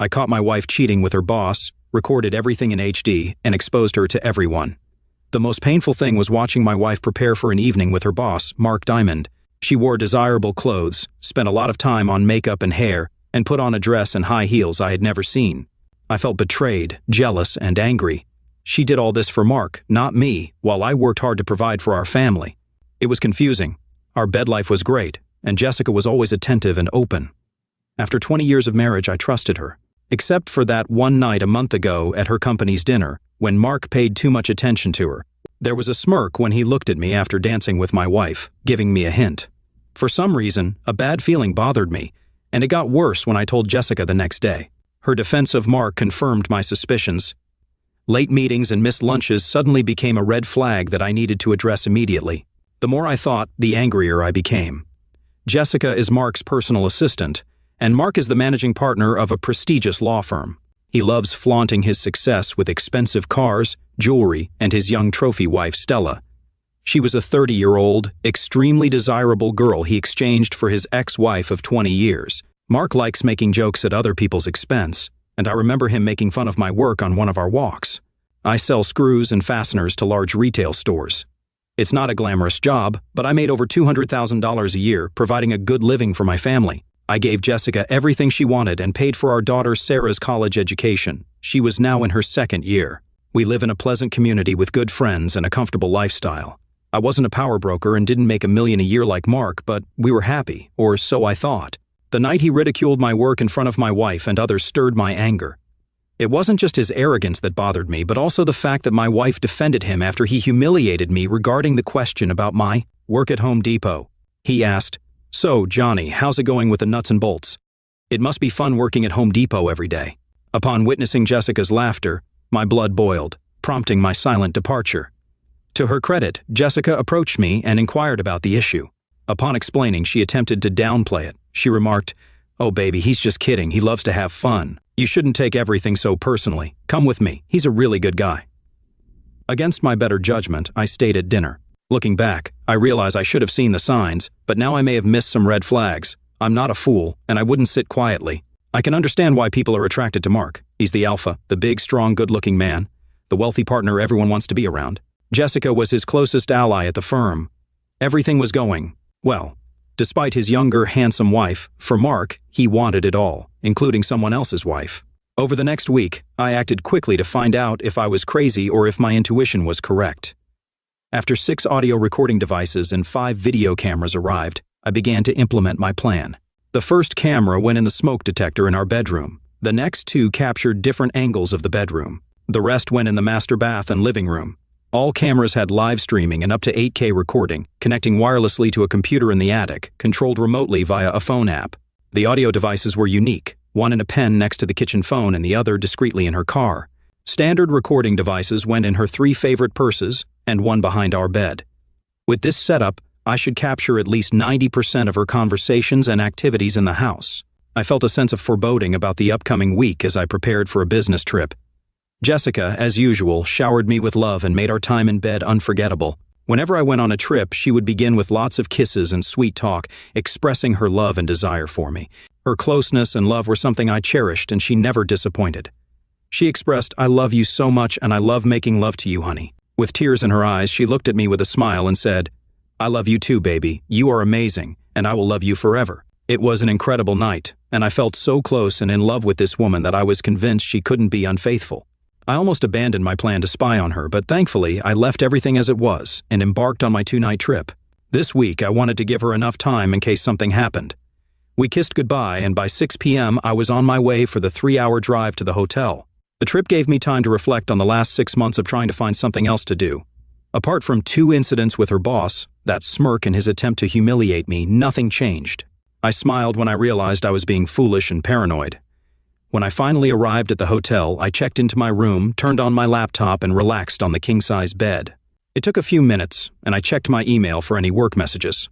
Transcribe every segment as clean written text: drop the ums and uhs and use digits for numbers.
I caught my wife cheating with her boss, recorded everything in HD, and exposed her to everyone. The most painful thing was watching my wife prepare for an evening with her boss, Mark Diamond. She wore desirable clothes, spent a lot of time on makeup and hair, and put on a dress and high heels I had never seen. I felt betrayed, jealous, and angry. She did all this for Mark, not me, while I worked hard to provide for our family. It was confusing. Our bed life was great, and Jessica was always attentive and open. After 20 years of marriage, I trusted her. Except for that one night a month ago at her company's dinner, when Mark paid too much attention to her. There was a smirk when he looked at me after dancing with my wife, giving me a hint. For some reason, a bad feeling bothered me, and it got worse when I told Jessica the next day. Her defense of Mark confirmed my suspicions. Late meetings and missed lunches suddenly became a red flag that I needed to address immediately. The more I thought, the angrier I became. Jessica is Mark's personal assistant, and Mark is the managing partner of a prestigious law firm. He loves flaunting his success with expensive cars, jewelry, and his young trophy wife, Stella. She was a 30-year-old, extremely desirable girl he exchanged for his ex-wife of 20 years. Mark likes making jokes at other people's expense, and I remember him making fun of my work on one of our walks. I sell screws and fasteners to large retail stores. It's not a glamorous job, but I made over $200,000 a year, providing a good living for my family. I gave Jessica everything she wanted and paid for our daughter Sarah's college education. She was now in her second year. We live in a pleasant community with good friends and a comfortable lifestyle. I wasn't a power broker and didn't make $1 million a year like Mark, but we were happy, or so I thought. The night he ridiculed my work in front of my wife and others stirred my anger. It wasn't just his arrogance that bothered me, but also the fact that my wife defended him after he humiliated me regarding the question about my work at Home Depot. He asked, "So, Johnny, how's it going with the nuts and bolts? It must be fun working at Home Depot every day." Upon witnessing Jessica's laughter, my blood boiled, prompting my silent departure. To her credit, Jessica approached me and inquired about the issue. Upon explaining, she attempted to downplay it. She remarked, "Oh baby, he's just kidding. He loves to have fun. You shouldn't take everything so personally. Come with me. He's a really good guy." Against my better judgment, I stayed at dinner. Looking back, I realize I should have seen the signs, but now I may have missed some red flags. I'm not a fool, and I wouldn't sit quietly. I can understand why people are attracted to Mark. He's the alpha, the big, strong, good-looking man, the wealthy partner everyone wants to be around. Jessica was his closest ally at the firm. Everything was going well. Despite his younger, handsome wife, for Mark, he wanted it all, including someone else's wife. Over the next week, I acted quickly to find out if I was crazy or if my intuition was correct. After 6 audio recording devices and 5 video cameras arrived, I began to implement my plan. The first camera went in the smoke detector in our bedroom. The next 2 captured different angles of the bedroom. The rest went in the master bath and living room. All cameras had live streaming and up to 8K recording, connecting wirelessly to a computer in the attic, controlled remotely via a phone app. The audio devices were unique, one in a pen next to the kitchen phone and the other discreetly in her car. Standard recording devices went in her 3 favorite purses and one behind our bed. With this setup, I should capture at least 90% of her conversations and activities in the house. I felt a sense of foreboding about the upcoming week as I prepared for a business trip. Jessica, as usual, showered me with love and made our time in bed unforgettable. Whenever I went on a trip, she would begin with lots of kisses and sweet talk, expressing her love and desire for me. Her closeness and love were something I cherished, and she never disappointed. She expressed, "I love you so much, and I love making love to you, honey." With tears in her eyes, she looked at me with a smile and said, "I love you too, baby. You are amazing, and I will love you forever." It was an incredible night, and I felt so close and in love with this woman that I was convinced she couldn't be unfaithful. I almost abandoned my plan to spy on her, but thankfully, I left everything as it was and embarked on my 2-night trip. This week, I wanted to give her enough time in case something happened. We kissed goodbye, and by 6 p.m., I was on my way for the 3-hour drive to the hotel. The trip gave me time to reflect on the last 6 months of trying to find something else to do. Apart from 2 incidents with her boss, that smirk and his attempt to humiliate me, nothing changed. I smiled when I realized I was being foolish and paranoid. When I finally arrived at the hotel, I checked into my room, turned on my laptop, and relaxed on the king-size bed. It took a few minutes, and I checked my email for any work messages.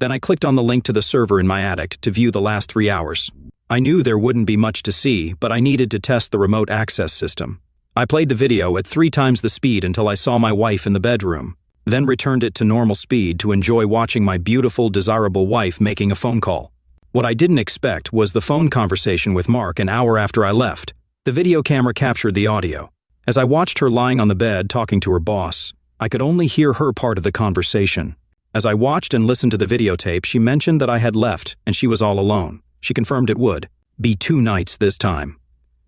Then I clicked on the link to the server in my attic to view the last 3 hours. I knew there wouldn't be much to see, but I needed to test the remote access system. I played the video at 3 times the speed until I saw my wife in the bedroom, then returned it to normal speed to enjoy watching my beautiful, desirable wife making a phone call. What I didn't expect was the phone conversation with Mark an hour after I left. The video camera captured the audio. As I watched her lying on the bed talking to her boss, I could only hear her part of the conversation. As I watched and listened to the videotape, she mentioned that I had left and she was all alone. She confirmed it would be 2 nights this time.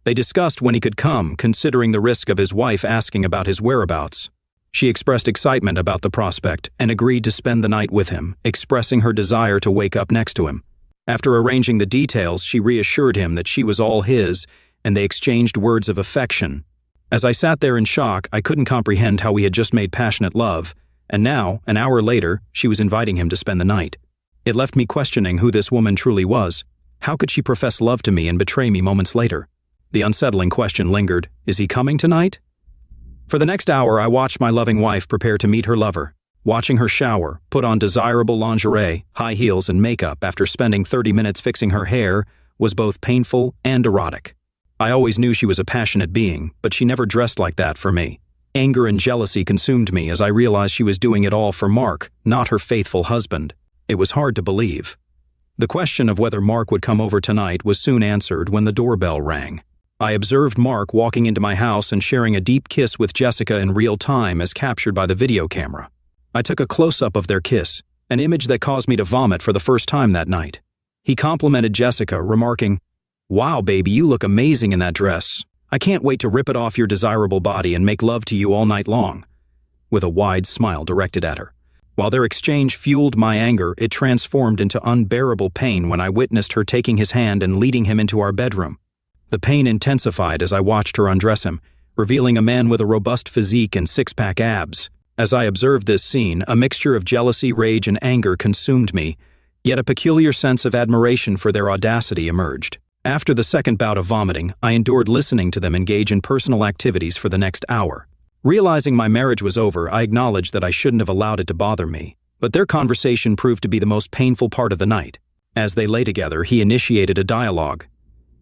They discussed when he could come, considering the risk of his wife asking about his whereabouts. She expressed excitement about the prospect and agreed to spend the night with him, expressing her desire to wake up next to him. After arranging the details, she reassured him that she was all his, and they exchanged words of affection. As I sat there in shock, I couldn't comprehend how we had just made passionate love, and now, an hour later, she was inviting him to spend the night. It left me questioning who this woman truly was. How could she profess love to me and betray me moments later? The unsettling question lingered, is he coming tonight? For the next hour, I watched my loving wife prepare to meet her lover. Watching her shower, put on desirable lingerie, high heels, and makeup after spending 30 minutes fixing her hair was both painful and erotic. I always knew she was a passionate being, but she never dressed like that for me. Anger and jealousy consumed me as I realized she was doing it all for Mark, not her faithful husband. It was hard to believe. The question of whether Mark would come over tonight was soon answered when the doorbell rang. I observed Mark walking into my house and sharing a deep kiss with Jessica in real time as captured by the video camera. I took a close-up of their kiss, an image that caused me to vomit for the first time that night. He complimented Jessica, remarking, "Wow, baby, you look amazing in that dress. I can't wait to rip it off your desirable body and make love to you all night long," with a wide smile directed at her. While their exchange fueled my anger, it transformed into unbearable pain when I witnessed her taking his hand and leading him into our bedroom. The pain intensified as I watched her undress him, revealing a man with a robust physique and six-pack abs. As I observed this scene, a mixture of jealousy, rage, and anger consumed me, yet a peculiar sense of admiration for their audacity emerged. After the second bout of vomiting, I endured listening to them engage in personal activities for the next hour. Realizing my marriage was over, I acknowledged that I shouldn't have allowed it to bother me, but their conversation proved to be the most painful part of the night. As they lay together, he initiated a dialogue.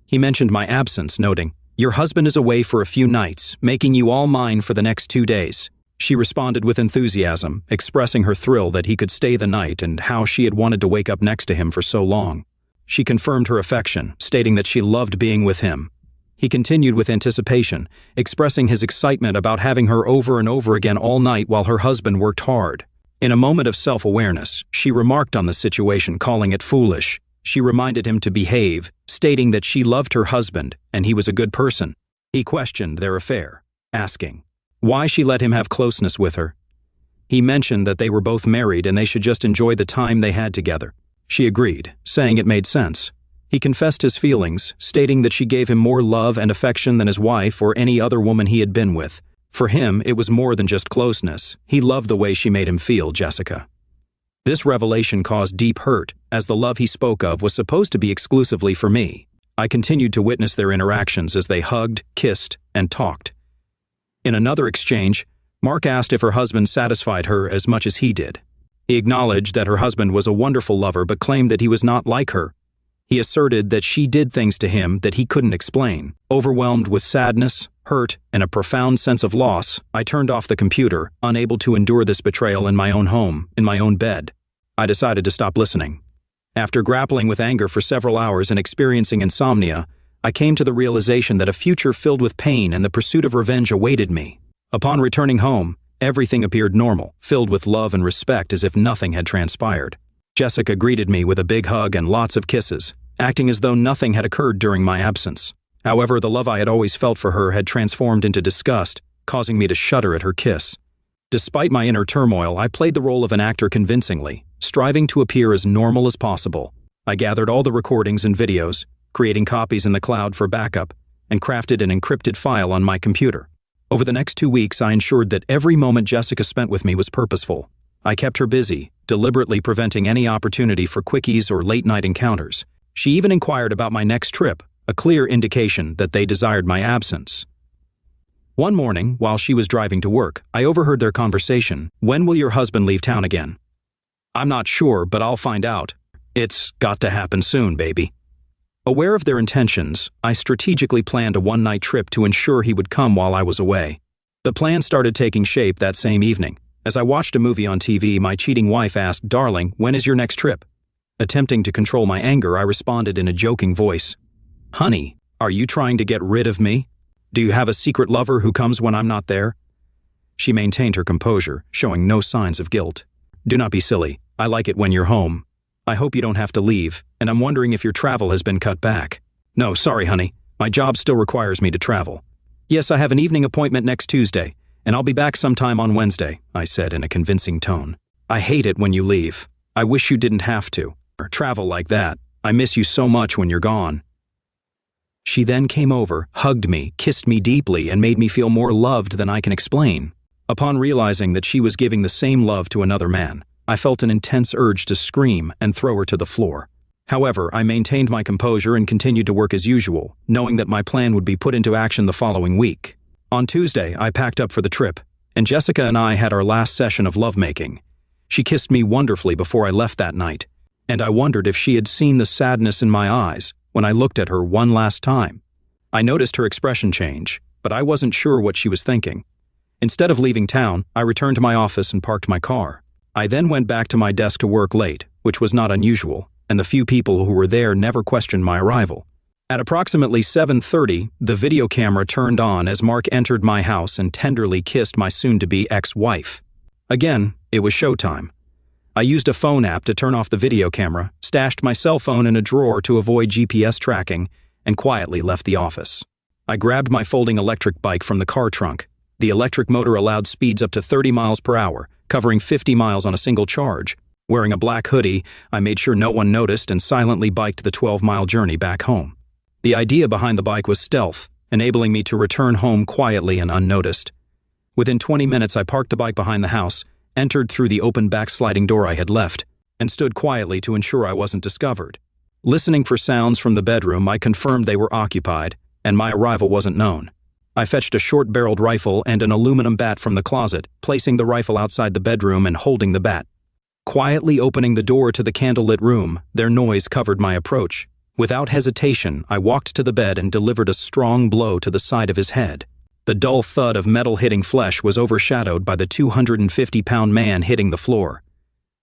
He mentioned my absence, noting, "Your husband is away for a few nights, making you all mine for the next 2 days. She responded with enthusiasm, expressing her thrill that he could stay the night and how she had wanted to wake up next to him for so long. She confirmed her affection, stating that she loved being with him. He continued with anticipation, expressing his excitement about having her over and over again all night while her husband worked hard. In a moment of self-awareness, she remarked on the situation, calling it foolish. She reminded him to behave, stating that she loved her husband and he was a good person. He questioned their affair, asking why she let him have closeness with her. He mentioned that they were both married and they should just enjoy the time they had together. She agreed, saying it made sense. He confessed his feelings, stating that she gave him more love and affection than his wife or any other woman he had been with. For him, it was more than just closeness. He loved the way she made him feel, Jessica. This revelation caused deep hurt, as the love he spoke of was supposed to be exclusively for me. I continued to witness their interactions as they hugged, kissed, and talked. In another exchange, Mark asked if her husband satisfied her as much as he did. He acknowledged that her husband was a wonderful lover but claimed that he was not like her. He asserted that she did things to him that he couldn't explain. Overwhelmed with sadness, hurt, and a profound sense of loss, I turned off the computer, unable to endure this betrayal in my own home, in my own bed. I decided to stop listening. After grappling with anger for several hours and experiencing insomnia, I came to the realization that a future filled with pain and the pursuit of revenge awaited me. Upon returning home, everything appeared normal, filled with love and respect as if nothing had transpired. Jessica greeted me with a big hug and lots of kisses, acting as though nothing had occurred during my absence. However, the love I had always felt for her had transformed into disgust, causing me to shudder at her kiss. Despite my inner turmoil, I played the role of an actor convincingly, striving to appear as normal as possible. I gathered all the recordings and videos, creating copies in the cloud for backup, and crafted an encrypted file on my computer. Over the next 2 weeks, I ensured that every moment Jessica spent with me was purposeful. I kept her busy, deliberately preventing any opportunity for quickies or late-night encounters. She even inquired about my next trip, a clear indication that they desired my absence. One morning, while she was driving to work, I overheard their conversation. "When will your husband leave town again?" "I'm not sure, but I'll find out." "It's got to happen soon, baby." Aware of their intentions, I strategically planned a one-night trip to ensure he would come while I was away. The plan started taking shape that same evening. As I watched a movie on TV, my cheating wife asked, "Darling, when is your next trip?" Attempting to control my anger, I responded in a joking voice. Honey, are you trying to get rid of me? Do you have a secret lover who comes when I'm not there? She maintained her composure, showing no signs of guilt. Do not be silly. I like it when you're home. I hope you don't have to leave, and I'm wondering if your travel has been cut back. No, sorry, honey. My job still requires me to travel. Yes, I have an evening appointment next Tuesday, and I'll be back sometime on Wednesday, I said in a convincing tone. I hate it when you leave. I wish you didn't have to. Travel like that. I miss you so much when you're gone. She then came over, hugged me, kissed me deeply, and made me feel more loved than I can explain. Upon realizing that she was giving the same love to another man, I felt an intense urge to scream and throw her to the floor. However, I maintained my composure and continued to work as usual, knowing that my plan would be put into action the following week. On Tuesday, I packed up for the trip, and Jessica and I had our last session of lovemaking. She kissed me wonderfully before I left that night, and I wondered if she had seen the sadness in my eyes when I looked at her one last time. I noticed her expression change, but I wasn't sure what she was thinking. Instead of leaving town, I returned to my office and parked my car. I then went back to my desk to work late, which was not unusual, and the few people who were there never questioned my arrival. At approximately 7:30, the video camera turned on as Mark entered my house and tenderly kissed my soon-to-be ex-wife. Again, it was showtime. I used a phone app to turn off the video camera, stashed my cell phone in a drawer to avoid GPS tracking, and quietly left the office. I grabbed my folding electric bike from the car trunk. The electric motor allowed speeds up to 30 miles per hour, covering 50 miles on a single charge. Wearing a black hoodie, I made sure no one noticed and silently biked the 12-mile journey back home. The idea behind the bike was stealth, enabling me to return home quietly and unnoticed. Within 20 minutes, I parked the bike behind the house, entered through the open backsliding door I had left, and stood quietly to ensure I wasn't discovered. Listening for sounds from the bedroom, I confirmed they were occupied, and my arrival wasn't known. I fetched a short-barreled rifle and an aluminum bat from the closet, placing the rifle outside the bedroom and holding the bat. Quietly opening the door to the candlelit room, their noise covered my approach. Without hesitation, I walked to the bed and delivered a strong blow to the side of his head. The dull thud of metal hitting flesh was overshadowed by the 250-pound man hitting the floor.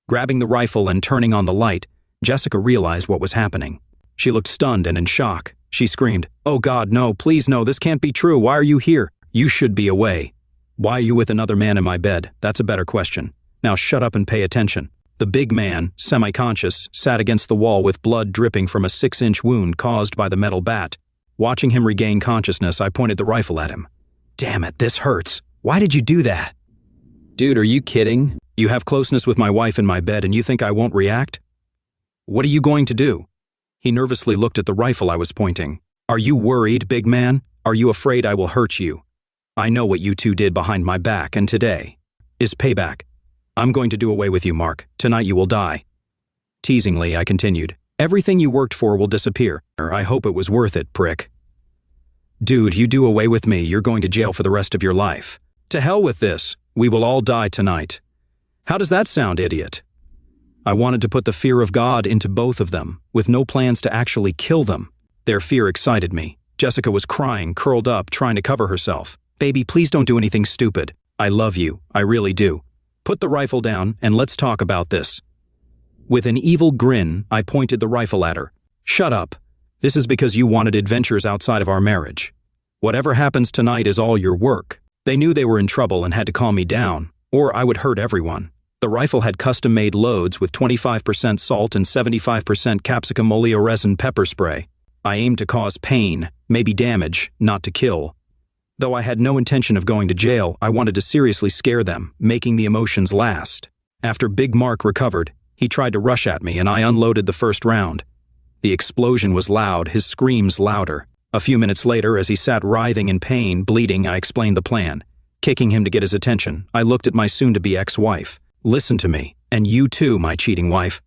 Grabbing the rifle and turning on the light, Jessica realized what was happening. She looked stunned and in shock. She screamed, "Oh God, no, please no, this can't be true. Why are you here? You should be away. Why are you with another man in my bed? That's a better question. Now shut up and pay attention." The big man, semi-conscious, sat against the wall with blood dripping from a 6-inch wound caused by the metal bat. Watching him regain consciousness, I pointed the rifle at him. "Damn it, this hurts. Why did you do that?" "Dude, are you kidding? You have closeness with my wife in my bed and you think I won't react? What are you going to do?" He nervously looked at the rifle I was pointing. "Are you worried, big man? Are you afraid I will hurt you? I know what you two did behind my back, and today is payback. I'm going to do away with you, Mark. Tonight you will die." Teasingly, I continued, "Everything you worked for will disappear. I hope it was worth it, prick." "Dude, you do away with me, you're going to jail for the rest of your life. To hell with this. We will all die tonight." "How does that sound, idiot?" I wanted to put the fear of God into both of them, with no plans to actually kill them. Their fear excited me. Jessica was crying, curled up, trying to cover herself. "Baby, please don't do anything stupid. I love you. I really do. Put the rifle down and let's talk about this." With an evil grin, I pointed the rifle at her. "Shut up. This is because you wanted adventures outside of our marriage. Whatever happens tonight is all your work." They knew they were in trouble and had to calm me down, or I would hurt everyone. The rifle had custom-made loads with 25% salt and 75% capsicum oleoresin pepper spray. I aimed to cause pain, maybe damage, not to kill. Though I had no intention of going to jail, I wanted to seriously scare them, making the emotions last. After Big Mark recovered, he tried to rush at me and I unloaded the first round. The explosion was loud, his screams louder. A few minutes later, as he sat writhing in pain, bleeding, I explained the plan. Kicking him to get his attention, I looked at my soon-to-be ex-wife. "Listen to me, and you too, my cheating wife.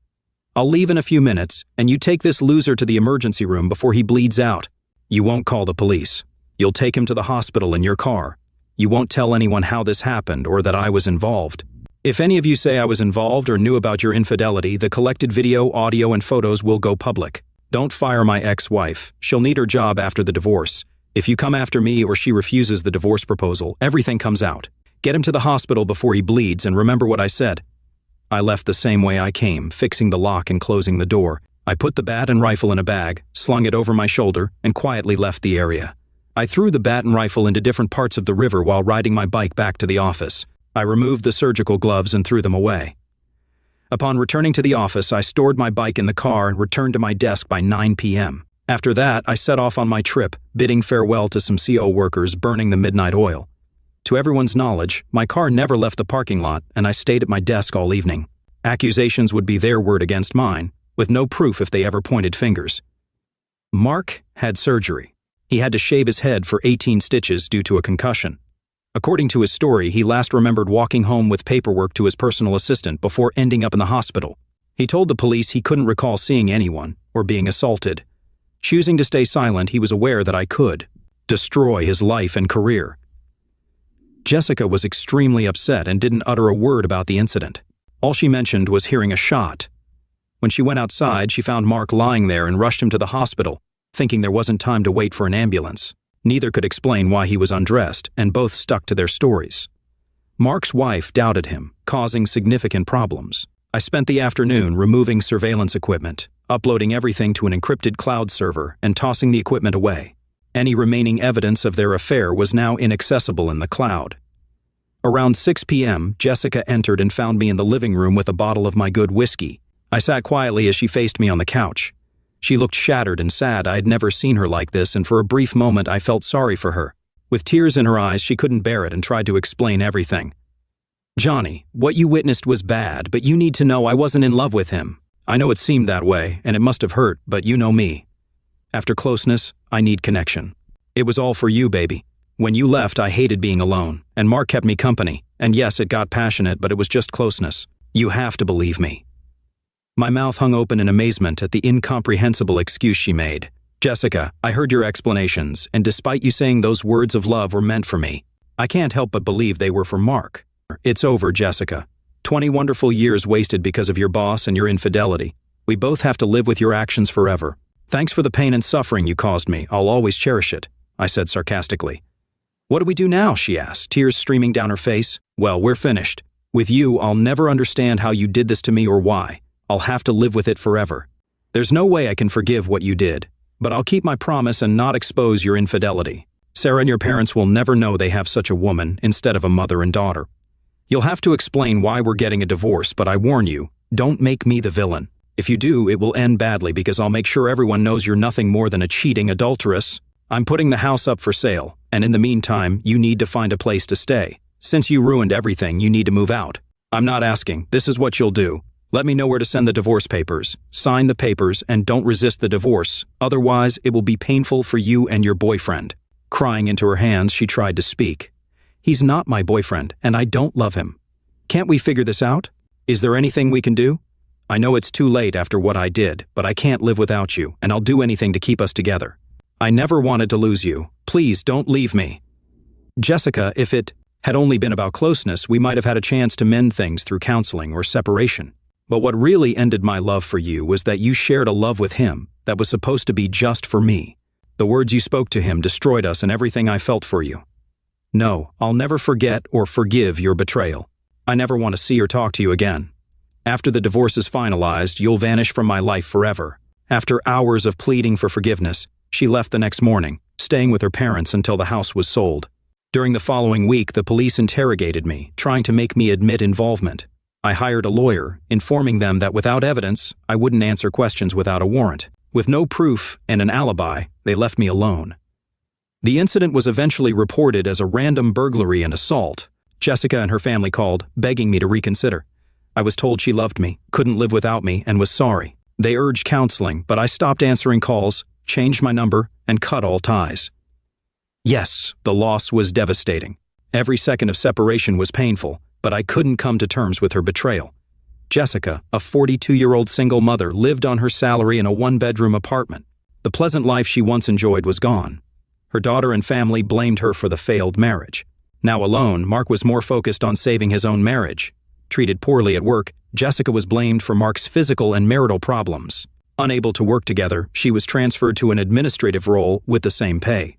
I'll leave in a few minutes, and you take this loser to the emergency room before he bleeds out. You won't call the police. You'll take him to the hospital in your car. You won't tell anyone how this happened or that I was involved. If any of you say I was involved or knew about your infidelity, the collected video, audio, and photos will go public. Don't fire my ex-wife. She'll need her job after the divorce. If you come after me or she refuses the divorce proposal, everything comes out. Get him to the hospital before he bleeds and remember what I said." I left the same way I came, fixing the lock and closing the door. I put the bat and rifle in a bag, slung it over my shoulder, and quietly left the area. I threw the bat and rifle into different parts of the river while riding my bike back to the office. I removed the surgical gloves and threw them away. Upon returning to the office, I stored my bike in the car and returned to my desk by 9 p.m. After that, I set off on my trip, bidding farewell to some CO workers burning the midnight oil. To everyone's knowledge, my car never left the parking lot, and I stayed at my desk all evening. Accusations would be their word against mine, with no proof if they ever pointed fingers. Mark had surgery. He had to shave his head for 18 stitches due to a concussion. According to his story, he last remembered walking home with paperwork to his personal assistant before ending up in the hospital. He told the police he couldn't recall seeing anyone or being assaulted. Choosing to stay silent, he was aware that I could destroy his life and career. Jessica was extremely upset and didn't utter a word about the incident. All she mentioned was hearing a shot. When she went outside, she found Mark lying there and rushed him to the hospital, thinking there wasn't time to wait for an ambulance. Neither could explain why he was undressed, and both stuck to their stories. Mark's wife doubted him, causing significant problems. I spent the afternoon removing surveillance equipment, uploading everything to an encrypted cloud server, and tossing the equipment away. Any remaining evidence of their affair was now inaccessible in the cloud. Around 6 p.m., Jessica entered and found me in the living room with a bottle of my good whiskey. I sat quietly as she faced me on the couch. She looked shattered and sad. I had never seen her like this, and for a brief moment I felt sorry for her. With tears in her eyes, she couldn't bear it and tried to explain everything. "Johnny, what you witnessed was bad, but you need to know I wasn't in love with him. I know it seemed that way, and it must have hurt, but you know me. After closeness, I need connection. It was all for you, baby. When you left, I hated being alone, and Mark kept me company. And yes, it got passionate, but it was just closeness. You have to believe me." My mouth hung open in amazement at the incomprehensible excuse she made. "Jessica, I heard your explanations, and despite you saying those words of love were meant for me, I can't help but believe they were for Mark. It's over, Jessica. 20 wonderful years wasted because of your boss and your infidelity. We both have to live with your actions forever. Thanks for the pain and suffering you caused me. I'll always cherish it," I said sarcastically. "What do we do now?" she asked, tears streaming down her face. "Well, we're finished. With you, I'll never understand how you did this to me or why. I'll have to live with it forever. There's no way I can forgive what you did, but I'll keep my promise and not expose your infidelity. Sarah and your parents will never know they have such a woman instead of a mother and daughter. You'll have to explain why we're getting a divorce, but I warn you, don't make me the villain. If you do, it will end badly because I'll make sure everyone knows you're nothing more than a cheating adulteress. I'm putting the house up for sale, and in the meantime, you need to find a place to stay. Since you ruined everything, you need to move out. I'm not asking. This is what you'll do. Let me know where to send the divorce papers. Sign the papers and don't resist the divorce. Otherwise, it will be painful for you and your boyfriend." Crying into her hands, she tried to speak. "He's not my boyfriend, and I don't love him. Can't we figure this out? Is there anything we can do? I know it's too late after what I did, but I can't live without you, and I'll do anything to keep us together. I never wanted to lose you. Please don't leave me." Jessica, if it had only been about closeness, we might have had a chance to mend things through counseling or separation. But what really ended my love for you was that you shared a love with him that was supposed to be just for me. The words you spoke to him destroyed us and everything I felt for you. No, I'll never forget or forgive your betrayal. I never want to see or talk to you again. After the divorce is finalized, you'll vanish from my life forever." After hours of pleading for forgiveness, she left the next morning, staying with her parents until the house was sold. During the following week, the police interrogated me, trying to make me admit involvement. I hired a lawyer, informing them that without evidence, I wouldn't answer questions without a warrant. With no proof and an alibi, they left me alone. The incident was eventually reported as a random burglary and assault. Jessica and her family called, begging me to reconsider. I was told she loved me, couldn't live without me, and was sorry. They urged counseling, but I stopped answering calls, changed my number, and cut all ties. Yes, the loss was devastating. Every second of separation was painful, but I couldn't come to terms with her betrayal. Jessica, a 42-year-old single mother, lived on her salary in a one-bedroom apartment. The pleasant life she once enjoyed was gone. Her daughter and family blamed her for the failed marriage. Now alone, Mark was more focused on saving his own marriage. Treated poorly at work, Jessica was blamed for Mark's physical and marital problems. Unable to work together, she was transferred to an administrative role with the same pay.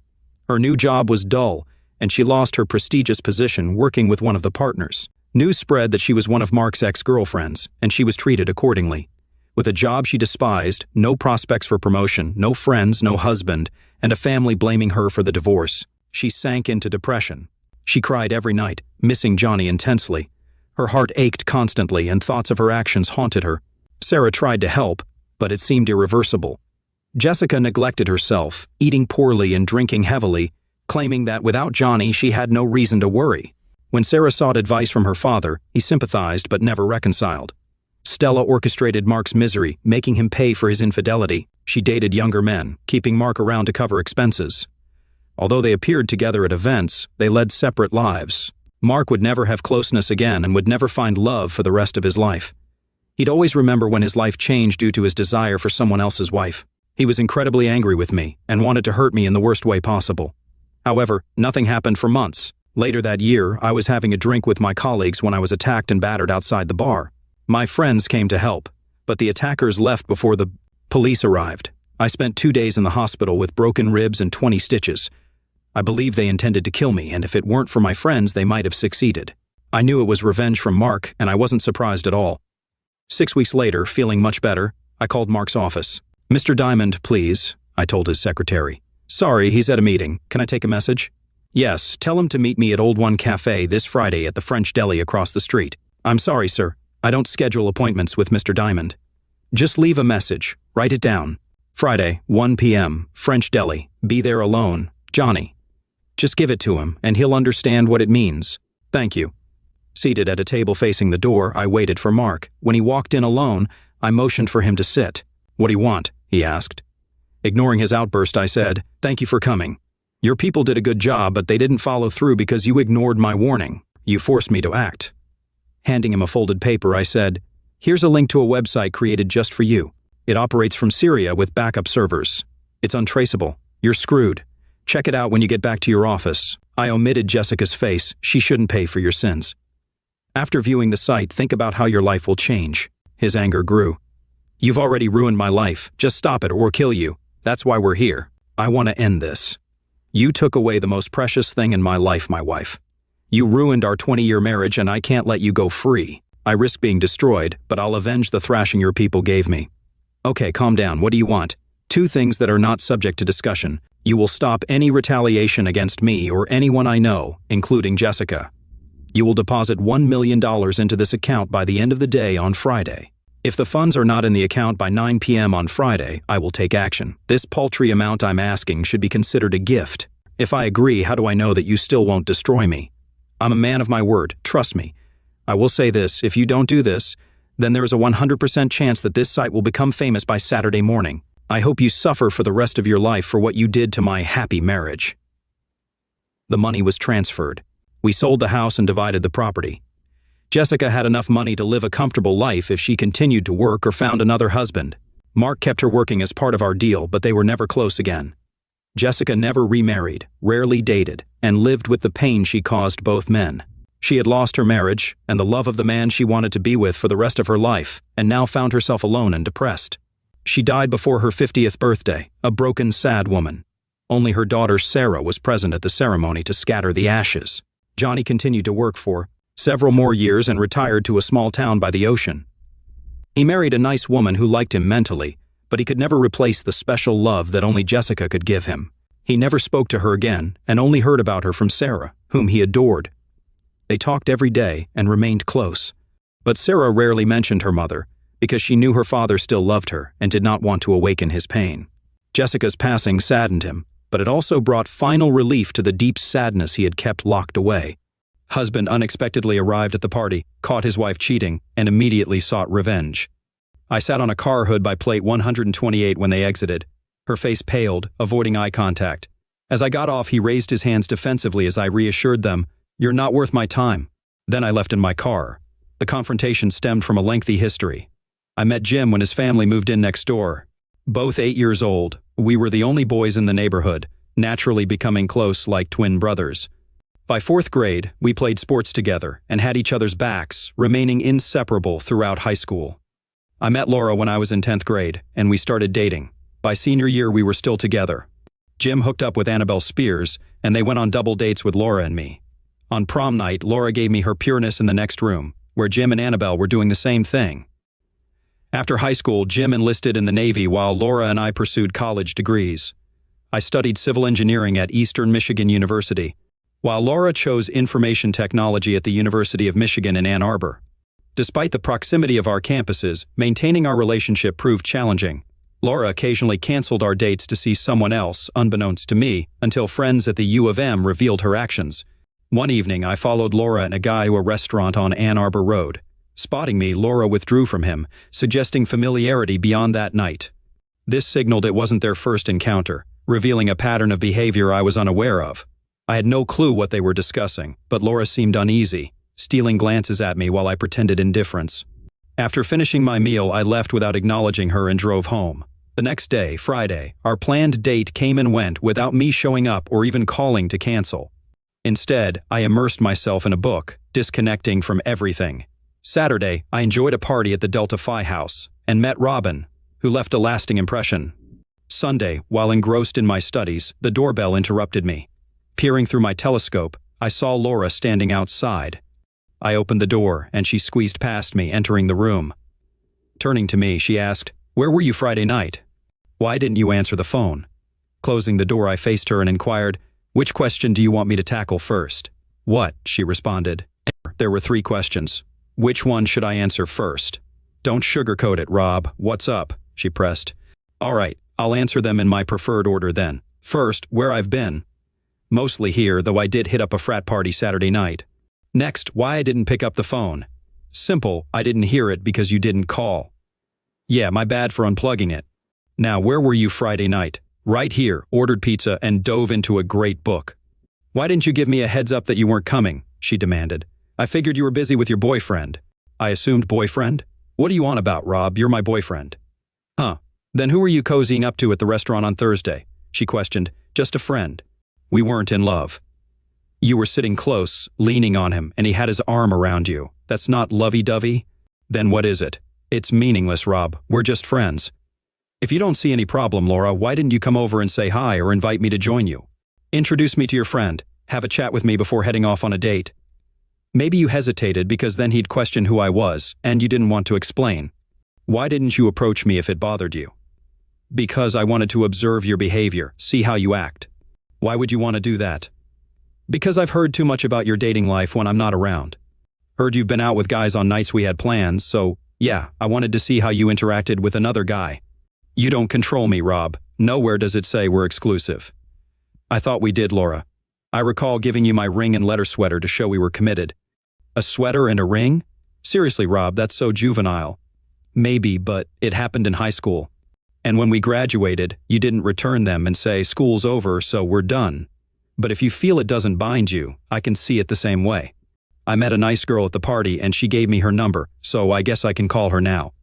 Her new job was dull, and she lost her prestigious position working with one of the partners. News spread that she was one of Mark's ex-girlfriends, and she was treated accordingly. With a job she despised, no prospects for promotion, no friends, no husband, and a family blaming her for the divorce, she sank into depression. She cried every night, missing Johnny intensely. Her heart ached constantly, and thoughts of her actions haunted her. Sarah tried to help, but it seemed irreversible. Jessica neglected herself, eating poorly and drinking heavily, claiming that without Johnny she had no reason to worry. When Sarah sought advice from her father, he sympathized but never reconciled. Stella orchestrated Mark's misery, making him pay for his infidelity. She dated younger men, keeping Mark around to cover expenses. Although they appeared together at events, they led separate lives. Mark would never have closeness again and would never find love for the rest of his life. He'd always remember when his life changed due to his desire for someone else's wife. He was incredibly angry with me and wanted to hurt me in the worst way possible. However, nothing happened for months. Later that year, I was having a drink with my colleagues when I was attacked and battered outside the bar. My friends came to help, but the attackers left before the police arrived. I spent 2 days in the hospital with broken ribs and 20 stitches. I believe they intended to kill me, and if it weren't for my friends, they might have succeeded. I knew it was revenge from Mark, and I wasn't surprised at all. 6 weeks later, feeling much better, I called Mark's office. "Mr. Diamond, please," I told his secretary. "Sorry, he's at a meeting. Can I take a message?" "Yes, tell him to meet me at Old One Cafe this Friday at the French Deli across the street." "I'm sorry, sir. I don't schedule appointments with Mr. Diamond." "Just leave a message. Write it down. Friday, 1 p.m., French Deli. Be there alone. Johnny." Just give it to him, and he'll understand what it means. "Thank you." Seated at a table facing the door, I waited for Mark. When he walked in alone, I motioned for him to sit. "What do you want?" he asked. Ignoring his outburst, I said, "Thank you for coming. Your people did a good job, but they didn't follow through because you ignored my warning. You forced me to act." Handing him a folded paper, I said, "Here's a link to a website created just for you. It operates from Syria with backup servers. It's untraceable. You're screwed. Check it out when you get back to your office." I omitted Jessica's face. "She shouldn't pay for your sins. After viewing the site, think about how your life will change." His anger grew. "You've already ruined my life. Just stop it or we'll kill you. That's why we're here. I want to end this. You took away the most precious thing in my life, my wife. You ruined our 20-year marriage and I can't let you go free. I risk being destroyed, but I'll avenge the thrashing your people gave me." "Okay, calm down. What do you want?" "2 things that are not subject to discussion. You will stop any retaliation against me or anyone I know, including Jessica. You will deposit $1 million into this account by the end of the day on Friday. If the funds are not in the account by 9 p.m. on Friday, I will take action. This paltry amount I'm asking should be considered a gift. If I agree, how do I know that you still won't destroy me? I'm a man of my word, trust me. I will say this, if you don't do this, then there is a 100% chance that this site will become famous by Saturday morning. I hope you suffer for the rest of your life for what you did to my happy marriage." The money was transferred. We sold the house and divided the property. Jessica had enough money to live a comfortable life if she continued to work or found another husband. Mark kept her working as part of our deal, but they were never close again. Jessica never remarried, rarely dated, and lived with the pain she caused both men. She had lost her marriage and the love of the man she wanted to be with for the rest of her life, and now found herself alone and depressed. She died before her 50th birthday, a broken, sad woman. Only her daughter Sarah was present at the ceremony to scatter the ashes. Johnny continued to work for several more years and retired to a small town by the ocean. He married a nice woman who liked him mentally, but he could never replace the special love that only Jessica could give him. He never spoke to her again and only heard about her from Sarah, whom he adored. They talked every day and remained close. But Sarah rarely mentioned her mother because she knew her father still loved her and did not want to awaken his pain. Jessica's passing saddened him, but it also brought final relief to the deep sadness he had kept locked away. Husband unexpectedly arrived at the party, caught his wife cheating, and immediately sought revenge. I sat on a car hood by plate 128 when they exited. Her face paled, avoiding eye contact. As I got off, he raised his hands defensively as I reassured them, "You're not worth my time." Then I left in my car. The confrontation stemmed from a lengthy history. I met Jim when his family moved in next door. Both 8 years old, we were the only boys in the neighborhood, naturally becoming close like twin brothers. By 4th grade, we played sports together and had each other's backs, remaining inseparable throughout high school. I met Laura when I was in 10th grade, and we started dating. By senior year, we were still together. Jim hooked up with Annabelle Spears, and they went on double dates with Laura and me. On prom night, Laura gave me her pureness in the next room, where Jim and Annabelle were doing the same thing. After high school, Jim enlisted in the Navy while Laura and I pursued college degrees. I studied civil engineering at Eastern Michigan University, while Laura chose information technology at the University of Michigan in Ann Arbor. Despite the proximity of our campuses, maintaining our relationship proved challenging. Laura occasionally canceled our dates to see someone else, unbeknownst to me, until friends at the U of M revealed her actions. One evening, I followed Laura and a guy to a restaurant on Ann Arbor Road. Spotting me, Laura withdrew from him, suggesting familiarity beyond that night. This signaled it wasn't their first encounter, revealing a pattern of behavior I was unaware of. I had no clue what they were discussing, but Laura seemed uneasy, stealing glances at me while I pretended indifference. After finishing my meal, I left without acknowledging her and drove home. The next day, Friday, our planned date came and went without me showing up or even calling to cancel. Instead, I immersed myself in a book, disconnecting from everything. Saturday, I enjoyed a party at the Delta Phi house and met Robin, who left a lasting impression. Sunday, while engrossed in my studies, the doorbell interrupted me. Peering through my telescope, I saw Laura standing outside. I opened the door, and she squeezed past me, entering the room. Turning to me, she asked, "Where were you Friday night? Why didn't you answer the phone?" Closing the door, I faced her and inquired, "Which question do you want me to tackle first?" "What?" she responded. There were 3 questions. Which one should I answer first? "Don't sugarcoat it, Rob. What's up?" she pressed. "All right, I'll answer them in my preferred order then. First, where I've been. Mostly here, though I did hit up a frat party Saturday night. Next, why I didn't pick up the phone. Simple, I didn't hear it because you didn't call. Yeah, my bad for unplugging it. Now, where were you Friday night? Right here, ordered pizza and dove into a great book. Why didn't you give me a heads up that you weren't coming?" she demanded. "I figured you were busy with your boyfriend." "I assumed boyfriend? What are you on about, Rob? You're my boyfriend." "Huh. Then who were you cozying up to at the restaurant on Thursday?" she questioned. "Just a friend." "We weren't in love." "You were sitting close, leaning on him, and he had his arm around you. That's not lovey-dovey?" "Then what is it?" "It's meaningless, Rob. We're just friends." "If you don't see any problem, Laura, why didn't you come over and say hi or invite me to join you? Introduce me to your friend. Have a chat with me before heading off on a date." "Maybe you hesitated because then he'd question who I was, and you didn't want to explain. Why didn't you approach me if it bothered you?" "Because I wanted to observe your behavior, see how you act." "Why would you want to do that?" "Because I've heard too much about your dating life when I'm not around. Heard you've been out with guys on nights we had plans, so yeah, I wanted to see how you interacted with another guy." "You don't control me, Rob. Nowhere does it say we're exclusive." "I thought we did, Laura. I recall giving you my ring and letter sweater to show we were committed." "A sweater and a ring? Seriously, Rob, that's so juvenile." "Maybe, but it happened in high school. And when we graduated, you didn't return them and say, 'School's over, so we're done.' But if you feel it doesn't bind you, I can see it the same way. I met a nice girl at the party and she gave me her number, so I guess I can call her now."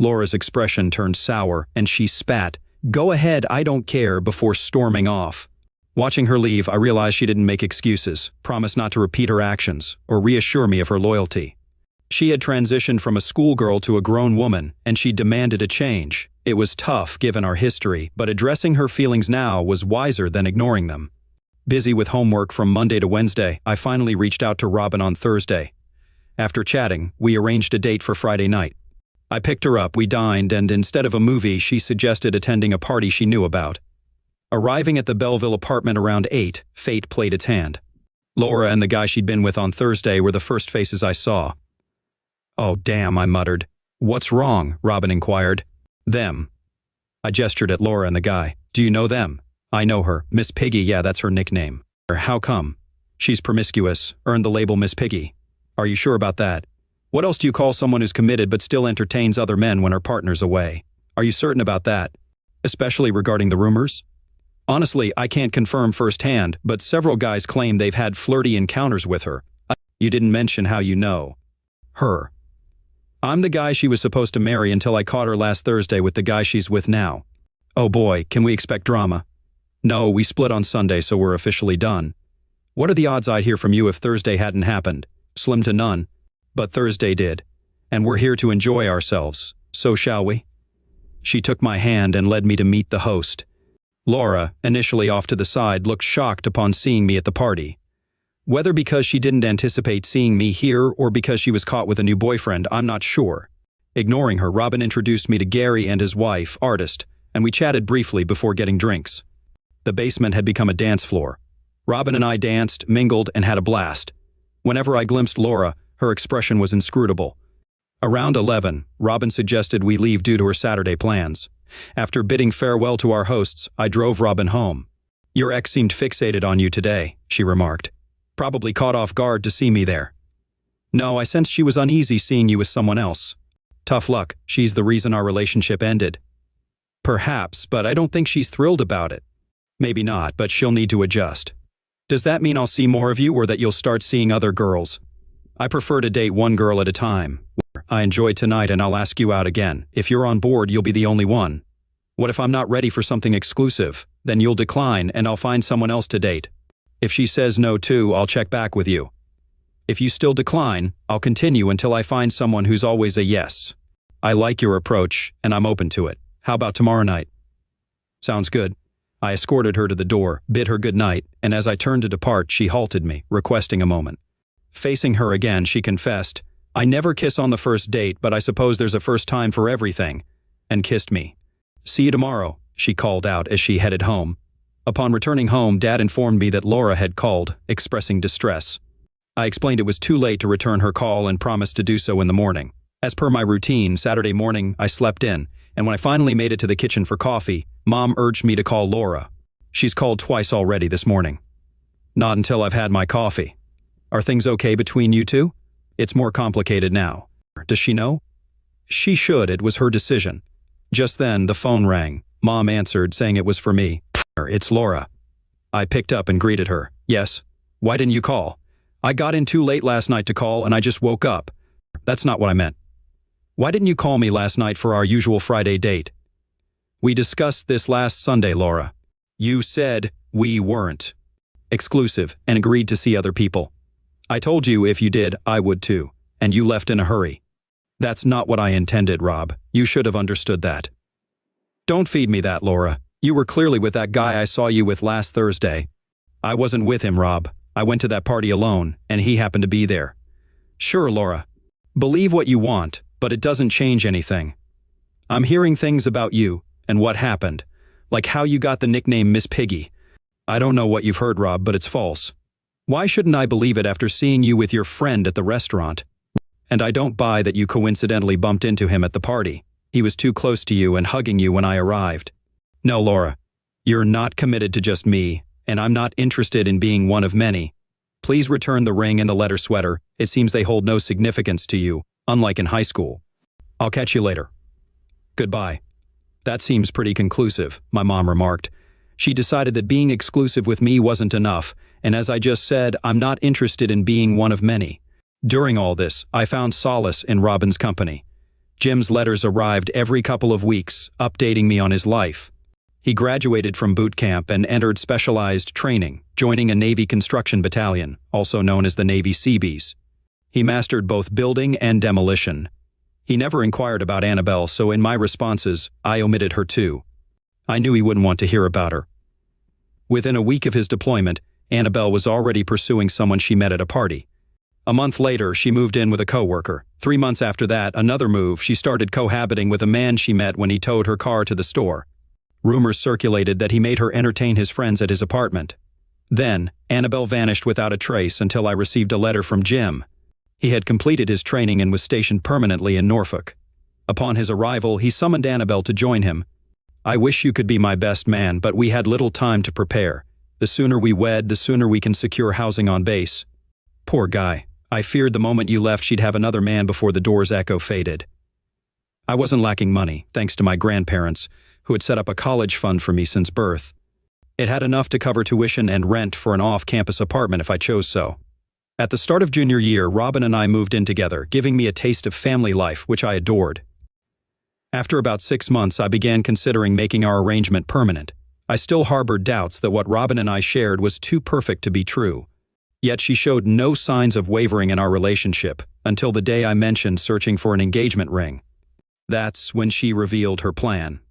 Laura's expression turned sour and she spat, "Go ahead, I don't care," before storming off. Watching her leave, I realized she didn't make excuses, promise not to repeat her actions, or reassure me of her loyalty. She had transitioned from a schoolgirl to a grown woman, and she demanded a change. It was tough, given our history, but addressing her feelings now was wiser than ignoring them. Busy with homework from Monday to Wednesday, I finally reached out to Robin on Thursday. After chatting, we arranged a date for Friday night. I picked her up, we dined, and instead of a movie, she suggested attending a party she knew about. Arriving at the Belleville apartment around 8, fate played its hand. Laura and the guy she'd been with on Thursday were the first faces I saw. "Oh, damn," I muttered. "What's wrong?" Robin inquired. "Them." I gestured at Laura and the guy. "Do you know them?" "I know her. Miss Piggy, yeah, that's her nickname." "How come?" "She's promiscuous, earned the label Miss Piggy." "Are you sure about that? What else do you call someone who's committed but still entertains other men when her partner's away? Are you certain about that? Especially regarding the rumors?" "Honestly, I can't confirm firsthand, but several guys claim they've had flirty encounters with her." "You didn't mention how you know her." "I'm the guy she was supposed to marry until I caught her last Thursday with the guy she's with now." "Oh boy, can we expect drama?" "No, we split on Sunday, so we're officially done." "What are the odds I'd hear from you if Thursday hadn't happened?" "Slim to none. But Thursday did. And we're here to enjoy ourselves, so shall we?" She took my hand and led me to meet the host. Laura, initially off to the side, looked shocked upon seeing me at the party. Whether because she didn't anticipate seeing me here or because she was caught with a new boyfriend, I'm not sure. Ignoring her, Robin introduced me to Gary and his wife, Artist, and we chatted briefly before getting drinks. The basement had become a dance floor. Robin and I danced, mingled, and had a blast. Whenever I glimpsed Laura, her expression was inscrutable. Around 11, Robin suggested we leave due to her Saturday plans. After bidding farewell to our hosts, I drove Robin home. "Your ex seemed fixated on you today," she remarked. "Probably caught off guard to see me there." "No, I sensed she was uneasy seeing you with someone else." "Tough luck, she's the reason our relationship ended." "Perhaps, but I don't think she's thrilled about it." "Maybe not, but she'll need to adjust." "Does that mean I'll see more of you or that you'll start seeing other girls?" "I prefer to date one girl at a time. I enjoyed tonight and I'll ask you out again. If you're on board, you'll be the only one." "What if I'm not ready for something exclusive? Then you'll decline and I'll find someone else to date." "If she says no too, I'll check back with you." "If you still decline, I'll continue until I find someone who's always a yes." "I like your approach and I'm open to it. How about tomorrow night?" "Sounds good." I escorted her to the door, bid her good night, and as I turned to depart, she halted me, requesting a moment. Facing her again, she confessed, "I never kiss on the first date, but I suppose there's a first time for everything," and kissed me. "See you tomorrow," she called out as she headed home. Upon returning home, Dad informed me that Laura had called, expressing distress. I explained it was too late to return her call and promised to do so in the morning. As per my routine, Saturday morning, I slept in, and when I finally made it to the kitchen for coffee, Mom urged me to call Laura. "She's called twice already this morning." "Not until I've had my coffee." "Are things okay between you two?" "It's more complicated now." "Does she know?" "She should, it was her decision." Just then, the phone rang. Mom answered, saying it was for me. "It's Laura." I picked up and greeted her. "Yes? Why didn't you call?" "I got in too late last night to call and I just woke up." "That's not what I meant." "Why didn't you call me last night for our usual Friday date?" "We discussed this last Sunday, Laura." "You said we weren't exclusive and agreed to see other people." "I told you if you did, I would too, and you left in a hurry." "That's not what I intended, Rob. You should have understood that." "Don't feed me that, Laura. You were clearly with that guy I saw you with last Thursday." "I wasn't with him, Rob. I went to that party alone, and he happened to be there." "Sure, Laura. Believe what you want, but it doesn't change anything. I'm hearing things about you and what happened, like how you got the nickname Miss Piggy. I don't know what you've heard, Rob, but it's false. Why shouldn't I believe it after seeing you with your friend at the restaurant? And I don't buy that you coincidentally bumped into him at the party. He was too close to you and hugging you when I arrived." "No, Laura. You're not committed to just me, and I'm not interested in being one of many. Please return the ring and the leather sweater. It seems they hold no significance to you, unlike in high school. I'll catch you later. Goodbye." "That seems pretty conclusive," my mom remarked. She decided that being exclusive with me wasn't enough, and as I just said, I'm not interested in being one of many. During all this, I found solace in Robin's company. Jim's letters arrived every couple of weeks, updating me on his life. He graduated from boot camp and entered specialized training, joining a Navy construction battalion, also known as the Navy Seabees. He mastered both building and demolition. He never inquired about Annabelle, so in my responses, I omitted her too. I knew he wouldn't want to hear about her. Within a week of his deployment, Annabelle was already pursuing someone she met at a party. A month later, she moved in with a coworker. 3 months after that, another move, she started cohabiting with a man she met when he towed her car to the store. Rumors circulated that he made her entertain his friends at his apartment. Then, Annabelle vanished without a trace until I received a letter from Jim. He had completed his training and was stationed permanently in Norfolk. Upon his arrival, he summoned Annabelle to join him. "I wish you could be my best man, but we had little time to prepare. The sooner we wed, the sooner we can secure housing on base." Poor guy. I feared the moment you left she'd have another man before the door's echo faded. I wasn't lacking money, thanks to my grandparents, who had set up a college fund for me since birth. It had enough to cover tuition and rent for an off-campus apartment if I chose so. At the start of junior year, Robin and I moved in together, giving me a taste of family life, which I adored. After about 6 months, I began considering making our arrangement permanent. I still harbored doubts that what Robin and I shared was too perfect to be true. Yet she showed no signs of wavering in our relationship until the day I mentioned searching for an engagement ring. That's when she revealed her plan.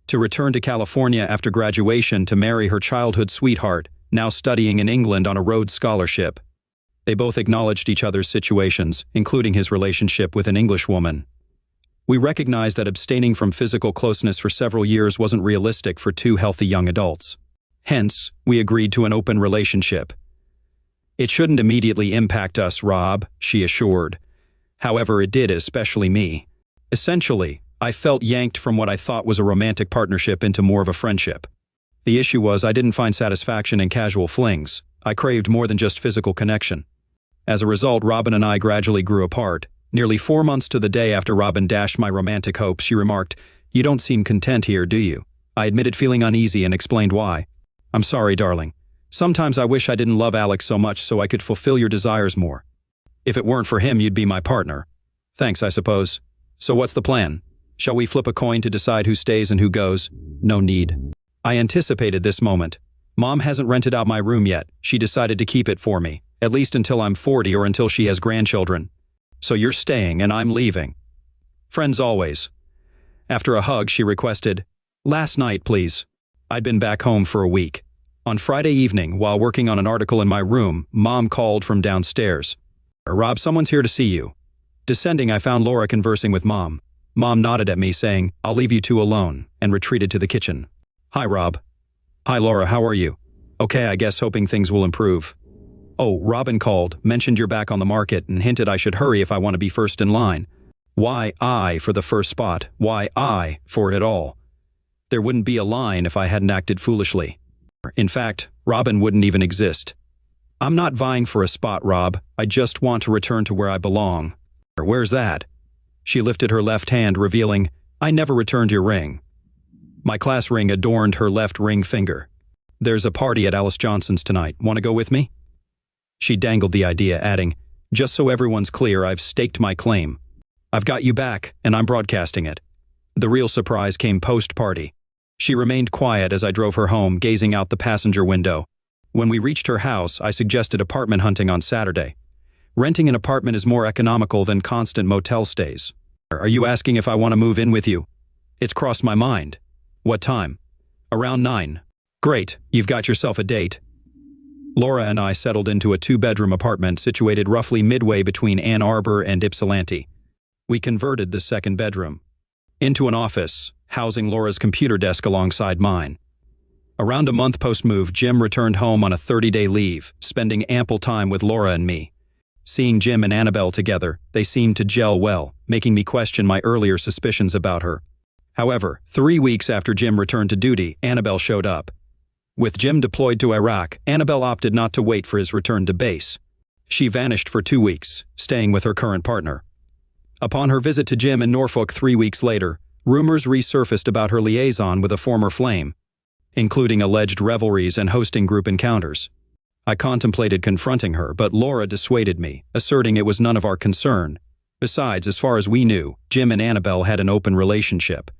To return to California after graduation to marry her childhood sweetheart, now studying in England on a Rhodes Scholarship. They both acknowledged each other's situations, including his relationship with an English woman. We recognized that abstaining from physical closeness for several years wasn't realistic for two healthy young adults. Hence, we agreed to an open relationship. "It shouldn't immediately impact us, Rob," she assured. However, it did, especially me. Essentially, I felt yanked from what I thought was a romantic partnership into more of a friendship. The issue was I didn't find satisfaction in casual flings. I craved more than just physical connection. As a result, Robin and I gradually grew apart. Nearly 4 months to the day after Robin dashed my romantic hopes, she remarked, "You don't seem content here, do you?" I admitted feeling uneasy and explained why. "I'm sorry, darling. Sometimes I wish I didn't love Alex so much so I could fulfill your desires more. If it weren't for him, you'd be my partner." "Thanks, I suppose. So what's the plan? Shall we flip a coin to decide who stays and who goes?" "No need." I anticipated this moment. Mom hasn't rented out my room yet. She decided to keep it for me, at least until I'm 40 or until she has grandchildren. "So you're staying and I'm leaving." "Friends always." After a hug, she requested, "Last night, please." I'd been back home for a week. On Friday evening, while working on an article in my room, Mom called from downstairs. "Rob, someone's here to see you." Descending, I found Laura conversing with Mom. Mom nodded at me, saying, "I'll leave you two alone," and retreated to the kitchen. "Hi, Rob." "Hi, Laura, how are you?" "Okay, I guess, hoping things will improve." "Oh, Robin called, mentioned you're back on the market, and hinted I should hurry if I want to be first in line." Why I for the first spot? Why I for it all? There wouldn't be a line if I hadn't acted foolishly. In fact, Robin wouldn't even exist. "I'm not vying for a spot, Rob. I just want to return to where I belong." "Where's that?" She lifted her left hand, revealing, "I never returned your ring." My class ring adorned her left ring finger. "There's a party at Alice Johnson's tonight. Want to go with me?" She dangled the idea, adding, "Just so everyone's clear, I've staked my claim. I've got you back, and I'm broadcasting it." The real surprise came post-party. She remained quiet as I drove her home, gazing out the passenger window. When we reached her house, I suggested apartment hunting on Saturday. Renting an apartment is more economical than constant motel stays. "Are you asking if I want to move in with you?" "It's crossed my mind." "What time?" "Around 9. "Great, you've got yourself a date." Laura and I settled into a 2-bedroom apartment situated roughly midway between Ann Arbor and Ypsilanti. We converted the second bedroom into an office, housing Laura's computer desk alongside mine. Around a month post-move, Jim returned home on a 30-day leave, spending ample time with Laura and me. Seeing Jim and Annabelle together, they seemed to gel well, making me question my earlier suspicions about her. However, 3 weeks after Jim returned to duty, Annabelle showed up. With Jim deployed to Iraq, Annabelle opted not to wait for his return to base. She vanished for 2 weeks, staying with her current partner. Upon her visit to Jim in Norfolk 3 weeks later, rumors resurfaced about her liaison with a former flame, including alleged revelries and hosting group encounters. I contemplated confronting her, but Laura dissuaded me, asserting it was none of our concern. Besides, as far as we knew, Jim and Annabelle had an open relationship,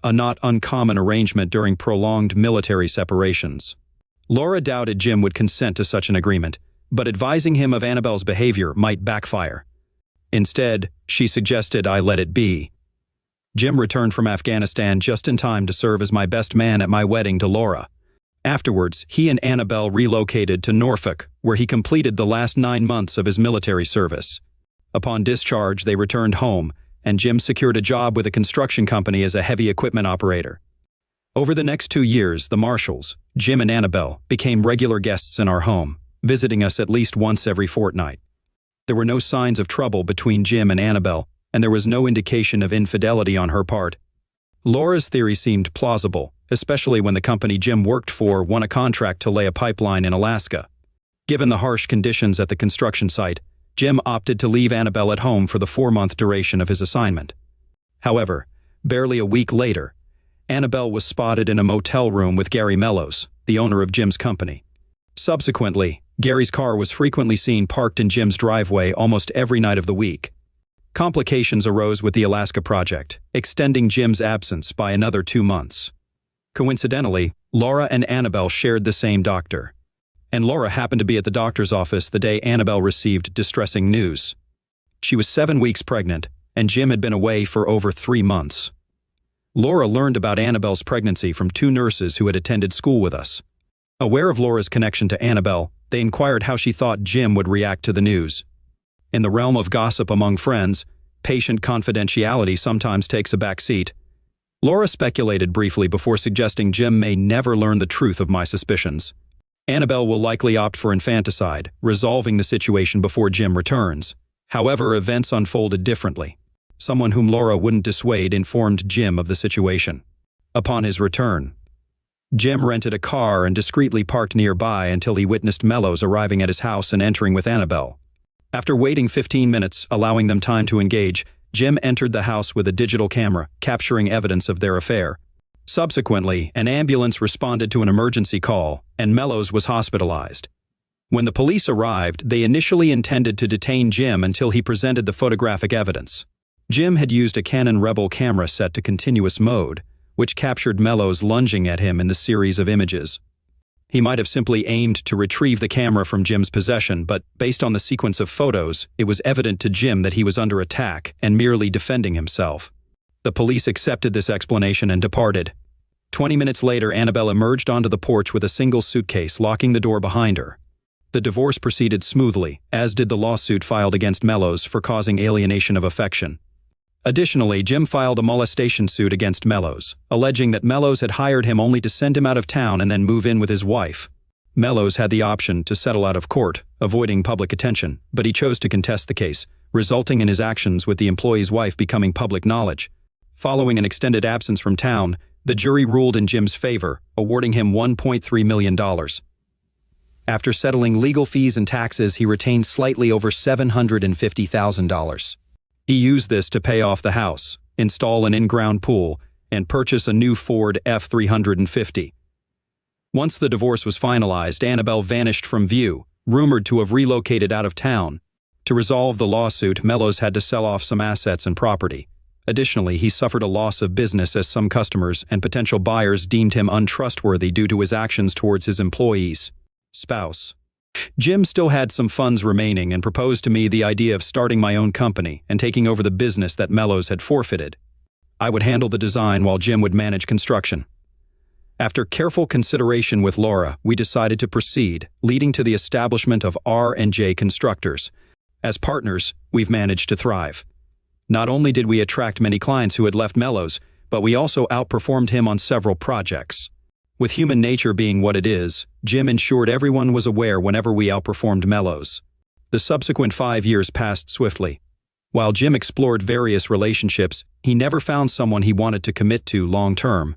a not uncommon arrangement during prolonged military separations. Laura doubted Jim would consent to such an agreement, but advising him of Annabelle's behavior might backfire. Instead, she suggested I let it be. Jim returned from Afghanistan just in time to serve as my best man at my wedding to Laura. Afterwards, he and Annabelle relocated to Norfolk, where he completed the last 9 months of his military service. Upon discharge, they returned home, and Jim secured a job with a construction company as a heavy equipment operator. Over the next 2 years, the Marshalls, Jim and Annabelle, became regular guests in our home, visiting us at least once every fortnight. There were no signs of trouble between Jim and Annabelle, and there was no indication of infidelity on her part. Laura's theory seemed plausible, especially when the company Jim worked for won a contract to lay a pipeline in Alaska. Given the harsh conditions at the construction site, Jim opted to leave Annabelle at home for the 4-month duration of his assignment. However, barely a week later, Annabelle was spotted in a motel room with Gary Mellows, the owner of Jim's company. Subsequently, Gary's car was frequently seen parked in Jim's driveway almost every night of the week. Complications arose with the Alaska project, extending Jim's absence by another 2 months. Coincidentally, Laura and Annabelle shared the same doctor, and Laura happened to be at the doctor's office the day Annabelle received distressing news. She was 7 weeks pregnant, and Jim had been away for over 3 months. Laura learned about Annabelle's pregnancy from 2 nurses who had attended school with us. Aware of Laura's connection to Annabelle, They inquired how she thought Jim would react to the news. In the realm of gossip among friends, patient confidentiality sometimes takes a back seat. Laura speculated briefly before suggesting Jim may never learn the truth of my suspicions. Annabelle will likely opt for infanticide, resolving the situation before Jim returns. However, events unfolded differently. Someone whom Laura wouldn't dissuade informed Jim of the situation. Upon his return, Jim rented a car and discreetly parked nearby until he witnessed Mellows arriving at his house and entering with Annabelle. After waiting 15 minutes, allowing them time to engage, Jim entered the house with a digital camera, capturing evidence of their affair. Subsequently, an ambulance responded to an emergency call, and Mellows was hospitalized. When the police arrived, they initially intended to detain Jim until he presented the photographic evidence. Jim had used a Canon Rebel camera set to continuous mode, which captured Mellows lunging at him in the series of images. He might have simply aimed to retrieve the camera from Jim's possession, but based on the sequence of photos, it was evident to Jim that he was under attack and merely defending himself. The police accepted this explanation and departed. 20 minutes later, Annabelle emerged onto the porch with a single suitcase, locking the door behind her. The divorce proceeded smoothly, as did the lawsuit filed against Mellows for causing alienation of affection. Additionally, Jim filed a molestation suit against Mellows, alleging that Mellows had hired him only to send him out of town and then move in with his wife. Mellows had the option to settle out of court, avoiding public attention, but he chose to contest the case, resulting in his actions with the employee's wife becoming public knowledge. Following an extended absence from town, the jury ruled in Jim's favor, awarding him $1.3 million. After settling legal fees and taxes, he retained slightly over $750,000. He used this to pay off the house, install an in-ground pool, and purchase a new Ford F-350. Once the divorce was finalized, Annabelle vanished from view, rumored to have relocated out of town. To resolve the lawsuit, Mellows had to sell off some assets and property. Additionally, he suffered a loss of business as some customers and potential buyers deemed him untrustworthy due to his actions towards his employees' spouse. Jim still had some funds remaining and proposed to me the idea of starting my own company and taking over the business that Mellows had forfeited. I would handle the design while Jim would manage construction. After careful consideration with Laura, we decided to proceed, leading to the establishment of R&J Constructors. As partners, we've managed to thrive. Not only did we attract many clients who had left Mellows, but we also outperformed him on several projects. With human nature being what it is, Jim ensured everyone was aware whenever we outperformed Mellows. The subsequent 5 years passed swiftly. While Jim explored various relationships, he never found someone he wanted to commit to long-term.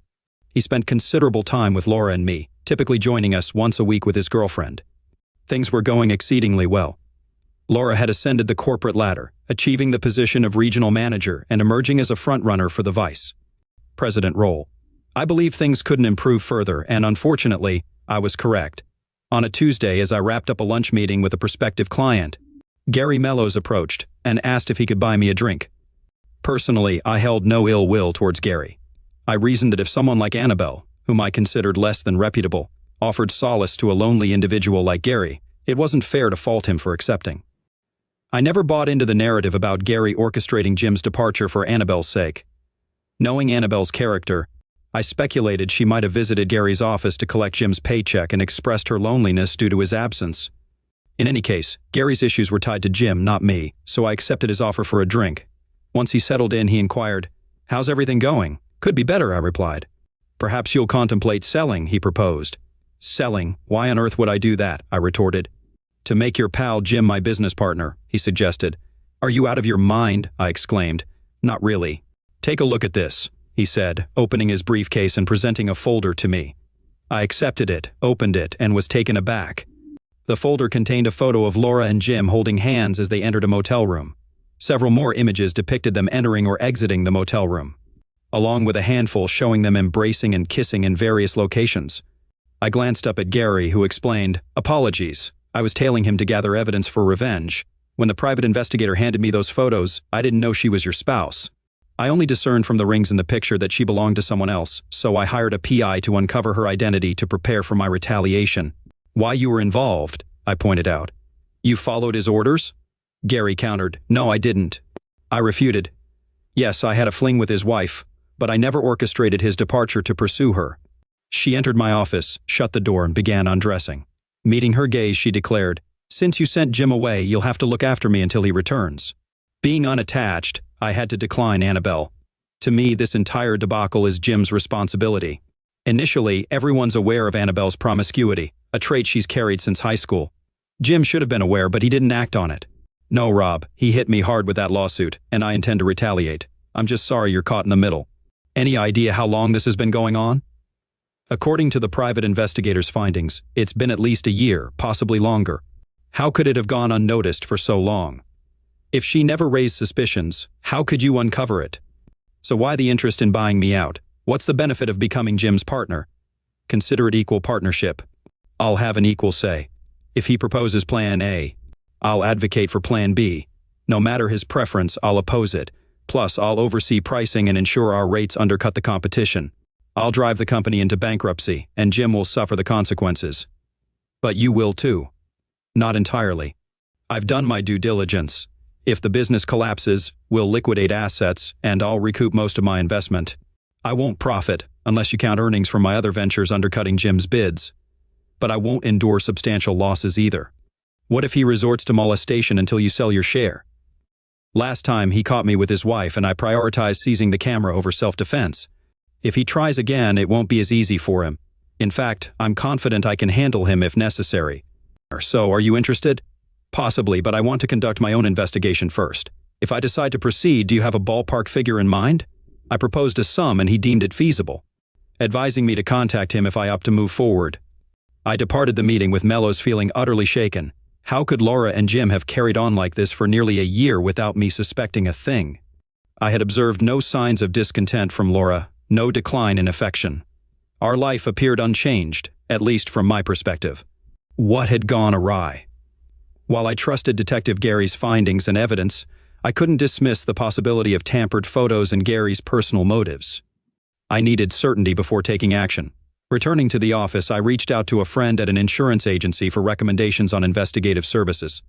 He spent considerable time with Laura and me, typically joining us once a week with his girlfriend. Things were going exceedingly well. Laura had ascended the corporate ladder, achieving the position of regional manager and emerging as a frontrunner for the vice president role. I believe things couldn't improve further, and unfortunately, I was correct. On a Tuesday, as I wrapped up a lunch meeting with a prospective client, Gary Mellows approached and asked if he could buy me a drink. Personally, I held no ill will towards Gary. I reasoned that if someone like Annabelle, whom I considered less than reputable, offered solace to a lonely individual like Gary, it wasn't fair to fault him for accepting. I never bought into the narrative about Gary orchestrating Jim's departure for Annabelle's sake. Knowing Annabelle's character, I speculated she might have visited Gary's office to collect Jim's paycheck and expressed her loneliness due to his absence. In any case, Gary's issues were tied to Jim, not me, so I accepted his offer for a drink. Once he settled in, he inquired, "How's everything going?" "Could be better," I replied. "Perhaps you'll contemplate selling," he proposed. "Selling? Why on earth would I do that?" I retorted. "To make your pal Jim my business partner," he suggested. "Are you out of your mind?" I exclaimed. "Not really. Take a look at this," he said, opening his briefcase and presenting a folder to me. I accepted it, opened it, and was taken aback. The folder contained a photo of Laura and Jim holding hands as they entered a motel room. Several more images depicted them entering or exiting the motel room, along with a handful showing them embracing and kissing in various locations. I glanced up at Gary, who explained, "Apologies. I was tailing him to gather evidence for revenge. When the private investigator handed me those photos, I didn't know she was your spouse. I only discerned from the rings in the picture that she belonged to someone else, so I hired a PI to uncover her identity to prepare for my retaliation." "Why you were involved," I pointed out. "You followed his orders?" Gary countered, "No, I didn't." I refuted. "Yes, I had a fling with his wife, but I never orchestrated his departure to pursue her." She entered my office, shut the door, and began undressing. Meeting her gaze, she declared, "Since you sent Jim away, you'll have to look after me until he returns." Being unattached, I had to decline Annabelle. To me, this entire debacle is Jim's responsibility. Initially, everyone's aware of Annabelle's promiscuity, a trait she's carried since high school. Jim should have been aware, but he didn't act on it. No, Rob, he hit me hard with that lawsuit, and I intend to retaliate. I'm just sorry you're caught in the middle. Any idea how long this has been going on? According to the private investigator's findings, it's been at least a year, possibly longer. How could it have gone unnoticed for so long? If she never raised suspicions, how could you uncover it? So why the interest in buying me out? What's the benefit of becoming Jim's partner? Consider it equal partnership. I'll have an equal say. If he proposes Plan A, I'll advocate for Plan B. No matter his preference, I'll oppose it. Plus, I'll oversee pricing and ensure our rates undercut the competition. I'll drive the company into bankruptcy, and Jim will suffer the consequences. But you will too. Not entirely. I've done my due diligence. If the business collapses, we'll liquidate assets, and I'll recoup most of my investment. I won't profit, unless you count earnings from my other ventures undercutting Jim's bids. But I won't endure substantial losses either. What if he resorts to molestation until you sell your share? Last time, he caught me with his wife, and I prioritized seizing the camera over self-defense. If he tries again, it won't be as easy for him. In fact, I'm confident I can handle him if necessary. So, are you interested? Possibly, but I want to conduct my own investigation first. If I decide to proceed, do you have a ballpark figure in mind? I proposed a sum and he deemed it feasible, advising me to contact him if I opt to move forward. I departed the meeting with Mellows feeling utterly shaken. How could Laura and Jim have carried on like this for nearly a year without me suspecting a thing? I had observed no signs of discontent from Laura, no decline in affection. Our life appeared unchanged, at least from my perspective. What had gone awry? While I trusted Detective Gary's findings and evidence, I couldn't dismiss the possibility of tampered photos and Gary's personal motives. I needed certainty before taking action. Returning to the office, I reached out to a friend at an insurance agency for recommendations on investigative services.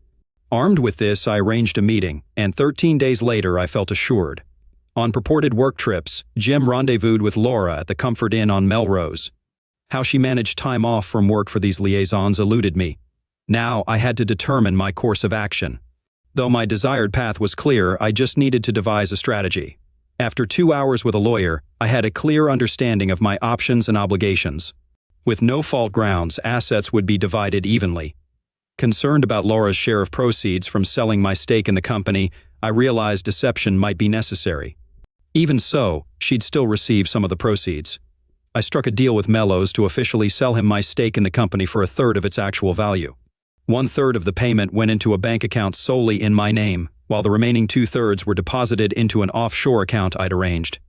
Armed with this, I arranged a meeting, and 13 days later I felt assured. On purported work trips, Jim rendezvoused with Laura at the Comfort Inn on Melrose. How she managed time off from work for these liaisons eluded me. Now I had to determine my course of action. Though my desired path was clear, I just needed to devise a strategy. After 2 hours with a lawyer, I had a clear understanding of my options and obligations. With no fault grounds, assets would be divided evenly. Concerned about Laura's share of proceeds from selling my stake in the company, I realized deception might be necessary. Even so, she'd still receive some of the proceeds. I struck a deal with Mellows to officially sell him my stake in the company for 1/3 of its actual value. 1/3 of the payment went into a bank account solely in my name, while the remaining 2/3 were deposited into an offshore account I'd arranged.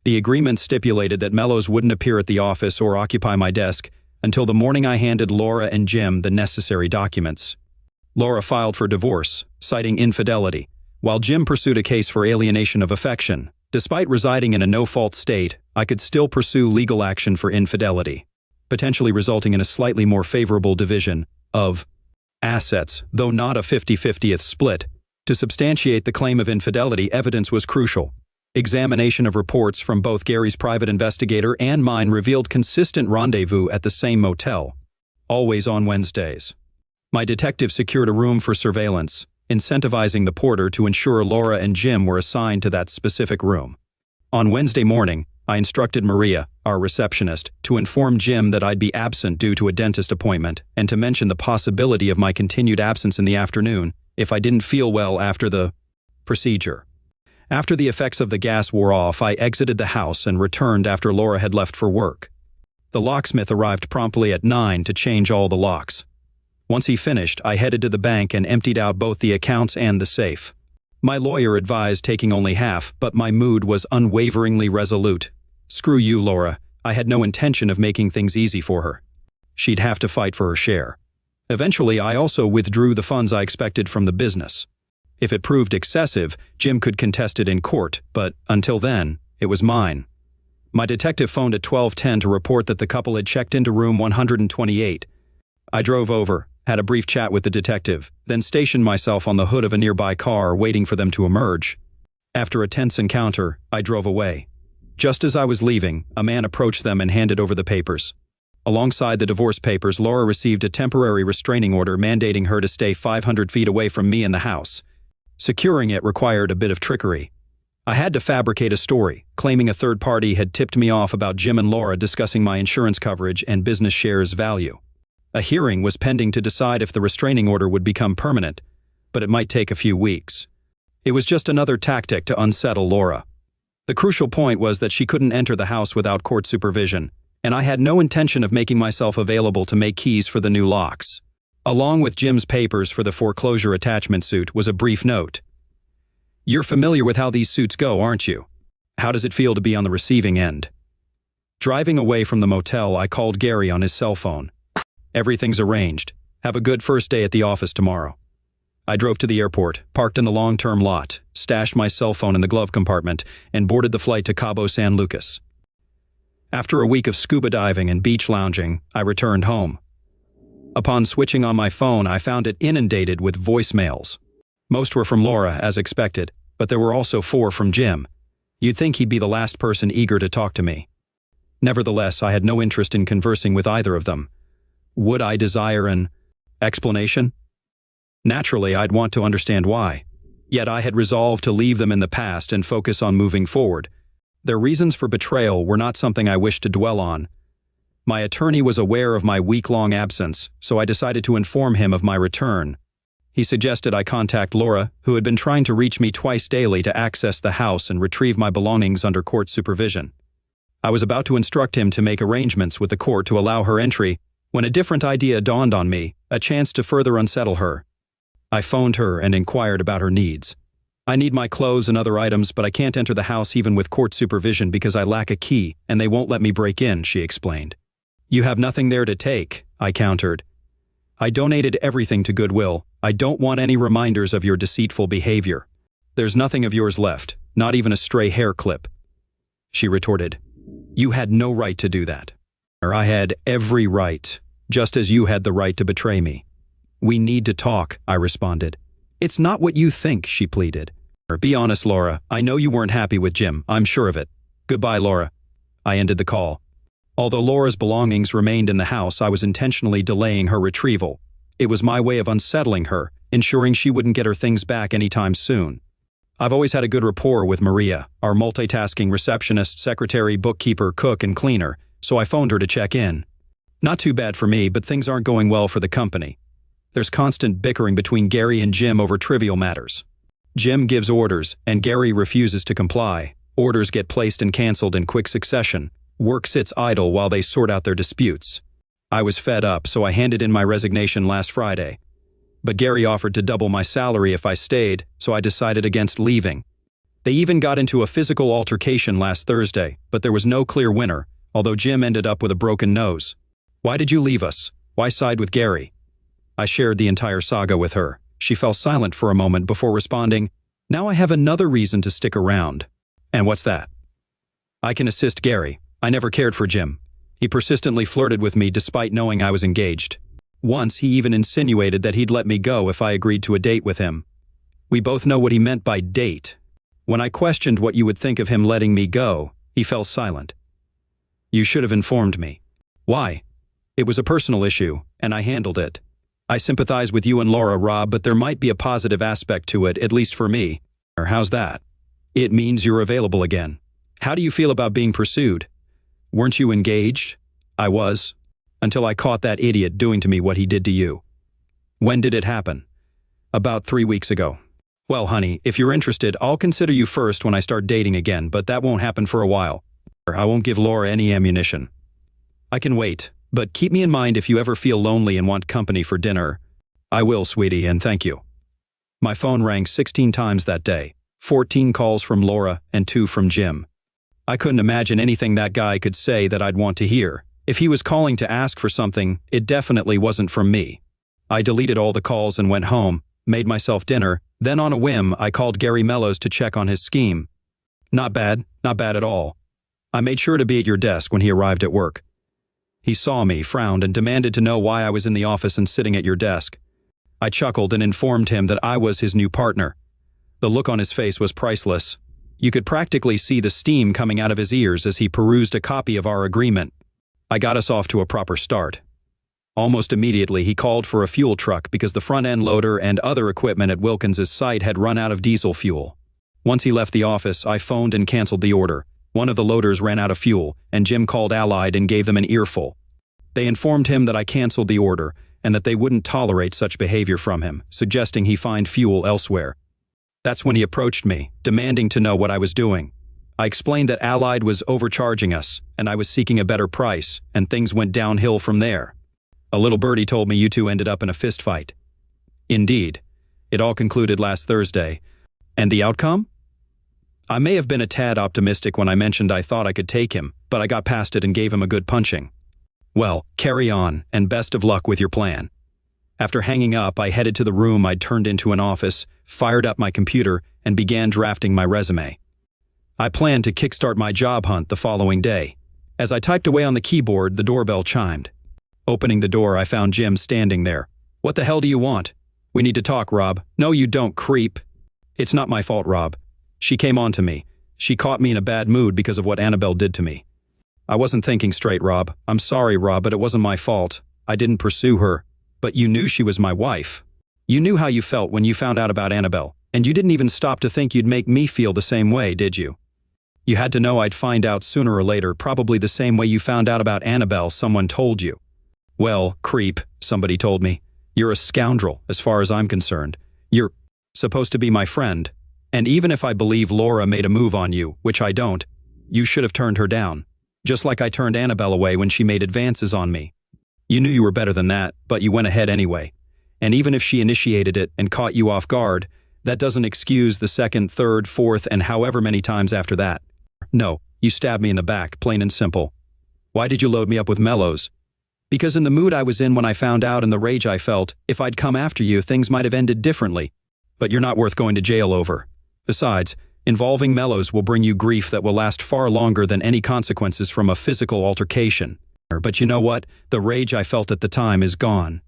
The agreement stipulated that Mellows wouldn't appear at the office or occupy my desk until the morning I handed Laura and Jim the necessary documents. Laura filed for divorce, citing infidelity, while Jim pursued a case for alienation of affection. Despite residing in a no-fault state, I could still pursue legal action for infidelity, potentially resulting in a slightly more favorable division of assets, though not a 50-50th split. To substantiate the claim of infidelity, evidence was crucial. Examination of reports from both Gary's private investigator and mine revealed consistent rendezvous at the same motel, always on Wednesdays. My detective secured a room for surveillance, incentivizing the porter to ensure Laura and Jim were assigned to that specific room. On Wednesday morning, I instructed Maria, our receptionist, to inform Jim that I'd be absent due to a dentist appointment and to mention the possibility of my continued absence in the afternoon if I didn't feel well after the procedure. After the effects of the gas wore off, I exited the house and returned after Laura had left for work. The locksmith arrived promptly at 9 to change all the locks. Once he finished, I headed to the bank and emptied out both the accounts and the safe. My lawyer advised taking only half, but my mood was unwaveringly resolute. Screw you, Laura. I had no intention of making things easy for her. She'd have to fight for her share. Eventually, I also withdrew the funds I expected from the business. If it proved excessive, Jim could contest it in court, but until then, it was mine. My detective phoned at 12:10 to report that the couple had checked into room 128. I drove over, had a brief chat with the detective, then stationed myself on the hood of a nearby car waiting for them to emerge. After a tense encounter, I drove away. Just as I was leaving, a man approached them and handed over the papers. Alongside the divorce papers, Laura received a temporary restraining order mandating her to stay 500 feet away from me in the house. Securing it required a bit of trickery. I had to fabricate a story, claiming a third party had tipped me off about Jim and Laura discussing my insurance coverage and business shares value. A hearing was pending to decide if the restraining order would become permanent, but it might take a few weeks. It was just another tactic to unsettle Laura. The crucial point was that she couldn't enter the house without court supervision, and I had no intention of making myself available to make keys for the new locks. Along with Jim's papers for the foreclosure attachment suit was a brief note. "You're familiar with how these suits go, aren't you? How does it feel to be on the receiving end?" Driving away from the motel, I called Gary on his cell phone. "Everything's arranged. Have a good first day at the office tomorrow." I drove to the airport, parked in the long-term lot, stashed my cell phone in the glove compartment, and boarded the flight to Cabo San Lucas. After a week of scuba diving and beach lounging, I returned home. Upon switching on my phone, I found it inundated with voicemails. Most were from Laura, as expected, but there were also 4 from Jim. You'd think he'd be the last person eager to talk to me. Nevertheless, I had no interest in conversing with either of them. Would I desire an explanation? Naturally, I'd want to understand why. Yet I had resolved to leave them in the past and focus on moving forward. Their reasons for betrayal were not something I wished to dwell on. My attorney was aware of my week-long absence, so I decided to inform him of my return. He suggested I contact Laura, who had been trying to reach me twice daily to access the house and retrieve my belongings under court supervision. I was about to instruct him to make arrangements with the court to allow her entry when a different idea dawned on me, a chance to further unsettle her. I phoned her and inquired about her needs. "I need my clothes and other items, but I can't enter the house even with court supervision because I lack a key and they won't let me break in," she explained. "You have nothing there to take," I countered. "I donated everything to Goodwill. I don't want any reminders of your deceitful behavior. There's nothing of yours left, not even a stray hair clip." She retorted, "You had no right to do that." "I had every right, just as you had the right to betray me." "We need to talk," I responded. "It's not what you think," she pleaded. "Be honest, Laura. I know you weren't happy with Jim. I'm sure of it. Goodbye, Laura." I ended the call. Although Laura's belongings remained in the house, I was intentionally delaying her retrieval. It was my way of unsettling her, ensuring she wouldn't get her things back anytime soon. I've always had a good rapport with Maria, our multitasking receptionist, secretary, bookkeeper, cook, and cleaner, so I phoned her to check in. Not too bad for me, but things aren't going well for the company. There's constant bickering between Gary and Jim over trivial matters. Jim gives orders, and Gary refuses to comply. Orders get placed and canceled in quick succession. Work sits idle while they sort out their disputes. I was fed up, so I handed in my resignation last Friday. But Gary offered to double my salary if I stayed, so I decided against leaving. They even got into a physical altercation last Thursday, but there was no clear winner, although Jim ended up with a broken nose. "Why did you leave us? Why side with Gary?" I shared the entire saga with her. She fell silent for a moment before responding, "Now I have another reason to stick around." "And what's that?" "I can assist Gary. I never cared for Jim. He persistently flirted with me despite knowing I was engaged. Once he even insinuated that he'd let me go if I agreed to a date with him. We both know what he meant by date. When I questioned what you would think of him letting me go, he fell silent. You should have informed me." "Why?" "It was a personal issue, and I handled it. I sympathize with you and Laura, Rob, but there might be a positive aspect to it, at least for me." "Or how's that?" "It means you're available again. How do you feel about being pursued?" "Weren't you engaged?" "I was. Until I caught that idiot doing to me what he did to you." "When did it happen?" "About 3 weeks ago." "Well, honey, if you're interested, I'll consider you first when I start dating again, but that won't happen for a while. I won't give Laura any ammunition." "I can wait, but keep me in mind if you ever feel lonely and want company for dinner." "I will, sweetie, and thank you." My phone rang 16 times that day, 14 calls from Laura and 2 from Jim. I couldn't imagine anything that guy could say that I'd want to hear. If he was calling to ask for something, it definitely wasn't from me. I deleted all the calls and went home, made myself dinner, then on a whim, I called Gary Mellows to check on his scheme. Not bad at all. I made sure to be at your desk when he arrived at work. He saw me, frowned, and demanded to know why I was in the office and sitting at your desk. I chuckled and informed him that I was his new partner. The look on his face was priceless. You could practically see the steam coming out of his ears as he perused a copy of our agreement. I got us off to a proper start. Almost immediately, he called for a fuel truck because the front-end loader and other equipment at Wilkins's site had run out of diesel fuel. Once he left the office, I phoned and canceled the order. One of the loaders ran out of fuel, and Jim called Allied and gave them an earful. They informed him that I canceled the order and that they wouldn't tolerate such behavior from him, suggesting he find fuel elsewhere. That's when he approached me, demanding to know what I was doing. I explained that Allied was overcharging us, and I was seeking a better price, and things went downhill from there. A little birdie told me you two ended up in a fistfight. Indeed. It all concluded last Thursday. And the outcome? I may have been a tad optimistic when I mentioned I thought I could take him, but I got past it and gave him a good punching. Well, carry on, and best of luck with your plan. After hanging up, I headed to the room I'd turned into an office, fired up my computer, and began drafting my resume. I planned to kickstart my job hunt the following day. As I typed away on the keyboard, the doorbell chimed. Opening the door, I found Jim standing there. "What the hell do you want?" "We need to talk, Rob." "No, you don't, creep." "It's not my fault, Rob. She came on to me. She caught me in a bad mood because of what Annabelle did to me." "I wasn't thinking straight, Rob. I'm sorry, Rob, but it wasn't my fault. I didn't pursue her. But you knew she was my wife. You knew how you felt when you found out about Annabelle, and you didn't even stop to think you'd make me feel the same way, did you? You had to know I'd find out sooner or later, probably the same way you found out about Annabelle, someone told you." "Well, creep," somebody told me. "You're a scoundrel, as far as I'm concerned. You're supposed to be my friend. And even if I believe Laura made a move on you, which I don't, you should have turned her down. Just like I turned Annabelle away when she made advances on me. You knew you were better than that, but you went ahead anyway. And even if she initiated it and caught you off guard, that doesn't excuse the second, third, fourth, and however many times after that. No, you stabbed me in the back, plain and simple. Why did you load me up with mellows? Because in the mood I was in when I found out and the rage I felt, if I'd come after you, things might have ended differently. But you're not worth going to jail over. Besides, involving mellows will bring you grief that will last far longer than any consequences from a physical altercation. But you know what? The rage I felt at the time is gone.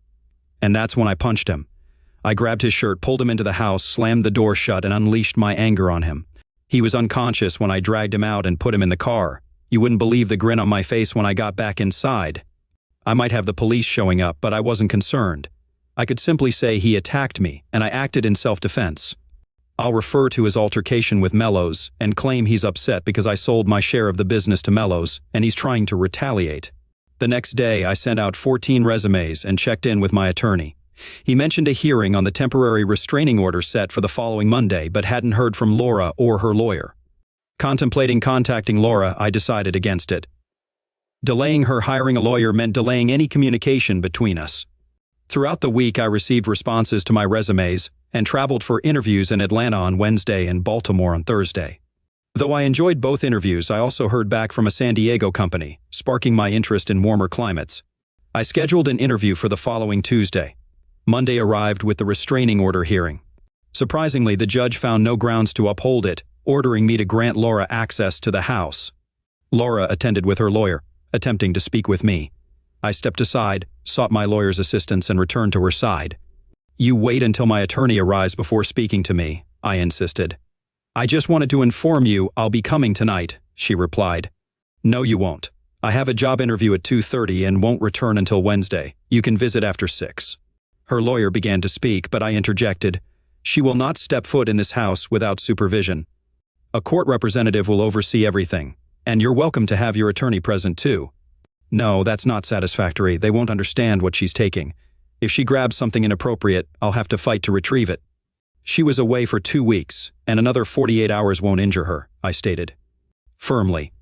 And that's when I punched him. I grabbed his shirt, pulled him into the house, slammed the door shut, and unleashed my anger on him. He was unconscious when I dragged him out and put him in the car. You wouldn't believe the grin on my face when I got back inside. I might have the police showing up, but I wasn't concerned. I could simply say he attacked me, and I acted in self-defense. I'll refer to his altercation with Mellows and claim he's upset because I sold my share of the business to Mellows, and he's trying to retaliate. The next day, I sent out 14 resumes and checked in with my attorney. He mentioned a hearing on the temporary restraining order set for the following Monday, but hadn't heard from Laura or her lawyer. Contemplating contacting Laura, I decided against it. Delaying her hiring a lawyer meant delaying any communication between us. Throughout the week, I received responses to my resumes and traveled for interviews in Atlanta on Wednesday and Baltimore on Thursday. Though I enjoyed both interviews, I also heard back from a San Diego company, sparking my interest in warmer climates. I scheduled an interview for the following Tuesday. Monday arrived with the restraining order hearing. Surprisingly, the judge found no grounds to uphold it, ordering me to grant Laura access to the house. Laura attended with her lawyer, attempting to speak with me. I stepped aside, sought my lawyer's assistance, and returned to her side. "You wait until my attorney arrives before speaking to me," I insisted. "I just wanted to inform you I'll be coming tonight," she replied. "No, you won't. I have a job interview at 2:30 and won't return until Wednesday. You can visit after 6. Her lawyer began to speak, but I interjected. "She will not step foot in this house without supervision. A court representative will oversee everything, and you're welcome to have your attorney present too." "No, that's not satisfactory. They won't understand what she's taking. If she grabs something inappropriate, I'll have to fight to retrieve it." "She was away for 2 weeks, and another 48 hours won't injure her," I stated. Firmly.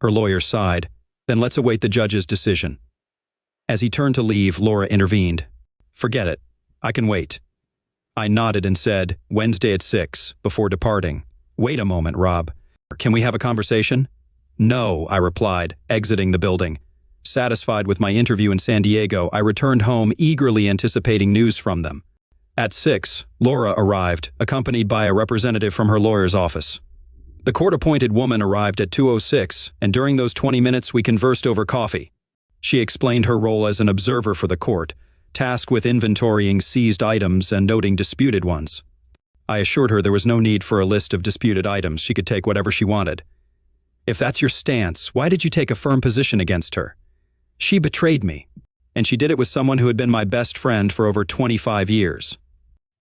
Her lawyer sighed. "Then let's await the judge's decision." As he turned to leave, Laura intervened. "Forget it. I can wait." I nodded and said, "Wednesday at 6, before departing." "Wait a moment, Rob. Can we have a conversation?" "No," I replied, exiting the building. Satisfied with my interview in San Diego, I returned home, eagerly anticipating news from them. At 6, Laura arrived, accompanied by a representative from her lawyer's office. The court-appointed woman arrived at 2:06, and during those 20 minutes we conversed over coffee. She explained her role as an observer for the court, tasked with inventorying seized items and noting disputed ones. I assured her there was no need for a list of disputed items. She could take whatever she wanted. "If that's your stance, why did you take a firm position against her?" She betrayed me. And she did it with someone who had been my best friend for over 25 years.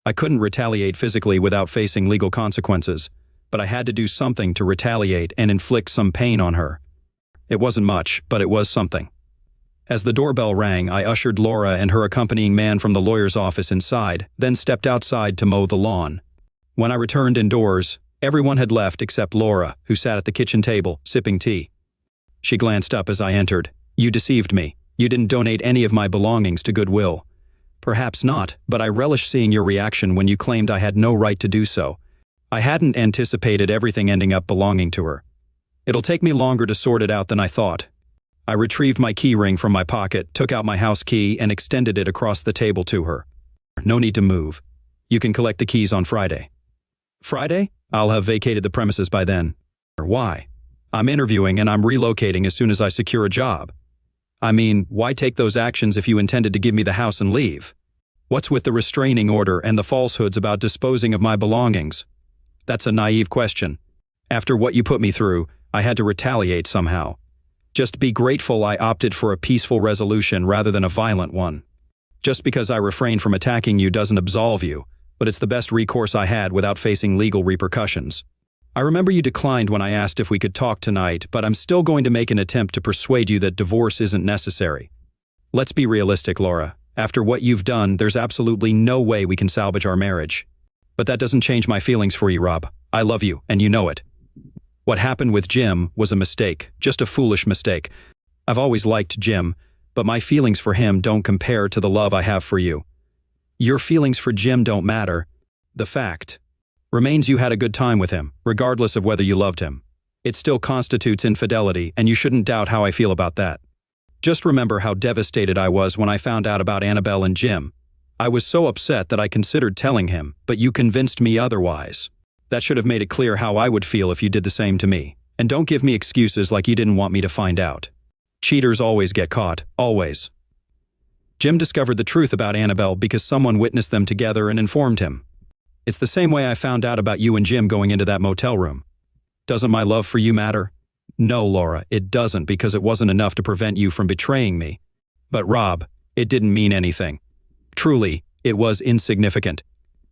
I couldn't retaliate physically without facing legal consequences, but I had to do something to retaliate and inflict some pain on her. It wasn't much, but it was something. As the doorbell rang, I ushered Laura and her accompanying man from the lawyer's office inside, then stepped outside to mow the lawn. When I returned indoors, everyone had left except Laura, who sat at the kitchen table, sipping tea. She glanced up as I entered. "You deceived me. You didn't donate any of my belongings to Goodwill." "Perhaps not, but I relish seeing your reaction when you claimed I had no right to do so. I hadn't anticipated everything ending up belonging to her. It'll take me longer to sort it out than I thought." I retrieved my key ring from my pocket, took out my house key, and extended it across the table to her. "No need to move. You can collect the keys on Friday." "Friday? I'll have vacated the premises by then." "Why?" "I'm interviewing and I'm relocating as soon as I secure a job." "I mean, why take those actions if you intended to give me the house and leave? What's with the restraining order and the falsehoods about disposing of my belongings?" "That's a naive question. After what you put me through, I had to retaliate somehow. Just be grateful I opted for a peaceful resolution rather than a violent one. Just because I refrained from attacking you doesn't absolve you, but it's the best recourse I had without facing legal repercussions. I remember you declined when I asked if we could talk tonight, but I'm still going to make an attempt to persuade you that divorce isn't necessary. Let's be realistic, Laura. After what you've done, there's absolutely no way we can salvage our marriage. But that doesn't change my feelings for you, Rob. I love you, and you know it. What happened with Jim was a mistake, just a foolish mistake. I've always liked Jim, but my feelings for him don't compare to the love I have for you. Your feelings for Jim don't matter. The fact remains you had a good time with him, regardless of whether you loved him. It still constitutes infidelity, and you shouldn't doubt how I feel about that. Just remember how devastated I was when I found out about Annabelle and Jim. I was so upset that I considered telling him, but you convinced me otherwise. That should have made it clear how I would feel if you did the same to me. And don't give me excuses like you didn't want me to find out. Cheaters always get caught, always. Jim discovered the truth about Annabelle because someone witnessed them together and informed him. It's the same way I found out about you and Jim going into that motel room. Doesn't my love for you matter? No, Laura, it doesn't, because it wasn't enough to prevent you from betraying me. But Rob, it didn't mean anything. Truly, it was insignificant.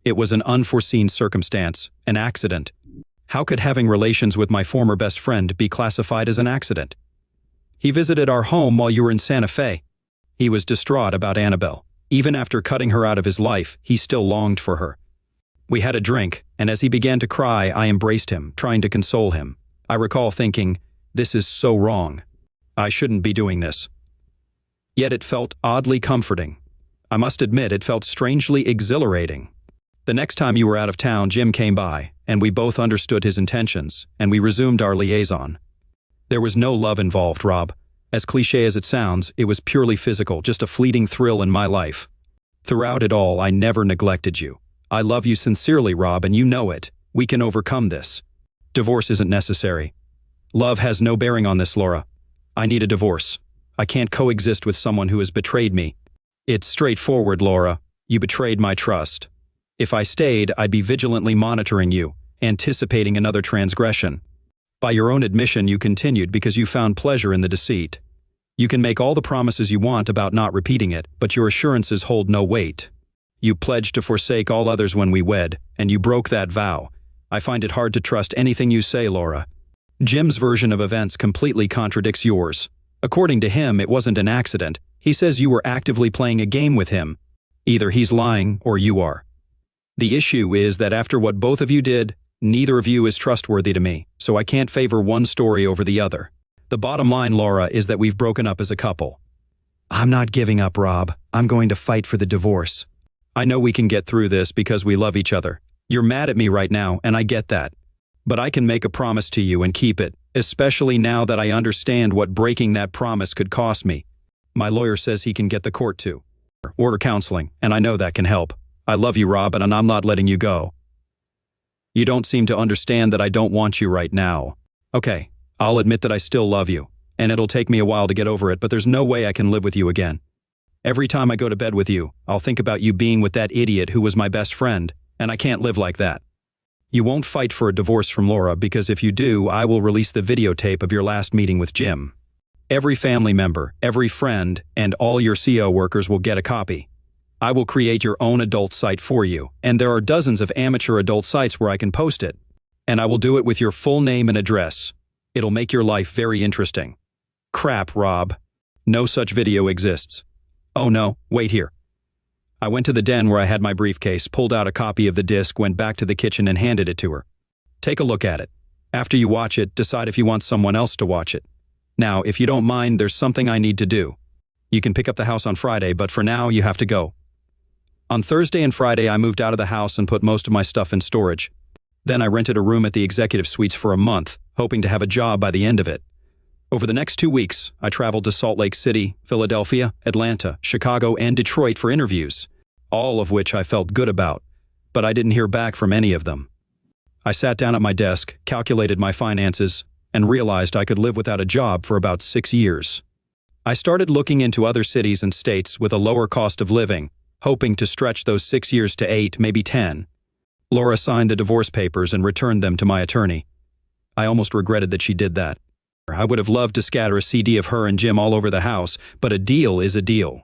It was an unforeseen circumstance, an accident. How could having relations with my former best friend be classified as an accident? He visited our home while you were in Santa Fe. He was distraught about Annabelle. Even after cutting her out of his life, he still longed for her. We had a drink, and as he began to cry, I embraced him, trying to console him. I recall thinking, this is so wrong. I shouldn't be doing this. Yet it felt oddly comforting. I must admit, it felt strangely exhilarating. The next time you were out of town, Jim came by, and we both understood his intentions, and we resumed our liaison. There was no love involved, Rob. As cliché as it sounds, it was purely physical, just a fleeting thrill in my life. Throughout it all, I never neglected you. I love you sincerely, Rob, and you know it. We can overcome this. Divorce isn't necessary. Love has no bearing on this, Laura. I need a divorce. I can't coexist with someone who has betrayed me. It's straightforward, Laura. You betrayed my trust. If I stayed, I'd be vigilantly monitoring you, anticipating another transgression. By your own admission, you continued because you found pleasure in the deceit. You can make all the promises you want about not repeating it, but your assurances hold no weight. You pledged to forsake all others when we wed, and you broke that vow. I find it hard to trust anything you say, Laura. Jim's version of events completely contradicts yours. According to him, it wasn't an accident. He says you were actively playing a game with him. Either he's lying or you are. The issue is that after what both of you did, neither of you is trustworthy to me, so I can't favor one story over the other. The bottom line, Laura, is that we've broken up as a couple. I'm not giving up, Rob. I'm going to fight for the divorce. I know we can get through this because we love each other. You're mad at me right now, and I get that. But I can make a promise to you and keep it, especially now that I understand what breaking that promise could cost me. My lawyer says he can get the court to order counseling, and I know that can help. I love you, Rob, and I'm not letting you go. You don't seem to understand that I don't want you right now. Okay, I'll admit that I still love you, and it'll take me a while to get over it, but there's no way I can live with you again. Every time I go to bed with you, I'll think about you being with that idiot who was my best friend, and I can't live like that. You won't fight for a divorce from Laura because if you do, I will release the videotape of your last meeting with Jim. Every family member, every friend, and all your CO workers will get a copy. I will create your own adult site for you, and there are dozens of amateur adult sites where I can post it. And I will do it with your full name and address. It'll make your life very interesting. Crap, Rob. No such video exists. Oh no, wait here. I went to the den where I had my briefcase, pulled out a copy of the disc, went back to the kitchen and handed it to her. Take a look at it. After you watch it, decide if you want someone else to watch it. Now, if you don't mind, there's something I need to do. You can pick up the house on Friday, but for now, you have to go. On Thursday and Friday, I moved out of the house and put most of my stuff in storage. Then I rented a room at the executive suites for a month, hoping to have a job by the end of it. Over the next 2 weeks, I traveled to Salt Lake City, Philadelphia, Atlanta, Chicago, and Detroit for interviews, all of which I felt good about, but I didn't hear back from any of them. I sat down at my desk, calculated my finances, and realized I could live without a job for about 6 years. I started looking into other cities and states with a lower cost of living, hoping to stretch those 6 years to 8, maybe 10. Laura signed the divorce papers and returned them to my attorney. I almost regretted that she did that. I would have loved to scatter a CD of her and Jim all over the house, but a deal is a deal.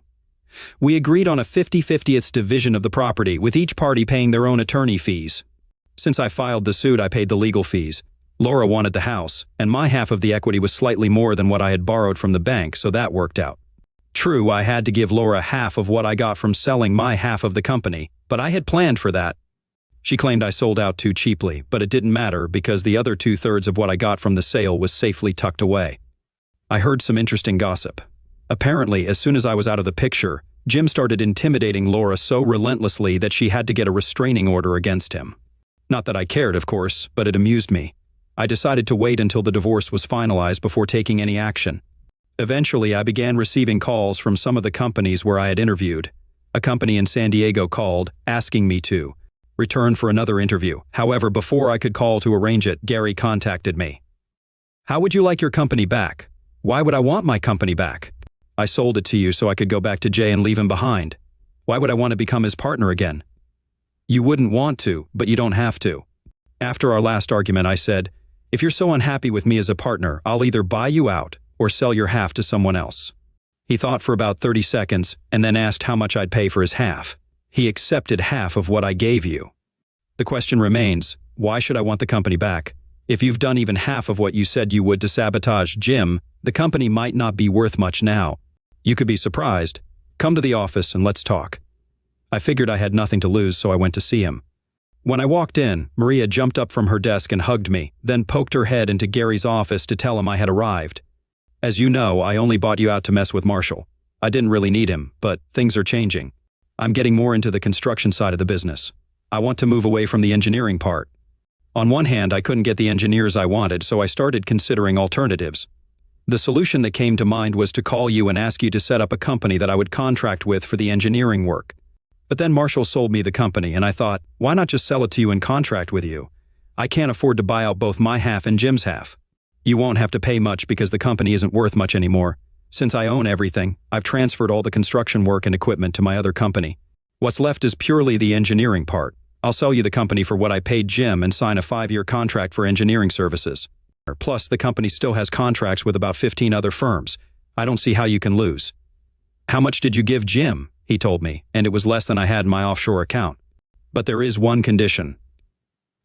We agreed on a 50-50th division of the property, with each party paying their own attorney fees. Since I filed the suit, I paid the legal fees. Laura wanted the house, and my half of the equity was slightly more than what I had borrowed from the bank, so that worked out. True, I had to give Laura half of what I got from selling my half of the company, but I had planned for that. She claimed I sold out too cheaply, but it didn't matter because the other 2/3 of what I got from the sale was safely tucked away. I heard some interesting gossip. Apparently, as soon as I was out of the picture, Jim started intimidating Laura so relentlessly that she had to get a restraining order against him. Not that I cared, of course, but it amused me. I decided to wait until the divorce was finalized before taking any action. Eventually, I began receiving calls from some of the companies where I had interviewed. A company in San Diego called, asking me to return for another interview. However, before I could call to arrange it, Gary contacted me. How would you like your company back? Why would I want my company back? I sold it to you so I could go back to Jay and leave him behind. Why would I want to become his partner again? You wouldn't want to, but you don't have to. After our last argument, I said, if you're so unhappy with me as a partner, I'll either buy you out or sell your half to someone else. He thought for about 30 seconds and then asked how much I'd pay for his half. He accepted half of what I gave you. The question remains, why should I want the company back? If you've done even half of what you said you would to sabotage Jim, the company might not be worth much now. You could be surprised. Come to the office and let's talk. I figured I had nothing to lose, so I went to see him. When I walked in, Maria jumped up from her desk and hugged me, then poked her head into Gary's office to tell him I had arrived. As you know, I only bought you out to mess with Marshall. I didn't really need him, but things are changing. I'm getting more into the construction side of the business. I want to move away from the engineering part. On one hand, I couldn't get the engineers I wanted, so I started considering alternatives. The solution that came to mind was to call you and ask you to set up a company that I would contract with for the engineering work. But then Marshall sold me the company, and I thought, why not just sell it to you and contract with you? I can't afford to buy out both my half and Jim's half. You won't have to pay much because the company isn't worth much anymore. Since I own everything, I've transferred all the construction work and equipment to my other company. What's left is purely the engineering part. I'll sell you the company for what I paid Jim and sign a 5-year contract for engineering services. Plus, the company still has contracts with about 15 other firms. I don't see how you can lose. How much did you give Jim? He told me, and it was less than I had in my offshore account. But there is one condition.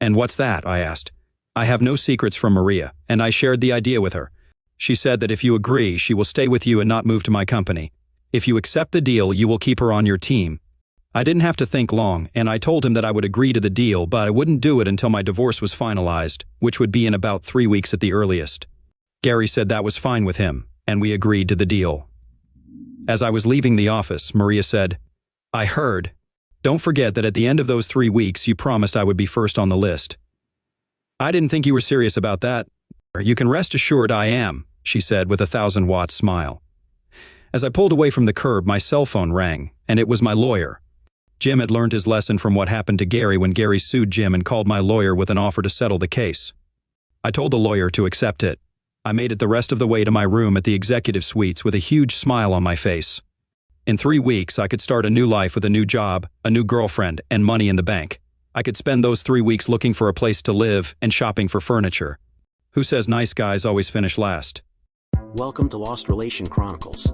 And what's that? I asked. I have no secrets from Maria, and I shared the idea with her. She said that if you agree, she will stay with you and not move to my company. If you accept the deal, you will keep her on your team. I didn't have to think long, and I told him that I would agree to the deal, but I wouldn't do it until my divorce was finalized, which would be in about 3 weeks at the earliest. Gary said that was fine with him, and we agreed to the deal. As I was leaving the office, Maria said, I heard. Don't forget that at the end of those 3 weeks, you promised I would be first on the list. I didn't think you were serious about that. You can rest assured I am, she said with a 1,000-watt smile. As I pulled away from the curb, my cell phone rang, and it was my lawyer. Jim had learned his lesson from what happened to Gary when Gary sued Jim and called my lawyer with an offer to settle the case. I told the lawyer to accept it. I made it the rest of the way to my room at the executive suites with a huge smile on my face. In 3 weeks, I could start a new life with a new job, a new girlfriend, and money in the bank. I could spend those 3 weeks looking for a place to live and shopping for furniture. Who says nice guys always finish last? Welcome to Lost Relation Chronicles.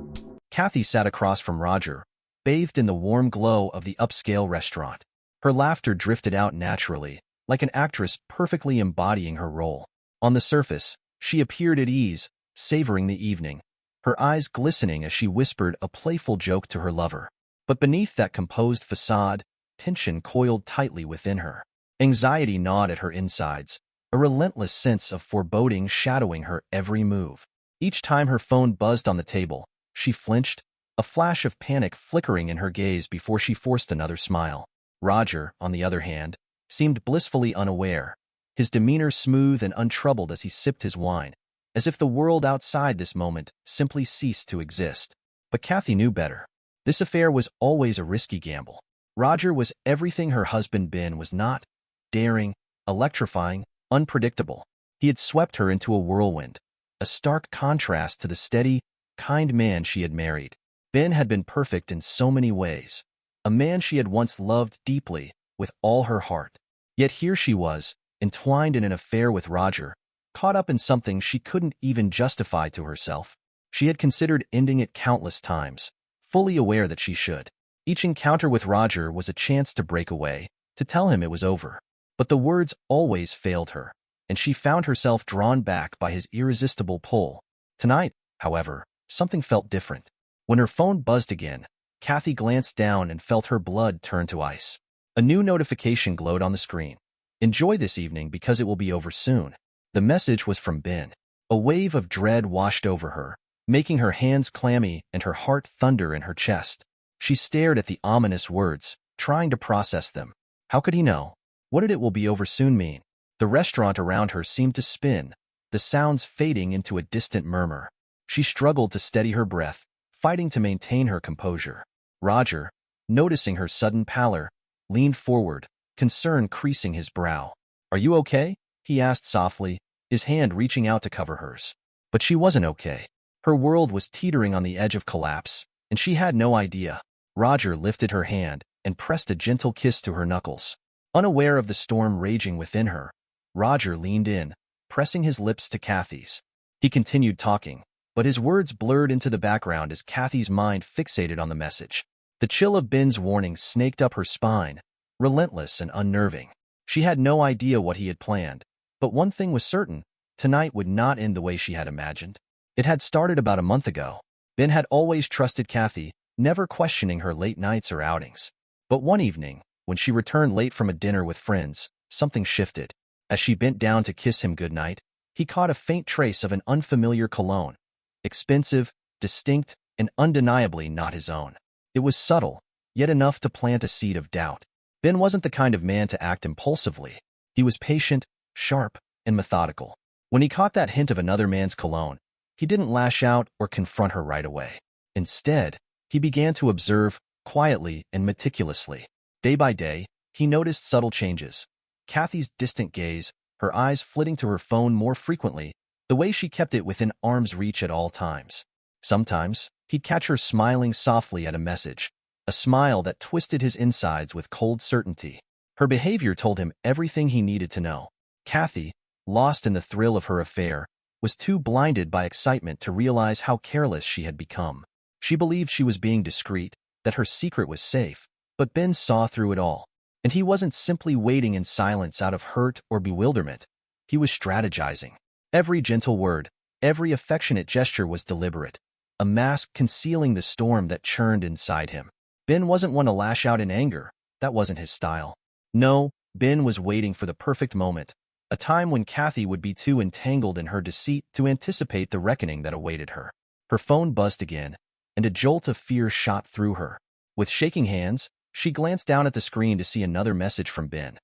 Kathy sat across from Roger, bathed in the warm glow of the upscale restaurant. Her laughter drifted out naturally, like an actress perfectly embodying her role. On the surface, she appeared at ease, savoring the evening, her eyes glistening as she whispered a playful joke to her lover. But beneath that composed facade, tension coiled tightly within her. Anxiety gnawed at her insides, a relentless sense of foreboding shadowing her every move. Each time her phone buzzed on the table, she flinched, a flash of panic flickering in her gaze before she forced another smile. Roger, on the other hand, seemed blissfully unaware, his demeanor smooth and untroubled as he sipped his wine, as if the world outside this moment simply ceased to exist. But Kathy knew better. This affair was always a risky gamble. Roger was everything her husband Ben was not: daring, electrifying, unpredictable. He had swept her into a whirlwind, a stark contrast to the steady, kind man she had married. Ben had been perfect in so many ways, a man she had once loved deeply, with all her heart. Yet here she was, entwined in an affair with Roger, caught up in something she couldn't even justify to herself. She had considered ending it countless times, fully aware that she should. Each encounter with Roger was a chance to break away, to tell him it was over. But the words always failed her, and she found herself drawn back by his irresistible pull. Tonight, however, something felt different. When her phone buzzed again, Kathy glanced down and felt her blood turn to ice. A new notification glowed on the screen. "Enjoy this evening because it will be over soon." The message was from Ben. A wave of dread washed over her, making her hands clammy and her heart thunder in her chest. She stared at the ominous words, trying to process them. How could he know? What did "it will be over soon" mean? The restaurant around her seemed to spin, the sounds fading into a distant murmur. She struggled to steady her breath, fighting to maintain her composure. Roger, noticing her sudden pallor, leaned forward, concern creasing his brow. "Are you okay?" he asked softly, his hand reaching out to cover hers. But she wasn't okay. Her world was teetering on the edge of collapse, and she had no idea. Roger lifted her hand and pressed a gentle kiss to her knuckles. Unaware of the storm raging within her, Roger leaned in, pressing his lips to Kathy's. He continued talking, but his words blurred into the background as Kathy's mind fixated on the message. The chill of Ben's warning snaked up her spine, relentless and unnerving. She had no idea what he had planned, but one thing was certain: tonight would not end the way she had imagined. It had started about a month ago. Ben had always trusted Kathy, never questioning her late nights or outings. But one evening, when she returned late from a dinner with friends, something shifted. As she bent down to kiss him goodnight, he caught a faint trace of an unfamiliar cologne. Expensive, distinct, and undeniably not his own. It was subtle, yet enough to plant a seed of doubt. Ben wasn't the kind of man to act impulsively. He was patient, sharp, and methodical. When he caught that hint of another man's cologne, he didn't lash out or confront her right away. Instead, he began to observe, quietly and meticulously. Day by day, he noticed subtle changes. Kathy's distant gaze, her eyes flitting to her phone more frequently, the way she kept it within arm's reach at all times. Sometimes, he'd catch her smiling softly at a message, a smile that twisted his insides with cold certainty. Her behavior told him everything he needed to know. Kathy, lost in the thrill of her affair, was too blinded by excitement to realize how careless she had become. She believed she was being discreet, that her secret was safe, but Ben saw through it all. And he wasn't simply waiting in silence out of hurt or bewilderment. He was strategizing. Every gentle word, every affectionate gesture was deliberate, a mask concealing the storm that churned inside him. Ben wasn't one to lash out in anger. That wasn't his style. No, Ben was waiting for the perfect moment, a time when Kathy would be too entangled in her deceit to anticipate the reckoning that awaited her. Her phone buzzed again, and a jolt of fear shot through her. With shaking hands, she glanced down at the screen to see another message from Ben.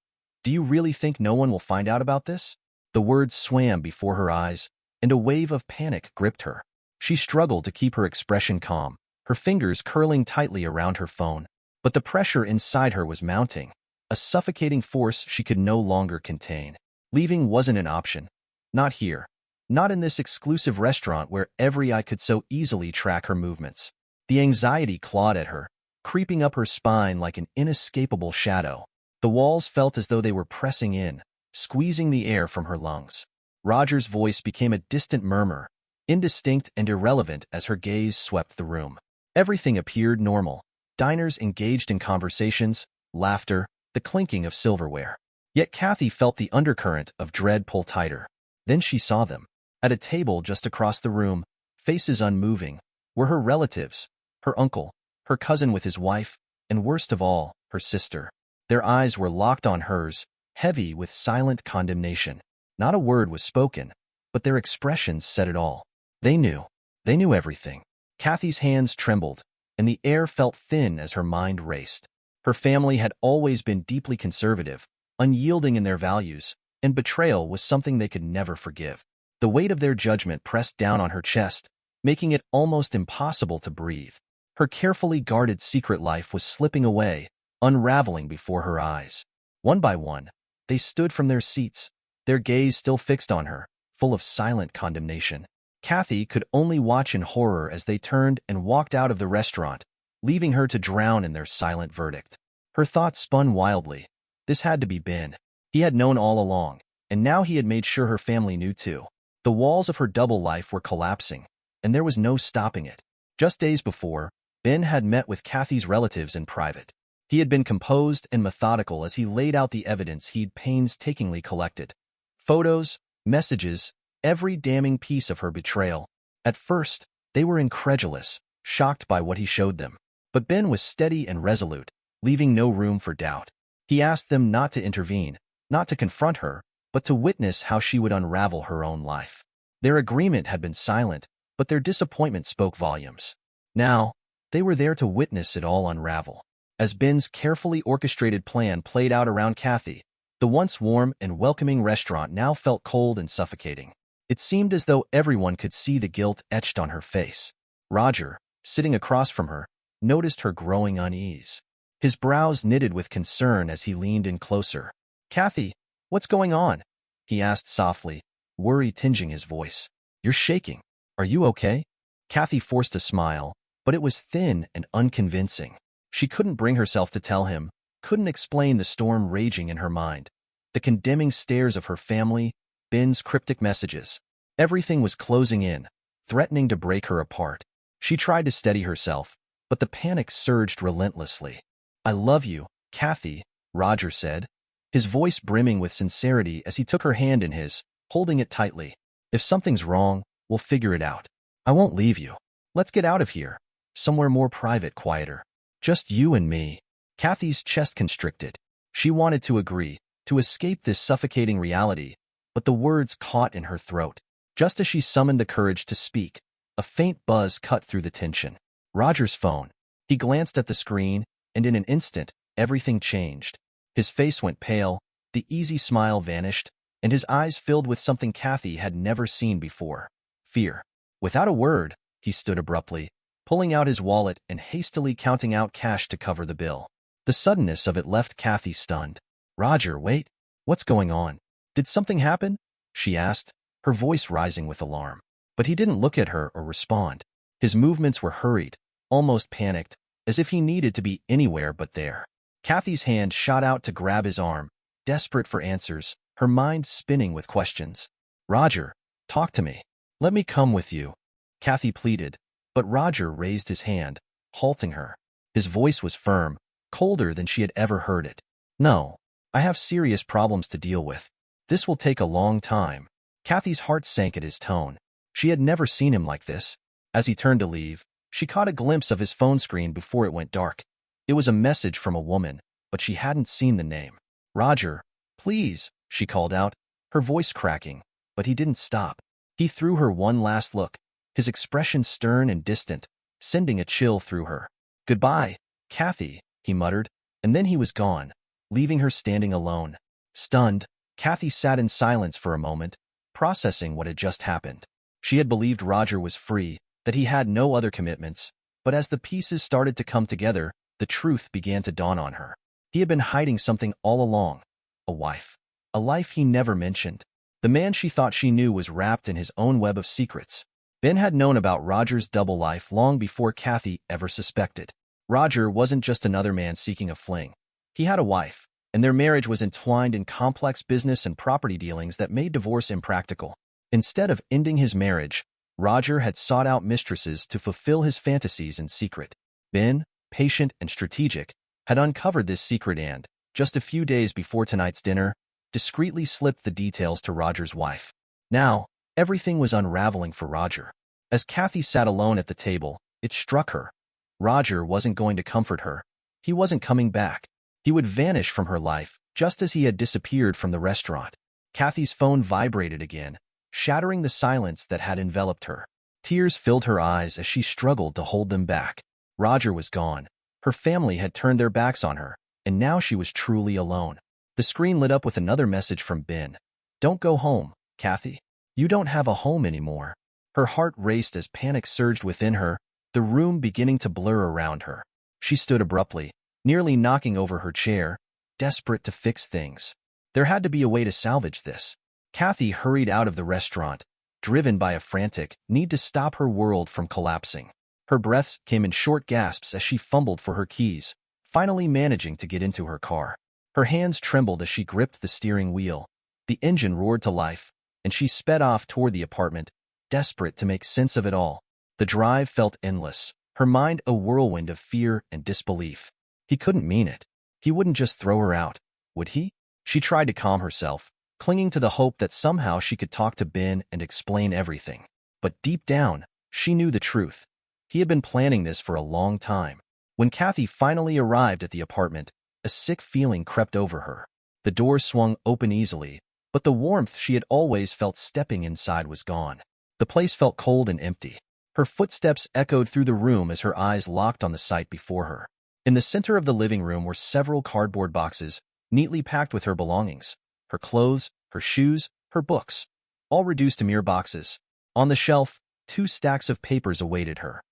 "Do you really think no one will find out about this?" The words swam before her eyes, and a wave of panic gripped her. She struggled to keep her expression calm, her fingers curling tightly around her phone. But the pressure inside her was mounting, a suffocating force she could no longer contain. Leaving wasn't an option. Not here. Not in this exclusive restaurant where every eye could so easily track her movements. The anxiety clawed at her, creeping up her spine like an inescapable shadow. The walls felt as though they were pressing in, squeezing the air from her lungs. Roger's voice became a distant murmur, indistinct and irrelevant as her gaze swept the room. Everything appeared normal. Diners engaged in conversations, laughter, the clinking of silverware. Yet Kathy felt the undercurrent of dread pull tighter. Then she saw them. At a table just across the room, faces unmoving, were her relatives, her uncle, her cousin with his wife, and worst of all, her sister. Their eyes were locked on hers, heavy with silent condemnation. Not a word was spoken, but their expressions said it all. They knew. They knew everything. Kathy's hands trembled, and the air felt thin as her mind raced. Her family had always been deeply conservative, unyielding in their values, and betrayal was something they could never forgive. The weight of their judgment pressed down on her chest, making it almost impossible to breathe. Her carefully guarded secret life was slipping away, unraveling before her eyes. One by one, they stood from their seats, their gaze still fixed on her, full of silent condemnation. Kathy could only watch in horror as they turned and walked out of the restaurant, leaving her to drown in their silent verdict. Her thoughts spun wildly. This had to be Ben. He had known all along, and now he had made sure her family knew too. The walls of her double life were collapsing, and there was no stopping it. Just days before, Ben had met with Kathy's relatives in private. He had been composed and methodical as he laid out the evidence he'd painstakingly collected. Photos, messages, every damning piece of her betrayal. At first, they were incredulous, shocked by what he showed them. But Ben was steady and resolute, leaving no room for doubt. He asked them not to intervene, not to confront her, but to witness how she would unravel her own life. Their agreement had been silent, but their disappointment spoke volumes. Now, they were there to witness it all unravel. As Ben's carefully orchestrated plan played out around Kathy, the once warm and welcoming restaurant now felt cold and suffocating. It seemed as though everyone could see the guilt etched on her face. Roger, sitting across from her, noticed her growing unease. His brows knitted with concern as he leaned in closer. "Kathy, what's going on?" he asked softly, worry tinging his voice. "You're shaking. Are you okay?" Kathy forced a smile, but it was thin and unconvincing. She couldn't bring herself to tell him, couldn't explain the storm raging in her mind. The condemning stares of her family, Ben's cryptic messages. Everything was closing in, threatening to break her apart. She tried to steady herself, but the panic surged relentlessly. "I love you, Kathy," Roger said, his voice brimming with sincerity as he took her hand in his, holding it tightly. "If something's wrong, we'll figure it out. I won't leave you. Let's get out of here. Somewhere more private, quieter. Just you and me." Kathy's chest constricted. She wanted to agree, to escape this suffocating reality, but the words caught in her throat. Just as she summoned the courage to speak, a faint buzz cut through the tension. Roger's phone. He glanced at the screen, and in an instant, everything changed. His face went pale, the easy smile vanished, and his eyes filled with something Kathy had never seen before. Fear. Without a word, he stood abruptly, pulling out his wallet and hastily counting out cash to cover the bill. The suddenness of it left Kathy stunned. "Roger, wait. What's going on? Did something happen?" she asked, her voice rising with alarm. But he didn't look at her or respond. His movements were hurried, almost panicked, as if he needed to be anywhere but there. Kathy's hand shot out to grab his arm, desperate for answers, her mind spinning with questions. "Roger, talk to me. Let me come with you," Kathy pleaded, but Roger raised his hand, halting her. His voice was firm, colder than she had ever heard it. "No, I have serious problems to deal with. This will take a long time." Kathy's heart sank at his tone. She had never seen him like this. As he turned to leave, she caught a glimpse of his phone screen before it went dark. It was a message from a woman, but she hadn't seen the name. "Roger, please," she called out, her voice cracking, but he didn't stop. He threw her one last look, his expression stern and distant, sending a chill through her. "Goodbye, Kathy," he muttered, and then he was gone, leaving her standing alone. Stunned, Kathy sat in silence for a moment, processing what had just happened. She had believed Roger was free, that he had no other commitments, but as the pieces started to come together, the truth began to dawn on her. He had been hiding something all along. A wife. A life he never mentioned. The man she thought she knew was wrapped in his own web of secrets. Ben had known about Roger's double life long before Kathy ever suspected. Roger wasn't just another man seeking a fling. He had a wife, and their marriage was entwined in complex business and property dealings that made divorce impractical. Instead of ending his marriage, Roger had sought out mistresses to fulfill his fantasies in secret. Ben, patient and strategic, had uncovered this secret and, just a few days before tonight's dinner, discreetly slipped the details to Roger's wife. Now, everything was unraveling for Roger. As Kathy sat alone at the table, it struck her. Roger wasn't going to comfort her. He wasn't coming back. He would vanish from her life, just as he had disappeared from the restaurant. Kathy's phone vibrated again, shattering the silence that had enveloped her. Tears filled her eyes as she struggled to hold them back. Roger was gone. Her family had turned their backs on her, and now she was truly alone. The screen lit up with another message from Ben. "Don't go home, Kathy. You don't have a home anymore." Her heart raced as panic surged within her, the room beginning to blur around her. She stood abruptly, nearly knocking over her chair, desperate to fix things. There had to be a way to salvage this. Kathy hurried out of the restaurant, driven by a frantic need to stop her world from collapsing. Her breaths came in short gasps as she fumbled for her keys, finally managing to get into her car. Her hands trembled as she gripped the steering wheel. The engine roared to life, and she sped off toward the apartment, desperate to make sense of it all. The drive felt endless, her mind a whirlwind of fear and disbelief. He couldn't mean it. He wouldn't just throw her out, would he? She tried to calm herself, clinging to the hope that somehow she could talk to Ben and explain everything. But deep down, she knew the truth. He had been planning this for a long time. When Kathy finally arrived at the apartment, a sick feeling crept over her. The door swung open easily, but the warmth she had always felt stepping inside was gone. The place felt cold and empty. Her footsteps echoed through the room as her eyes locked on the sight before her. In the center of the living room were several cardboard boxes, neatly packed with her belongings, her clothes, her shoes, her books, all reduced to mere boxes. On the shelf, 2 stacks of papers awaited her.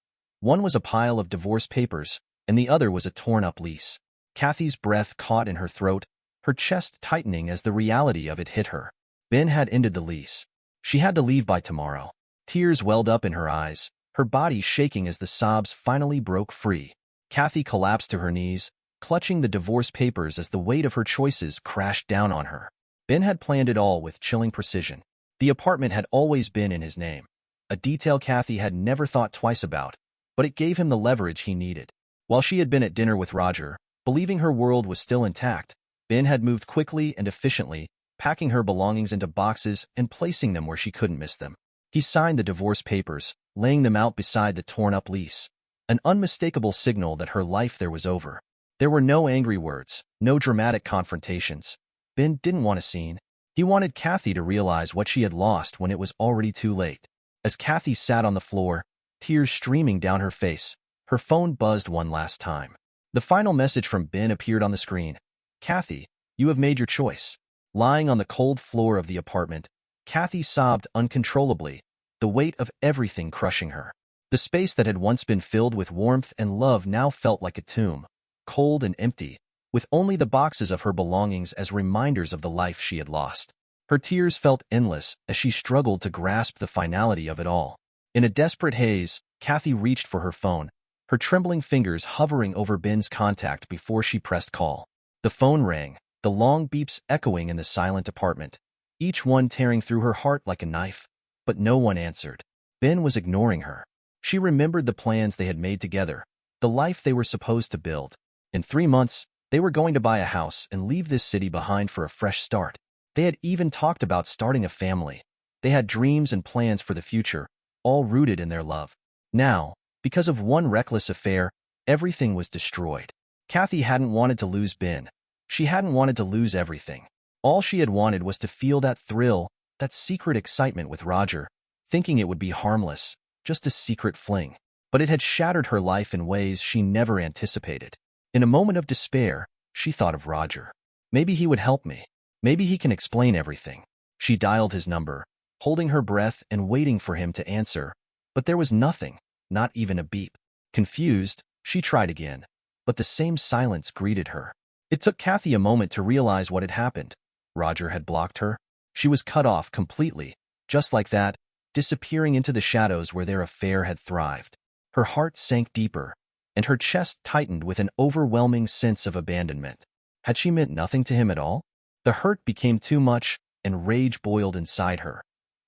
One was a pile of divorce papers, and the other was a torn-up lease. Kathy's breath caught in her throat, her chest tightening as the reality of it hit her. Ben had ended the lease. She had to leave by tomorrow. Tears welled up in her eyes, her body shaking as the sobs finally broke free. Kathy collapsed to her knees, clutching the divorce papers as the weight of her choices crashed down on her. Ben had planned it all with chilling precision. The apartment had always been in his name, a detail Kathy had never thought twice about, but it gave him the leverage he needed. While she had been at dinner with Roger, believing her world was still intact, Ben had moved quickly and efficiently, packing her belongings into boxes and placing them where she couldn't miss them. He signed the divorce papers, laying them out beside the torn-up lease, an unmistakable signal that her life there was over. There were no angry words, no dramatic confrontations. Ben didn't want a scene. He wanted Kathy to realize what she had lost when it was already too late. As Kathy sat on the floor, tears streaming down her face, her phone buzzed one last time. The final message from Ben appeared on the screen. "Kathy, you have made your choice." Lying on the cold floor of the apartment, Kathy sobbed uncontrollably, the weight of everything crushing her. The space that had once been filled with warmth and love now felt like a tomb, cold and empty, with only the boxes of her belongings as reminders of the life she had lost. Her tears felt endless as she struggled to grasp the finality of it all. In a desperate haze, Kathy reached for her phone, her trembling fingers hovering over Ben's contact before she pressed call. The phone rang, the long beeps echoing in the silent apartment, each one tearing through her heart like a knife, but no one answered. Ben was ignoring her. She remembered the plans they had made together, the life they were supposed to build. In 3 months, they were going to buy a house and leave this city behind for a fresh start. They had even talked about starting a family. They had dreams and plans for the future, all rooted in their love. Now, because of one reckless affair, everything was destroyed. Kathy hadn't wanted to lose Ben. She hadn't wanted to lose everything. All she had wanted was to feel that thrill, that secret excitement with Roger, thinking it would be harmless, just a secret fling. But it had shattered her life in ways she never anticipated. In a moment of despair, she thought of Roger. Maybe he would help me. Maybe he can explain everything. She dialed his number, holding her breath and waiting for him to answer. But there was nothing, not even a beep. Confused, she tried again, but the same silence greeted her. It took Kathy a moment to realize what had happened. Roger had blocked her. She was cut off completely, just like that, disappearing into the shadows where their affair had thrived. Her heart sank deeper, and her chest tightened with an overwhelming sense of abandonment. Had she meant nothing to him at all? The hurt became too much, and rage boiled inside her.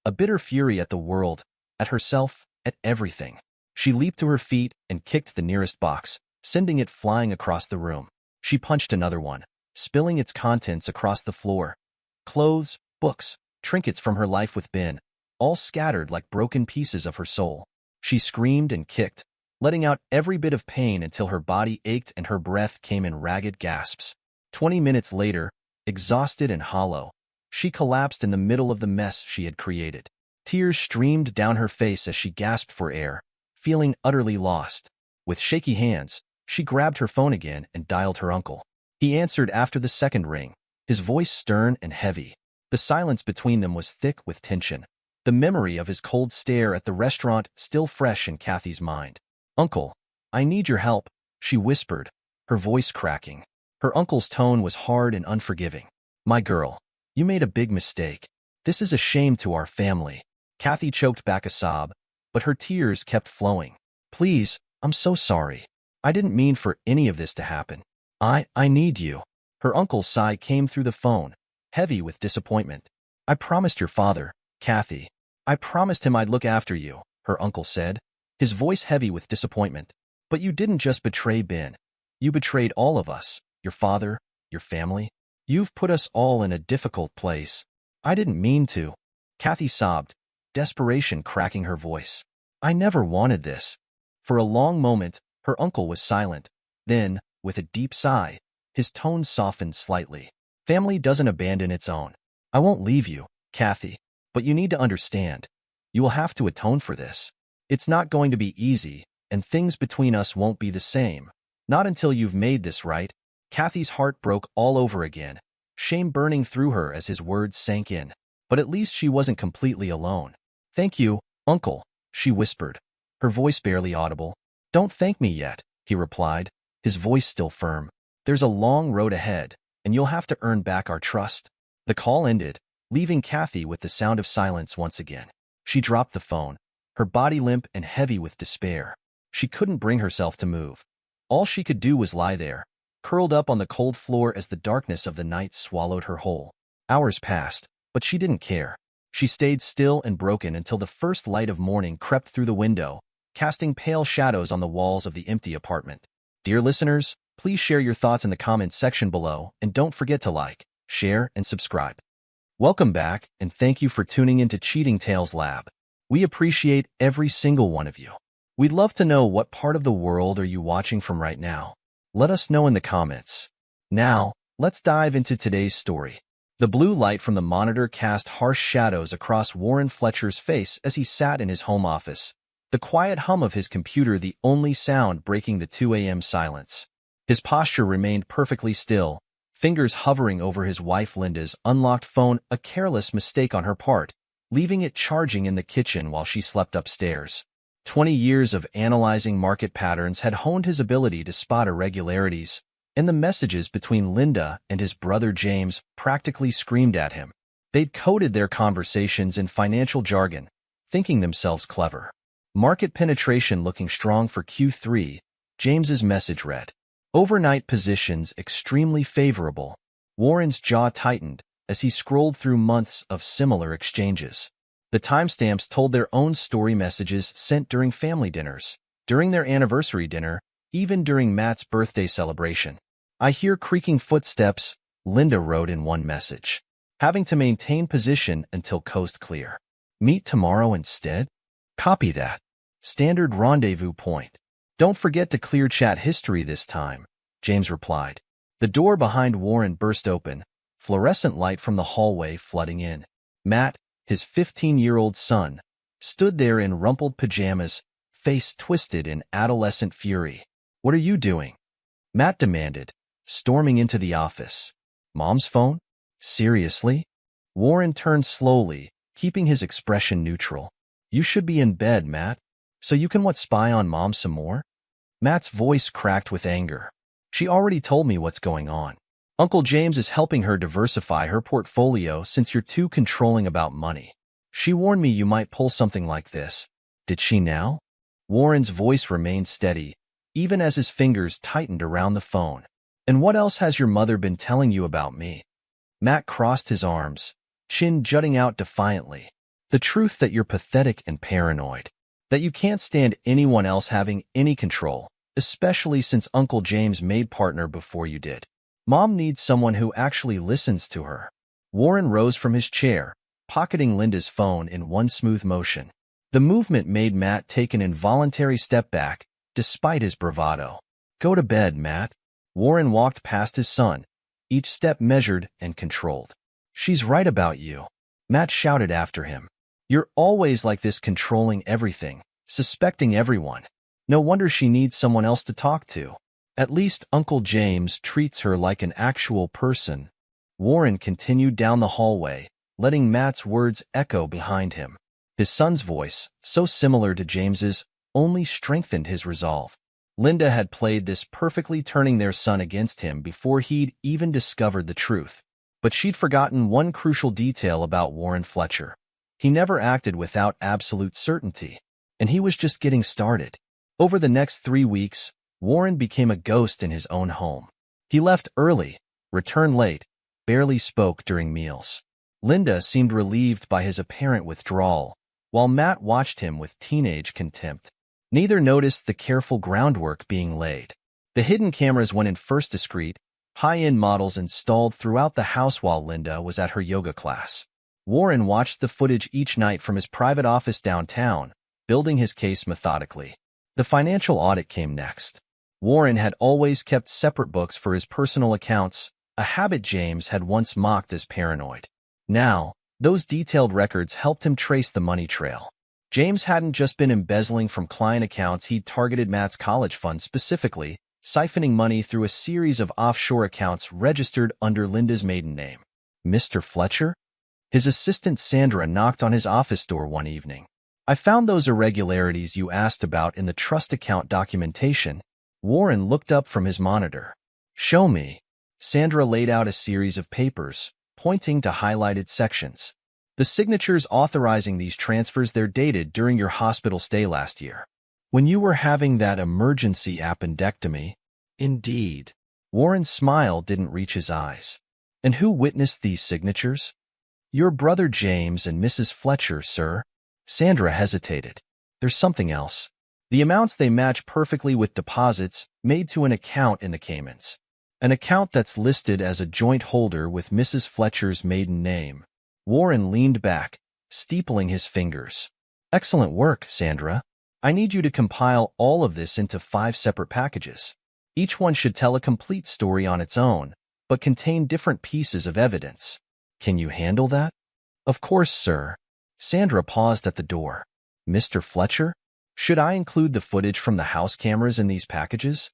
A bitter fury at the world, at herself, at everything. She leaped to her feet and kicked the nearest box, sending it flying across the room. She punched another one, spilling its contents across the floor. Clothes, books, trinkets from her life with Ben, all scattered like broken pieces of her soul. She screamed and kicked, letting out every bit of pain until her body ached and her breath came in ragged gasps. 20 minutes later, exhausted and hollow, she collapsed in the middle of the mess she had created. Tears streamed down her face as she gasped for air, feeling utterly lost. With shaky hands, she grabbed her phone again and dialed her uncle. He answered after the second ring, his voice stern and heavy. The silence between them was thick with tension, the memory of his cold stare at the restaurant still fresh in Kathy's mind. "Uncle, I need your help," she whispered, her voice cracking. Her uncle's tone was hard and unforgiving. "My girl, you made a big mistake. This is a shame to our family." Kathy choked back a sob, but her tears kept flowing. "Please, I'm so sorry. I didn't mean for any of this to happen. I need you." Her uncle's sigh came through the phone, heavy with disappointment. "I promised your father, Kathy. I promised him I'd look after you," her uncle said, his voice heavy with disappointment. "But you didn't just betray Ben. You betrayed all of us, your father, your family. You've put us all in a difficult place. I didn't mean to." Kathy sobbed, desperation cracking her voice. "I never wanted this." For a long moment, her uncle was silent. Then, with a deep sigh, his tone softened slightly. "Family doesn't abandon its own. I won't leave you, Kathy, but you need to understand. You will have to atone for this. It's not going to be easy, and things between us won't be the same. Not until you've made this right." Kathy's heart broke all over again, shame burning through her as his words sank in. But at least she wasn't completely alone. "Thank you, Uncle," she whispered, her voice barely audible. "Don't thank me yet," he replied, his voice still firm. "There's a long road ahead, and you'll have to earn back our trust." The call ended, leaving Kathy with the sound of silence once again. She dropped the phone, her body limp and heavy with despair. She couldn't bring herself to move. All she could do was lie there, curled up on the cold floor as the darkness of the night swallowed her whole. Hours passed, but she didn't care. She stayed still and broken until the first light of morning crept through the window, casting pale shadows on the walls of the empty apartment. Dear listeners, please share your thoughts in the comments section below, and don't forget to like, share, and subscribe. Welcome back, and thank you for tuning into Cheating Tales Lab. We appreciate every single one of you. We'd love to know what part of the world are you watching from right now. Let us know in the comments. Now, let's dive into today's story. The blue light from the monitor cast harsh shadows across Warren Fletcher's face as he sat in his home office, the quiet hum of his computer the only sound breaking the 2 a.m. silence. His posture remained perfectly still, fingers hovering over his wife Linda's unlocked phone, a careless mistake on her part, leaving it charging in the kitchen while she slept upstairs. 20 years of analyzing market patterns had honed his ability to spot irregularities, and the messages between Linda and his brother James practically screamed at him. They'd coded their conversations in financial jargon, thinking themselves clever. Market penetration looking strong for Q3, James's message read. Overnight positions extremely favorable. Warren's jaw tightened as he scrolled through months of similar exchanges. The timestamps told their own story messages sent during family dinners, during their anniversary dinner, even during Matt's birthday celebration. "I hear creaking footsteps," Linda wrote in one message. "Having to maintain position until coast clear. Meet tomorrow instead?" "Copy that. Standard rendezvous point. Don't forget to clear chat history this time," James replied. The door behind Warren burst open, fluorescent light from the hallway flooding in. Matt, his 15-year-old son, stood there in rumpled pajamas, face twisted in adolescent fury. "What are you doing?" Matt demanded, storming into the office. "Mom's phone? Seriously?" Warren turned slowly, keeping his expression neutral. "You should be in bed, Matt. So you can spy on Mom some more?" Matt's voice cracked with anger. "She already told me what's going on. Uncle James is helping her diversify her portfolio since you're too controlling about money. She warned me you might pull something like this. Did she now?" Warren's voice remained steady, even as his fingers tightened around the phone. "And what else has your mother been telling you about me?" Matt crossed his arms, chin jutting out defiantly. The truth that you're pathetic and paranoid. That you can't stand anyone else having any control, especially since Uncle James made partner before you did. Mom needs someone who actually listens to her. Warren rose from his chair, pocketing Linda's phone in one smooth motion. The movement made Matt take an involuntary step back, despite his bravado. Go to bed, Matt. Warren walked past his son, each step measured and controlled. She's right about you. Matt shouted after him. You're always like this, controlling everything, suspecting everyone. No wonder she needs someone else to talk to. At least Uncle James treats her like an actual person. Warren continued down the hallway, letting Matt's words echo behind him. His son's voice, so similar to James's, only strengthened his resolve. Linda had played this perfectly, turning their son against him before he'd even discovered the truth. But she'd forgotten one crucial detail about Warren Fletcher. He never acted without absolute certainty, and he was just getting started. Over the next 3 weeks, Warren became a ghost in his own home. He left early, returned late, barely spoke during meals. Linda seemed relieved by his apparent withdrawal, while Matt watched him with teenage contempt. Neither noticed the careful groundwork being laid. The hidden cameras went in first, discreet, high-end models installed throughout the house while Linda was at her yoga class. Warren watched the footage each night from his private office downtown, building his case methodically. The financial audit came next. Warren had always kept separate books for his personal accounts, a habit James had once mocked as paranoid. Now, those detailed records helped him trace the money trail. James hadn't just been embezzling from client accounts, he'd targeted Matt's college fund specifically, siphoning money through a series of offshore accounts registered under Linda's maiden name. Mr. Fletcher? His assistant Sandra knocked on his office door one evening. I found those irregularities you asked about in the trust account documentation. Warren looked up from his monitor. Show me. Sandra laid out a series of papers, pointing to highlighted sections. The signatures authorizing these transfers, they're dated during your hospital stay last year, when you were having that emergency appendectomy. Indeed. Warren's smile didn't reach his eyes. And who witnessed these signatures? Your brother James and Mrs. Fletcher, sir. Sandra hesitated. There's something else. The amounts, they match perfectly with deposits made to an account in the Caymans. An account that's listed as a joint holder with Mrs. Fletcher's maiden name. Warren leaned back, steepling his fingers. Excellent work, Sandra. I need you to compile all of this into 5 separate packages. Each one should tell a complete story on its own, but contain different pieces of evidence. Can you handle that? Of course, sir. Sandra paused at the door. Mr. Fletcher? Should I include the footage from the house cameras in these packages?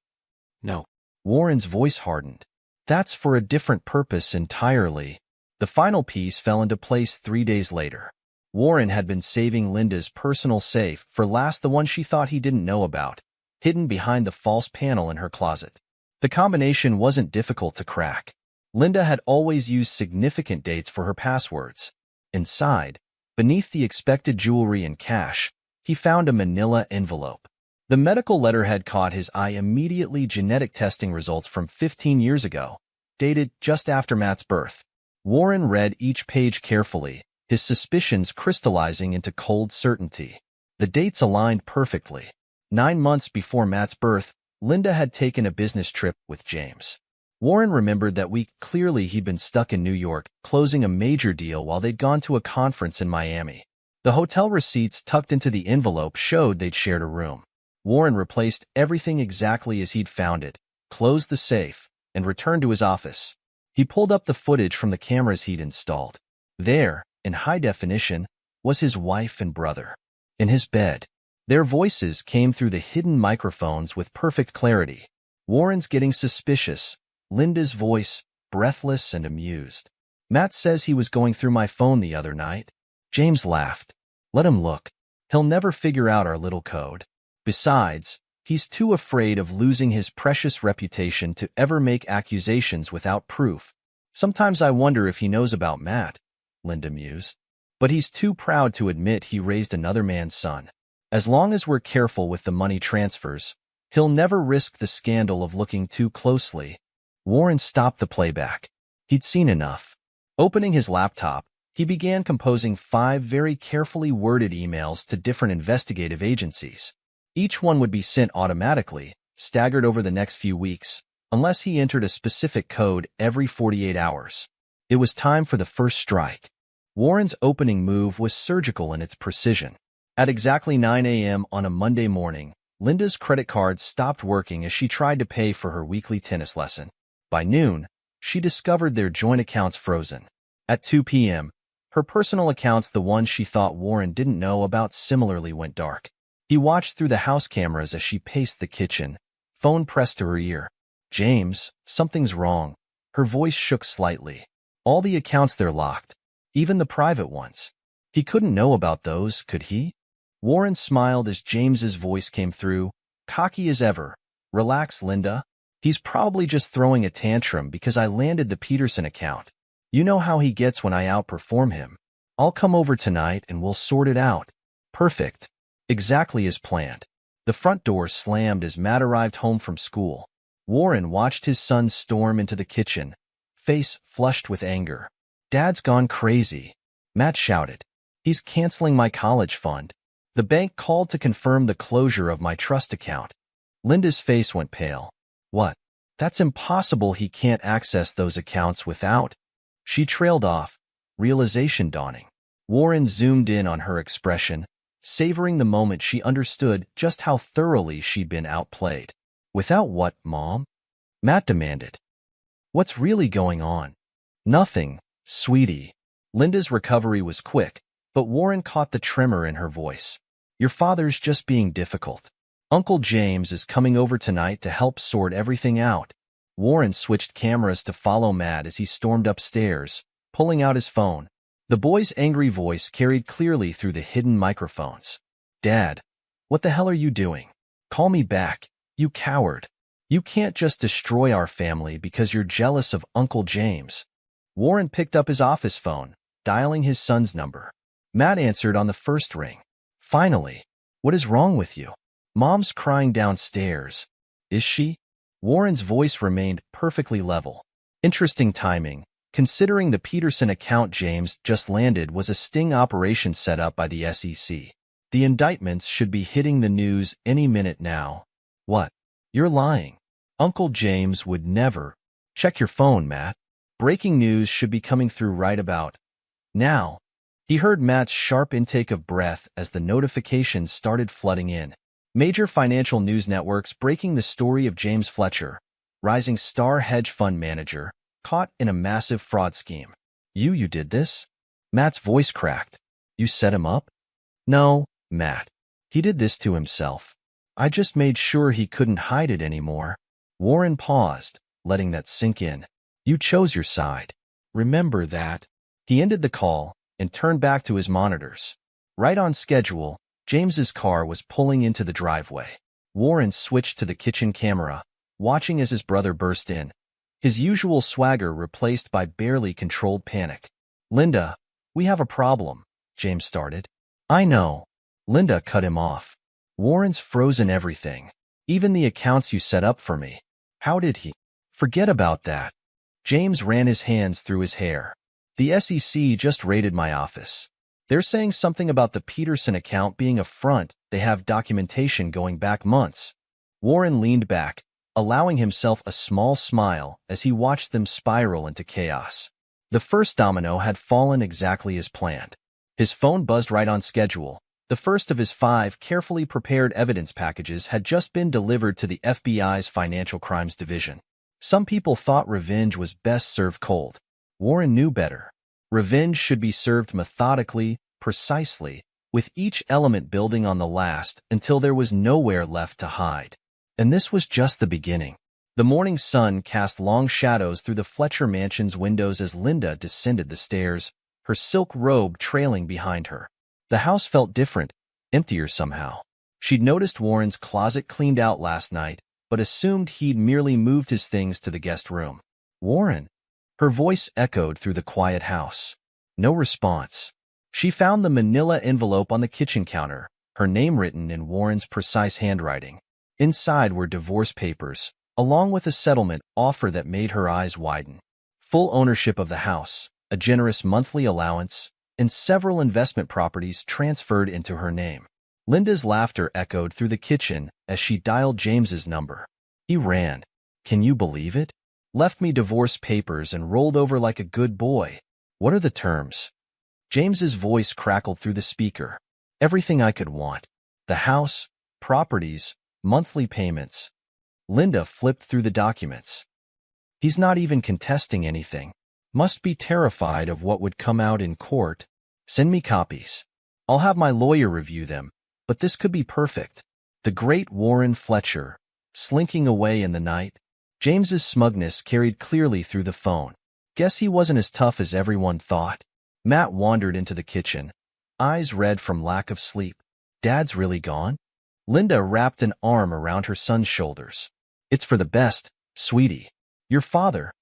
No. Warren's voice hardened. That's for a different purpose entirely. The final piece fell into place 3 days later. Warren had been saving Linda's personal safe for last, the one she thought he didn't know about, hidden behind the false panel in her closet. The combination wasn't difficult to crack. Linda had always used significant dates for her passwords. Inside, beneath the expected jewelry and cash, he found a manila envelope. The medical letter had caught his eye immediately. Genetic testing results from 15 years ago, dated just after Matt's birth. Warren read each page carefully, his suspicions crystallizing into cold certainty. The dates aligned perfectly. 9 months before Matt's birth, Linda had taken a business trip with James. Warren remembered that week clearly. He'd been stuck in New York, closing a major deal while they'd gone to a conference in Miami. The hotel receipts tucked into the envelope showed they'd shared a room. Warren replaced everything exactly as he'd found it, closed the safe, and returned to his office. He pulled up the footage from the cameras he'd installed. There, in high definition, was his wife and brother. In his bed, their voices came through the hidden microphones with perfect clarity. Warren's getting suspicious. Linda's voice, breathless and amused. Matt says he was going through my phone the other night. James laughed. Let him look. He'll never figure out our little code. Besides, he's too afraid of losing his precious reputation to ever make accusations without proof. Sometimes I wonder if he knows about Matt, Linda mused. But he's too proud to admit he raised another man's son. As long as we're careful with the money transfers, he'll never risk the scandal of looking too closely. Warren stopped the playback. He'd seen enough. Opening his laptop, He began composing 5 very carefully worded emails to different investigative agencies. Each one would be sent automatically, staggered over the next few weeks, unless he entered a specific code every 48 hours. It was time for the first strike. Warren's opening move was surgical in its precision. At exactly 9 a.m. on a Monday morning, Linda's credit card stopped working as she tried to pay for her weekly tennis lesson. By noon, she discovered their joint accounts frozen. At 2 p.m., her personal accounts, the ones she thought Warren didn't know about, similarly went dark. He watched through the house cameras as she paced the kitchen, phone pressed to her ear. "James, something's wrong." Her voice shook slightly. "All the accounts, they're locked. Even the private ones." He couldn't know about those, could he? Warren smiled as James's voice came through, cocky as ever. "Relax, Linda. He's probably just throwing a tantrum because I landed the Peterson account. You know how he gets when I outperform him. I'll come over tonight and we'll sort it out." Perfect. Exactly as planned. The front door slammed as Matt arrived home from school. Warren watched his son storm into the kitchen, face flushed with anger. "Dad's gone crazy," Matt shouted. "He's canceling my college fund. The bank called to confirm the closure of my trust account." Linda's face went pale. "What? That's impossible. He can't access those accounts without—" She trailed off, realization dawning. Warren zoomed in on her expression, savoring the moment she understood just how thoroughly she'd been outplayed. "Without what, Mom?" Matt demanded. "What's really going on?" "Nothing, sweetie." Linda's recovery was quick, but Warren caught the tremor in her voice. "Your father's just being difficult. Uncle James is coming over tonight to help sort everything out." Warren switched cameras to follow Matt as he stormed upstairs, pulling out his phone. The boy's angry voice carried clearly through the hidden microphones. "Dad, what the hell are you doing? Call me back, you coward. You can't just destroy our family because you're jealous of Uncle James." Warren picked up his office phone, dialing his son's number. Matt answered on the first ring. "Finally. What is wrong with you? Mom's crying downstairs." "Is she?" Warren's voice remained perfectly level. Interesting timing, considering the Peterson account James just landed was a sting operation set up by the SEC. The indictments should be hitting the news any minute now. "What? You're lying. Uncle James would never—" "Check your phone, Matt. Breaking news should be coming through right about now." He heard Matt's sharp intake of breath as the notifications started flooding in. Major financial news networks breaking the story of James Fletcher, rising star hedge fund manager, caught in a massive fraud scheme. You did this?" Matt's voice cracked. "You set him up?" "No, Matt. He did this to himself. I just made sure he couldn't hide it anymore." Warren paused, letting that sink in. "You chose your side. Remember that." He ended the call and turned back to his monitors. Right on schedule, James's car was pulling into the driveway. Warren switched to the kitchen camera, watching as his brother burst in, his usual swagger replaced by barely controlled panic. "Linda, we have a problem," James started. "I know." Linda cut him off. "Warren's frozen everything, even the accounts you set up for me." "How did he?" "Forget about that." James ran his hands through his hair. "The SEC just raided my office. They're saying something about the Peterson account being a front. They have documentation going back months." Warren leaned back, allowing himself a small smile as he watched them spiral into chaos. The first domino had fallen exactly as planned. His phone buzzed right on schedule. The first of his 5 carefully prepared evidence packages had just been delivered to the FBI's Financial Crimes Division. Some people thought revenge was best served cold. Warren knew better. Revenge should be served methodically, precisely, with each element building on the last until there was nowhere left to hide. And this was just the beginning. The morning sun cast long shadows through the Fletcher mansion's windows as Linda descended the stairs, her silk robe trailing behind her. The house felt different, emptier somehow. She'd noticed Warren's closet cleaned out last night, but assumed he'd merely moved his things to the guest room. "Warren?" Her voice echoed through the quiet house. No response. She found the manila envelope on the kitchen counter, her name written in Warren's precise handwriting. Inside were divorce papers, along with a settlement offer that made her eyes widen. Full ownership of the house, a generous monthly allowance, and several investment properties transferred into her name. Linda's laughter echoed through the kitchen as she dialed James's number. He ran. Can you believe it? Left me divorce papers and rolled over like a good boy. What are the terms? James's voice crackled through the speaker. Everything I could want. The house, properties, monthly payments. Linda flipped through the documents. He's not even contesting anything. Must be terrified of what would come out in court. Send me copies. I'll have my lawyer review them, but this could be perfect. The great Warren Fletcher, slinking away in the night. James's smugness carried clearly through the phone. Guess he wasn't as tough as everyone thought. Matt wandered into the kitchen, eyes red from lack of sleep. Dad's really gone? Linda wrapped an arm around her son's shoulders. It's for the best, sweetie. Your father.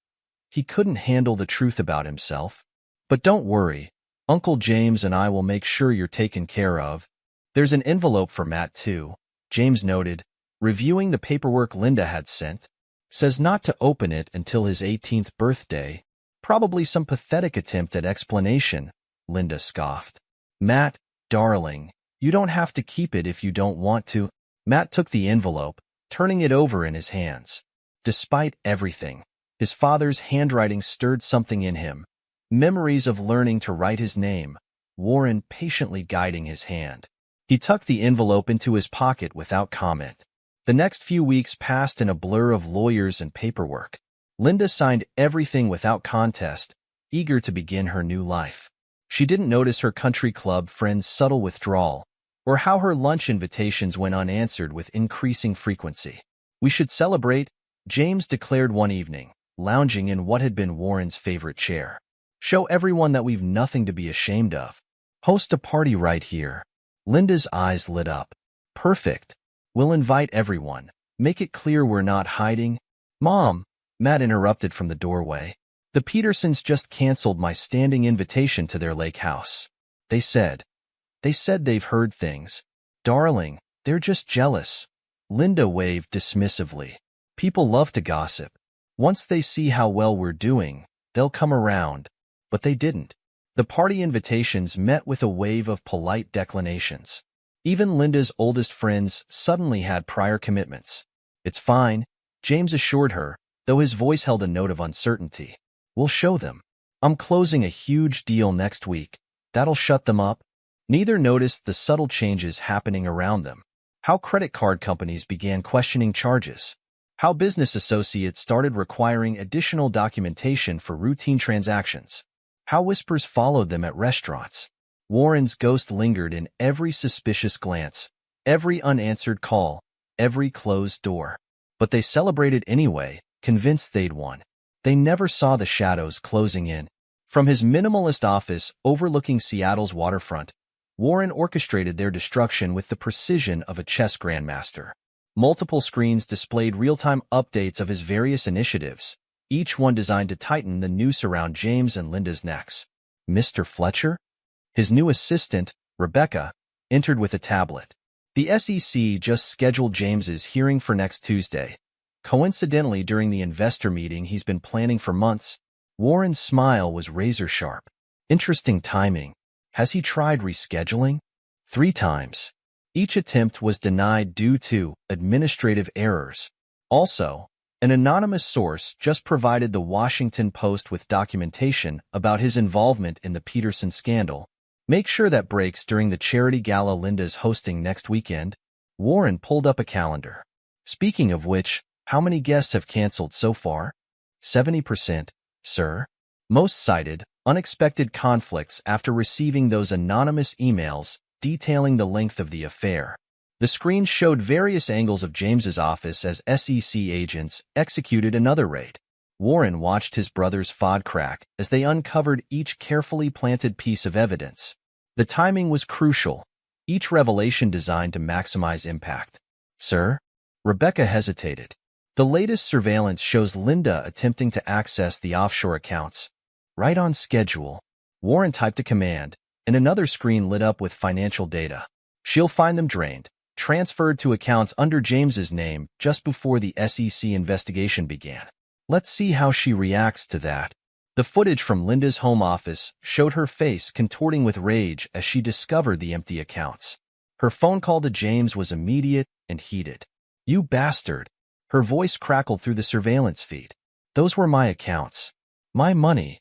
He couldn't handle the truth about himself. But don't worry. Uncle James and I will make sure you're taken care of. There's an envelope for Matt, too, James noted, reviewing the paperwork Linda had sent. Says not to open it until his 18th birthday. Probably some pathetic attempt at explanation, Linda scoffed. Matt, darling, you don't have to keep it if you don't want to. Matt took the envelope, turning it over in his hands. Despite everything, his father's handwriting stirred something in him. Memories of learning to write his name, Warren patiently guiding his hand. He tucked the envelope into his pocket without comment. The next few weeks passed in a blur of lawyers and paperwork. Linda signed everything without contest, eager to begin her new life. She didn't notice her country club friends' subtle withdrawal, or how her lunch invitations went unanswered with increasing frequency. We should celebrate, James declared one evening, lounging in what had been Warren's favorite chair. Show everyone that we've nothing to be ashamed of. Host a party right here. Linda's eyes lit up. Perfect. We'll invite everyone. Make it clear we're not hiding. Mom, Matt interrupted from the doorway. The Petersons just canceled my standing invitation to their lake house. They said they've heard things. Darling, they're just jealous. Linda waved dismissively. People love to gossip. Once they see how well we're doing, they'll come around. But they didn't. The party invitations met with a wave of polite declinations. Even Linda's oldest friends suddenly had prior commitments. It's fine, James assured her, though his voice held a note of uncertainty. We'll show them. I'm closing a huge deal next week. That'll shut them up. Neither noticed the subtle changes happening around them. How credit card companies began questioning charges. How business associates started requiring additional documentation for routine transactions. How whispers followed them at restaurants. Warren's ghost lingered in every suspicious glance, every unanswered call, every closed door. But they celebrated anyway, convinced they'd won. They never saw the shadows closing in. From his minimalist office overlooking Seattle's waterfront, Warren orchestrated their destruction with the precision of a chess grandmaster. Multiple screens displayed real-time updates of his various initiatives, each one designed to tighten the noose around James and Linda's necks. Mr. Fletcher? His new assistant, Rebecca, entered with a tablet. The SEC just scheduled James's hearing for next Tuesday. Coincidentally, during the investor meeting he's been planning for months, Warren's smile was razor-sharp. Interesting timing. Has he tried rescheduling? 3 times. Each attempt was denied due to administrative errors. Also, an anonymous source just provided the Washington Post with documentation about his involvement in the Peterson scandal. Make sure that breaks during the charity gala Linda's hosting next weekend. Warren pulled up a calendar. Speaking of which, how many guests have canceled so far? 70%, sir. Most cited unexpected conflicts after receiving those anonymous emails detailing the length of the affair. The screen showed various angles of James's office as SEC agents executed another raid. Warren watched his brothers FOD crack as they uncovered each carefully planted piece of evidence. The timing was crucial, each revelation designed to maximize impact. Sir? Rebecca hesitated. The latest surveillance shows Linda attempting to access the offshore accounts. Right on schedule. Warren typed a command, and another screen lit up with financial data. She'll find them drained, transferred to accounts under James's name just before the SEC investigation began. Let's see how she reacts to that. The footage from Linda's home office showed her face contorting with rage as she discovered the empty accounts. Her phone call to James was immediate and heated. "You bastard." Her voice crackled through the surveillance feed. "Those were my accounts. My money."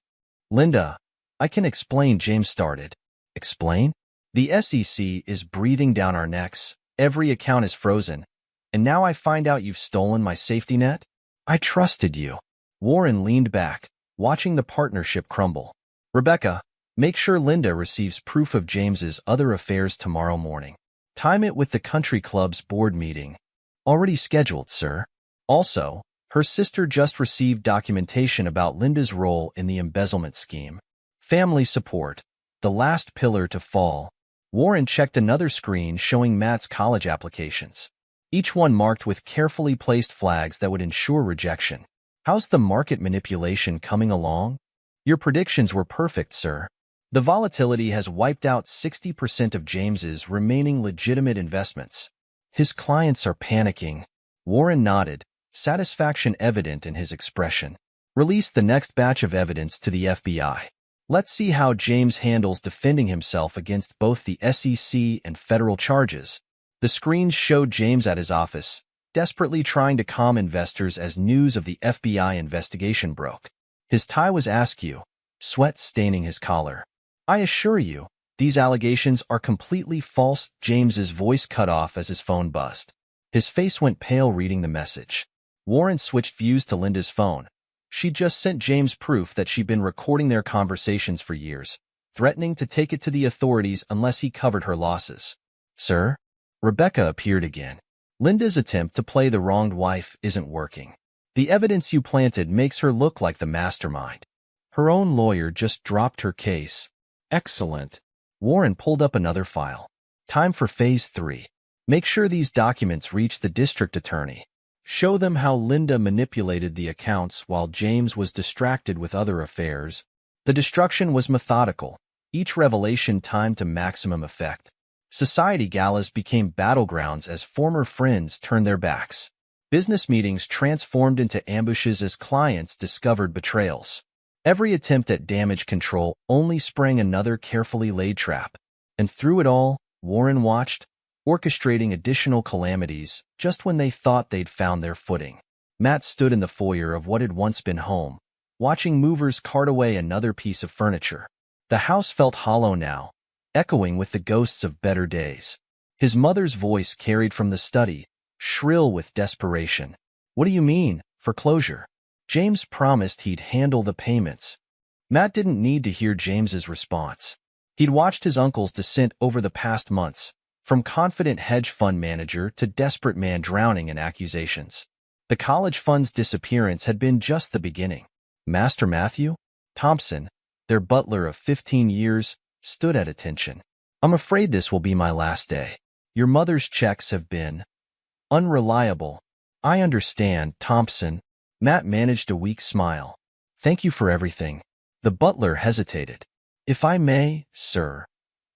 "Linda, I can explain," James started. "Explain?" "The SEC is breathing down our necks. Every account is frozen. And now I find out you've stolen my safety net? I trusted you." Warren leaned back, watching the partnership crumble. "Rebecca, make sure Linda receives proof of James's other affairs tomorrow morning. Time it with the country club's board meeting." "Already scheduled, sir." Also, her sister just received documentation about Linda's role in the embezzlement scheme. Family support, the last pillar to fall. Warren checked another screen showing Matt's college applications, each one marked with carefully placed flags that would ensure rejection. "How's the market manipulation coming along?" "Your predictions were perfect, sir. The volatility has wiped out 60% of James's remaining legitimate investments. His clients are panicking." Warren nodded, satisfaction evident in his expression. "Release the next batch of evidence to the FBI. Let's see how James handles defending himself against both the SEC and federal charges." The screens showed James at his office, desperately trying to calm investors as news of the FBI investigation broke. His tie was askew, sweat staining his collar. "I assure you, these allegations are completely false." James's voice cut off as his phone buzzed. His face went pale reading the message. Warren switched views to Linda's phone. She'd just sent James proof that she'd been recording their conversations for years, threatening to take it to the authorities unless he covered her losses. "Sir?" Rebecca appeared again. "Linda's attempt to play the wronged wife isn't working. The evidence you planted makes her look like the mastermind. Her own lawyer just dropped her case." "Excellent." Warren pulled up another file. "Time for Phase 3. Make sure these documents reach the district attorney. Show them how Linda manipulated the accounts while James was distracted with other affairs." The destruction was methodical, each revelation timed to maximum effect. Society galas became battlegrounds as former friends turned their backs. Business meetings transformed into ambushes as clients discovered betrayals. Every attempt at damage control only sprang another carefully laid trap. And through it all, Warren watched, orchestrating additional calamities just when they thought they'd found their footing. Matt stood in the foyer of what had once been home, watching movers cart away another piece of furniture. The house felt hollow now, echoing with the ghosts of better days. His mother's voice carried from the study, shrill with desperation. "What do you mean, foreclosure?" James promised he'd handle the payments. Matt didn't need to hear James's response. He'd watched his uncle's descent over the past months, from confident hedge fund manager to desperate man drowning in accusations. The college fund's disappearance had been just the beginning. Master Matthew Thompson, their butler of 15 years, stood at attention. "I'm afraid this will be my last day. Your mother's checks have been unreliable." "I understand, Thompson." Matt managed a weak smile. "Thank you for everything." The butler hesitated. "If I may, sir,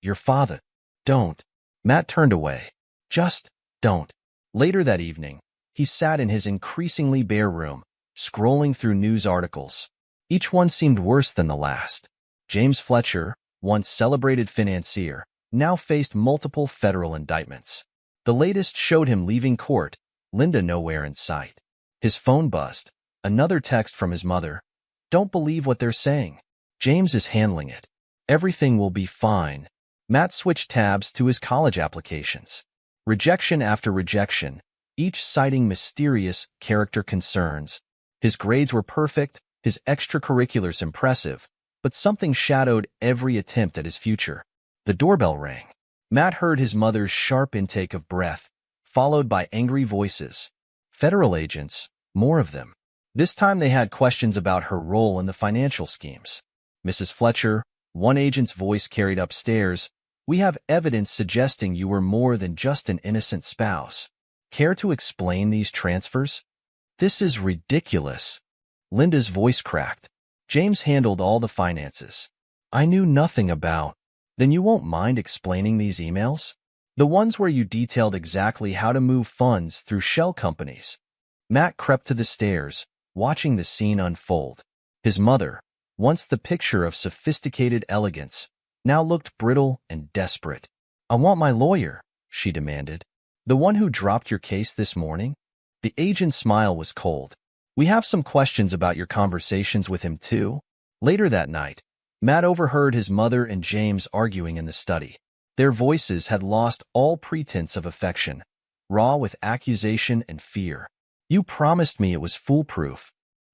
your father." "Don't." Matt turned away. "Just don't." Later that evening, he sat in his increasingly bare room, scrolling through news articles. Each one seemed worse than the last. James Fletcher, once celebrated financier, now faced multiple federal indictments. The latest showed him leaving court, Linda nowhere in sight. His phone buzzed. Another text from his mother. "Don't believe what they're saying. James is handling it. Everything will be fine." Matt switched tabs to his college applications. Rejection after rejection, each citing mysterious character concerns. His grades were perfect, his extracurriculars impressive, but something shadowed every attempt at his future. The doorbell rang. Matt heard his mother's sharp intake of breath, followed by angry voices. Federal agents, more of them. This time they had questions about her role in the financial schemes. "Mrs. Fletcher," one agent's voice carried upstairs, "we have evidence suggesting you were more than just an innocent spouse. Care to explain these transfers?" "This is ridiculous." Linda's voice cracked. "James handled all the finances. I knew nothing about." "Then you won't mind explaining these emails? The ones where you detailed exactly how to move funds through shell companies." Matt crept to the stairs, watching the scene unfold. His mother, once the picture of sophisticated elegance, now looked brittle and desperate. "I want my lawyer," she demanded. "The one who dropped your case this morning?" The agent's smile was cold. "We have some questions about your conversations with him, too." Later that night, Matt overheard his mother and James arguing in the study. Their voices had lost all pretense of affection, raw with accusation and fear. "You promised me it was foolproof,"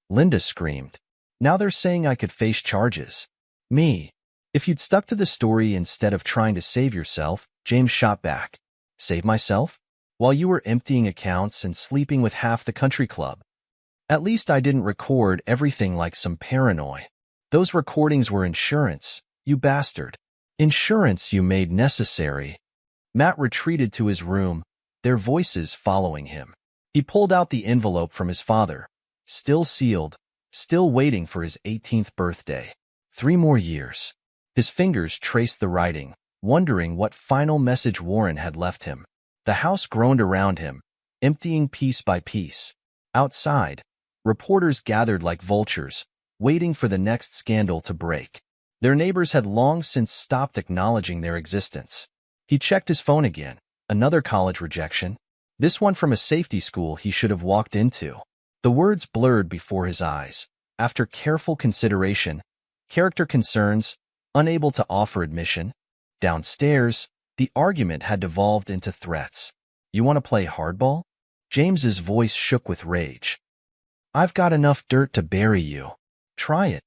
Linda screamed. "Now they're saying I could face charges." "Me. If you'd stuck to the story instead of trying to save yourself," James shot back. "Save myself? While you were emptying accounts and sleeping with half the country club. At least I didn't record everything like some paranoid. Those recordings were insurance, you bastard. Insurance you made necessary." Matt retreated to his room, their voices following him. He pulled out the envelope from his father, still sealed, still waiting for his 18th birthday. 3 more years. His fingers traced the writing, wondering what final message Warren had left him. The house groaned around him, emptying piece by piece. Outside, reporters gathered like vultures, waiting for the next scandal to break. Their neighbors had long since stopped acknowledging their existence. He checked his phone again. Another college rejection. This one from a safety school he should have walked into. The words blurred before his eyes. After careful consideration, character concerns, unable to offer admission. Downstairs, the argument had devolved into threats. "You want to play hardball?" James's voice shook with rage. "I've got enough dirt to bury you. Try it."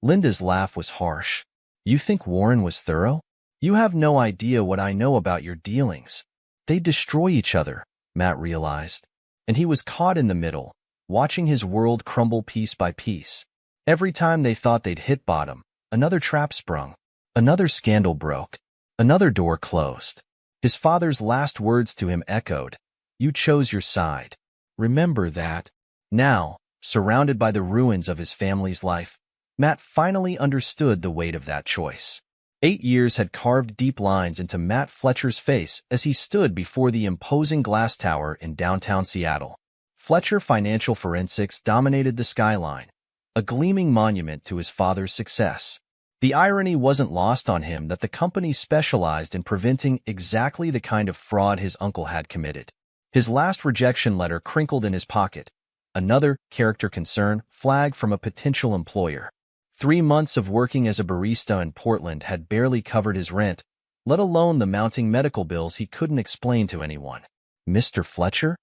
Linda's laugh was harsh. "You think Warren was thorough? You have no idea what I know about your dealings. They destroy each other," Matt realized. And he was caught in the middle, watching his world crumble piece by piece. Every time they thought they'd hit bottom, another trap sprung, another scandal broke, another door closed. His father's last words to him echoed, "You chose your side. Remember that." Now, surrounded by the ruins of his family's life, Matt finally understood the weight of that choice. 8 years had carved deep lines into Matt Fletcher's face as he stood before the imposing glass tower in downtown Seattle. Fletcher Financial Forensics dominated the skyline, a gleaming monument to his father's success. The irony wasn't lost on him that the company specialized in preventing exactly the kind of fraud his uncle had committed. His last rejection letter crinkled in his pocket, another character concern flag from a potential employer. 3 months of working as a barista in Portland had barely covered his rent, let alone the mounting medical bills he couldn't explain to anyone. "Mr. Fletcher?"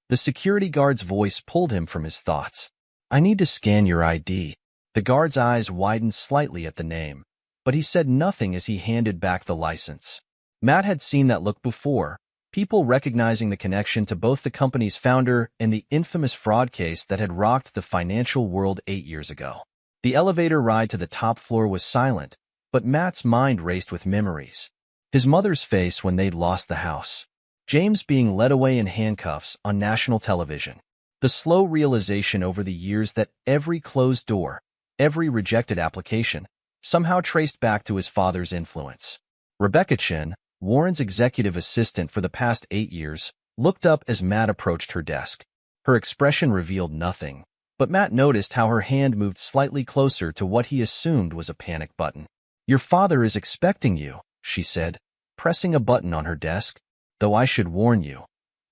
The security guard's voice pulled him from his thoughts. "I need to scan your ID." The guard's eyes widened slightly at the name, but he said nothing as he handed back the license. Matt had seen that look before, people recognizing the connection to both the company's founder and the infamous fraud case that had rocked the financial world 8 years ago. The elevator ride to the top floor was silent, but Matt's mind raced with memories. His mother's face when they'd lost the house. James being led away in handcuffs on national television. The slow realization over the years that every closed door, every rejected application, somehow traced back to his father's influence. Rebecca Chen, Warren's executive assistant for the past 8 years, looked up as Matt approached her desk. Her expression revealed nothing, but Matt noticed how her hand moved slightly closer to what he assumed was a panic button. "Your father is expecting you," she said, pressing a button on her desk. "Though I should warn you,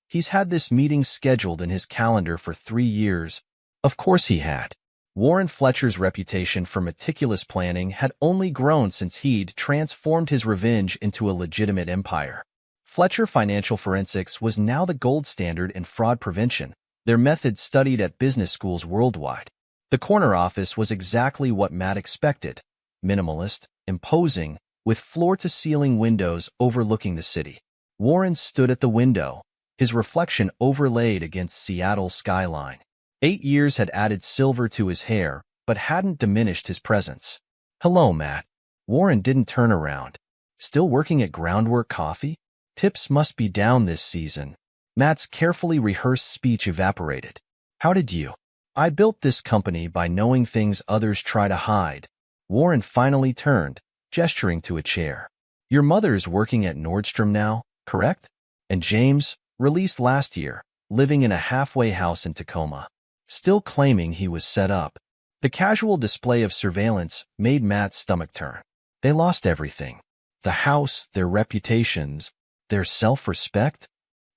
he's had this meeting scheduled in his calendar for 3 years. Of course he had. Warren Fletcher's reputation for meticulous planning had only grown since he'd transformed his revenge into a legitimate empire. Fletcher Financial Forensics was now the gold standard in fraud prevention, their methods studied at business schools worldwide. The corner office was exactly what Matt expected, minimalist, imposing, with floor-to-ceiling windows overlooking the city. Warren stood at the window, his reflection overlaid against Seattle's skyline. 8 years had added silver to his hair, but hadn't diminished his presence. "Hello, Matt." Warren didn't turn around. "Still working at Groundwork Coffee? Tips must be down this season." Matt's carefully rehearsed speech evaporated. "How did you?" "I built this company by knowing things others try to hide." Warren finally turned, gesturing to a chair. "Your mother's working at Nordstrom now, correct? And James, released last year, living in a halfway house in Tacoma. Still claiming he was set up." The casual display of surveillance made Matt's stomach turn. They lost everything. The house, their reputations, their self-respect.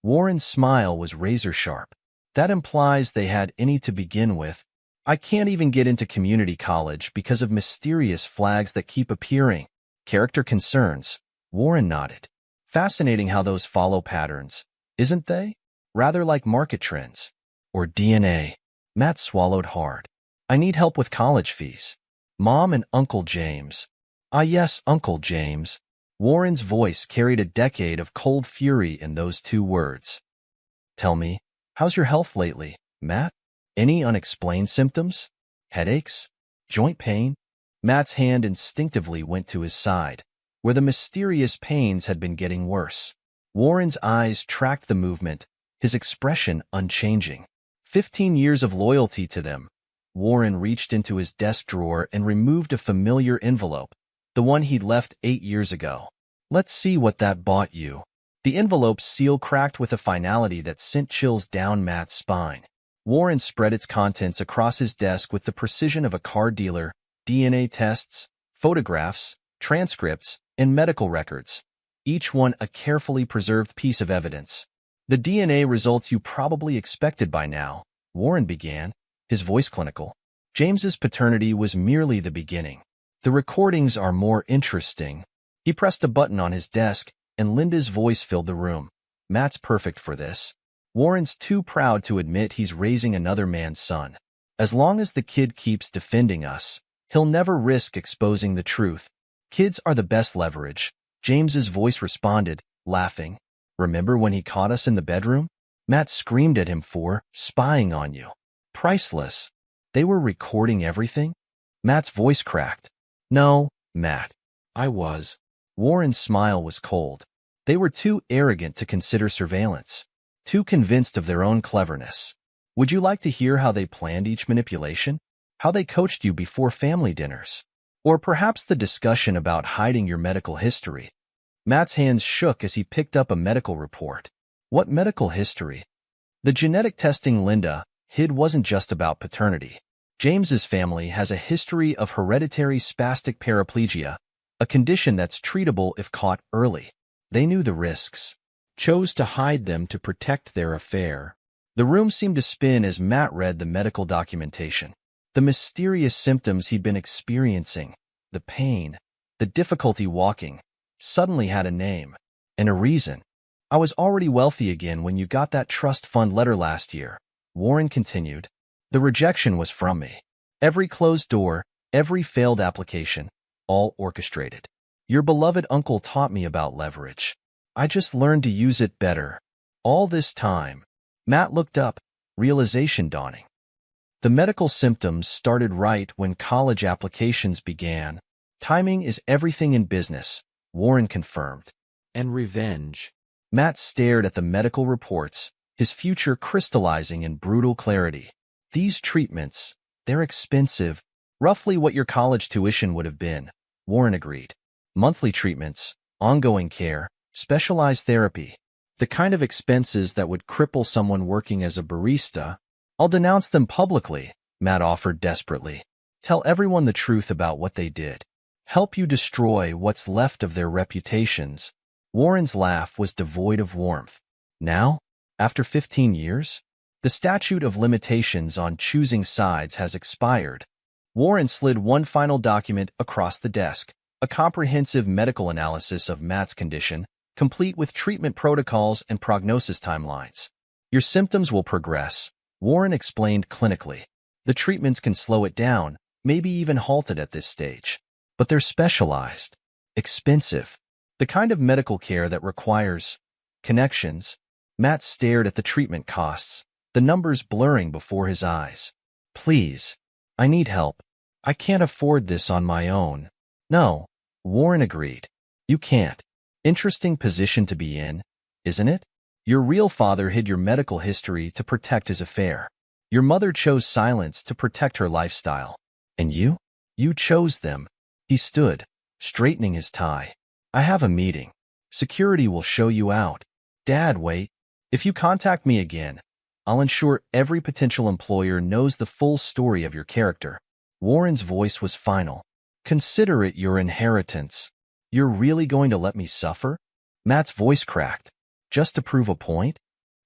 Warren's smile was razor-sharp. That implies they had any to begin with. I can't even get into community college because of mysterious flags that keep appearing. Character concerns. Warren nodded. Fascinating how those follow patterns, isn't they? Rather like market trends. Or DNA. Matt swallowed hard. I need help with college fees. Mom and Uncle James. Ah yes, Uncle James. Warren's voice carried a decade of cold fury in those two words. Tell me, how's your health lately, Matt? Any unexplained symptoms? Headaches? Joint pain? Matt's hand instinctively went to his side, where the mysterious pains had been getting worse. Warren's eyes tracked the movement, his expression unchanging. 15 years of loyalty to them. Warren reached into his desk drawer and removed a familiar envelope, the one he'd left 8 years ago. Let's see what that bought you. The envelope's seal cracked with a finality that sent chills down Matt's spine. Warren spread its contents across his desk with the precision of a car dealer: DNA tests, photographs, transcripts, and medical records, each one a carefully preserved piece of evidence. The DNA results you probably expected by now, Warren began, his voice clinical. James's paternity was merely the beginning. The recordings are more interesting. He pressed a button on his desk, and Linda's voice filled the room. Matt's perfect for this. Warren's too proud to admit he's raising another man's son. As long as the kid keeps defending us, he'll never risk exposing the truth. Kids are the best leverage. James's voice responded, laughing. Remember when he caught us in the bedroom? Matt screamed at him for spying on you. Priceless. They were recording everything? Matt's voice cracked. No, Matt. I was. Warren's smile was cold. They were too arrogant to consider surveillance. Too convinced of their own cleverness. Would you like to hear how they planned each manipulation? How they coached you before family dinners? Or perhaps the discussion about hiding your medical history? Matt's hands shook as he picked up a medical report. What medical history? The genetic testing Linda hid wasn't just about paternity. James's family has a history of hereditary spastic paraplegia, a condition that's treatable if caught early. They knew the risks, chose to hide them to protect their affair. The room seemed to spin as Matt read the medical documentation. The mysterious symptoms he'd been experiencing, the pain, the difficulty walking, suddenly had a name and a reason. I was already wealthy again when you got that trust fund letter last year, Warren continued. The rejection was from me. Every closed door, every failed application, all orchestrated. Your beloved uncle taught me about leverage. I just learned to use it better. All this time. Matt looked up, realization dawning. The medical symptoms started right when college applications began. Timing is everything in business, Warren confirmed. And revenge. Matt stared at the medical reports, his future crystallizing in brutal clarity. These treatments, they're expensive. Roughly what your college tuition would have been, Warren agreed. Monthly treatments, ongoing care, specialized therapy. The kind of expenses that would cripple someone working as a barista. I'll denounce them publicly, Matt offered desperately. Tell everyone the truth about what they did. Help you destroy what's left of their reputations. Warren's laugh was devoid of warmth. Now, after 15 years, the statute of limitations on choosing sides has expired. Warren slid one final document across the desk, a comprehensive medical analysis of Matt's condition, complete with treatment protocols and prognosis timelines. Your symptoms will progress, Warren explained clinically. The treatments can slow it down, maybe even halt it at this stage. But they're specialized, expensive, the kind of medical care that requires connections. Matt stared at the treatment costs, the numbers blurring before his eyes. Please, I need help. I can't afford this on my own. No, Warren agreed. You can't. Interesting position to be in, isn't it? Your real father hid your medical history to protect his affair. Your mother chose silence to protect her lifestyle. And you? You chose them. He stood, straightening his tie. I have a meeting. Security will show you out. Dad, wait. If you contact me again, I'll ensure every potential employer knows the full story of your character. Warren's voice was final. Consider it your inheritance. You're really going to let me suffer? Matt's voice cracked. Just to prove a point?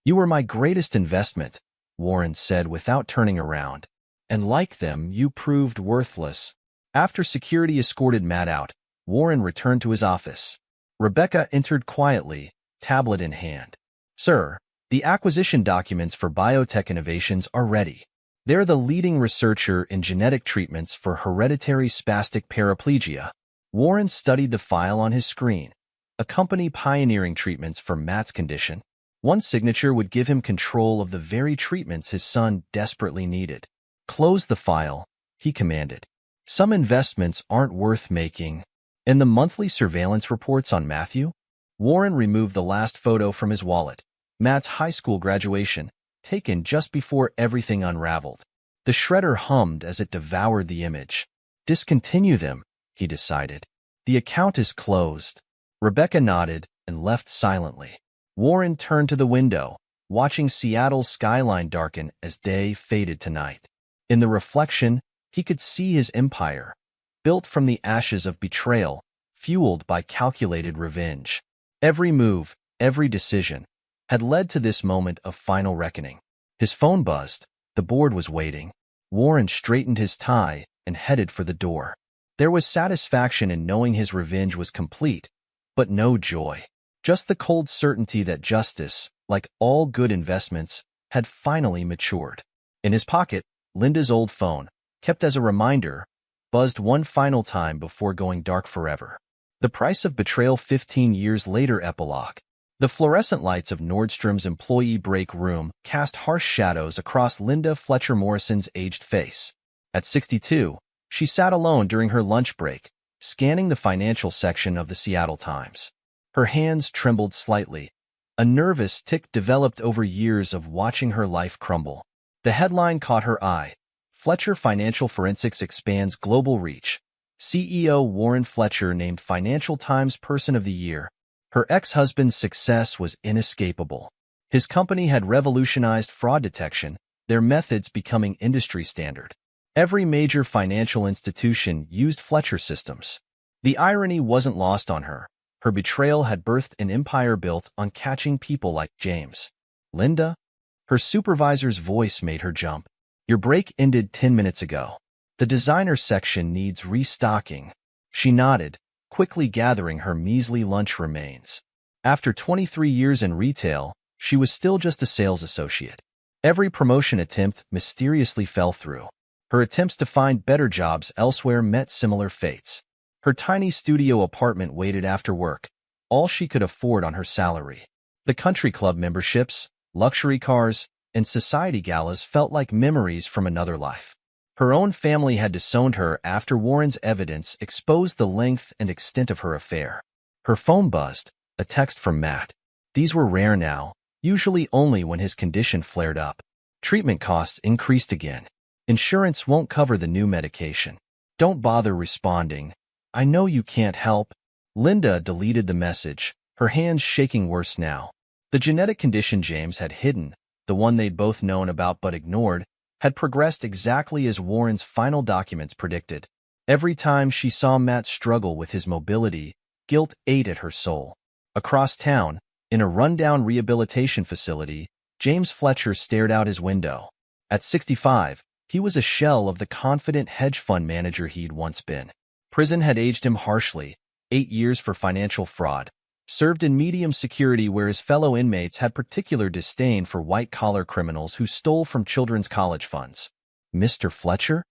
You were my greatest investment, Warren said without turning around. And like them, you proved worthless. After security escorted Matt out, Warren returned to his office. Rebecca entered quietly, tablet in hand. Sir, the acquisition documents for Biotech Innovations are ready. They're the leading researcher in genetic treatments for hereditary spastic paraplegia. Warren studied the file on his screen. A company pioneering treatments for Matt's condition. One signature would give him control of the very treatments his son desperately needed. Close the file, he commanded. Some investments aren't worth making. And the monthly surveillance reports on Matthew? Warren removed the last photo from his wallet. Matt's high school graduation, taken just before everything unraveled. The shredder hummed as it devoured the image. Discontinue them, he decided. The account is closed. Rebecca nodded and left silently. Warren turned to the window, watching Seattle's skyline darken as day faded to night. In the reflection, he could see his empire, built from the ashes of betrayal, fueled by calculated revenge. Every move, every decision, had led to this moment of final reckoning. His phone buzzed. The board was waiting. Warren straightened his tie and headed for the door. There was satisfaction in knowing his revenge was complete, but no joy. Just the cold certainty that justice, like all good investments, had finally matured. In his pocket, Linda's old phone, kept as a reminder, buzzed one final time before going dark forever. The Price of Betrayal 15 years later epilogue. The fluorescent lights of Nordstrom's employee break room cast harsh shadows across Linda Fletcher Morrison's aged face. At 62, she sat alone during her lunch break, scanning the financial section of the Seattle Times. Her hands trembled slightly. A nervous tic developed over years of watching her life crumble. The headline caught her eye. Fletcher Financial Forensics expands global reach. CEO Warren Fletcher named Financial Times Person of the Year. Her ex-husband's success was inescapable. His company had revolutionized fraud detection, their methods becoming industry standard. Every major financial institution used Fletcher systems. The irony wasn't lost on her. Her betrayal had birthed an empire built on catching people like James. Linda? Her supervisor's voice made her jump. Your break ended 10 minutes ago. The designer section needs restocking. She nodded, quickly gathering her measly lunch remains. After 23 years in retail, she was still just a sales associate. Every promotion attempt mysteriously fell through. Her attempts to find better jobs elsewhere met similar fates. Her tiny studio apartment waited after work, all she could afford on her salary. The country club memberships, luxury cars, and society galas felt like memories from another life. Her own family had disowned her after Warren's evidence exposed the length and extent of her affair. Her phone buzzed, a text from Matt. These were rare now, usually only when his condition flared up. Treatment costs increased again. Insurance won't cover the new medication. Don't bother responding. I know you can't help. Linda deleted the message, her hands shaking worse now. The genetic condition James had hidden, the one they'd both known about but ignored, had progressed exactly as Warren's final documents predicted. Every time she saw Matt struggle with his mobility, guilt ate at her soul. Across town, in a rundown rehabilitation facility, James Fletcher stared out his window. At 65, he was a shell of the confident hedge fund manager he'd once been. Prison had aged him harshly, 8 years for financial fraud. Served in medium security where his fellow inmates had particular disdain for white-collar criminals who stole from children's college funds. Mr. Fletcher?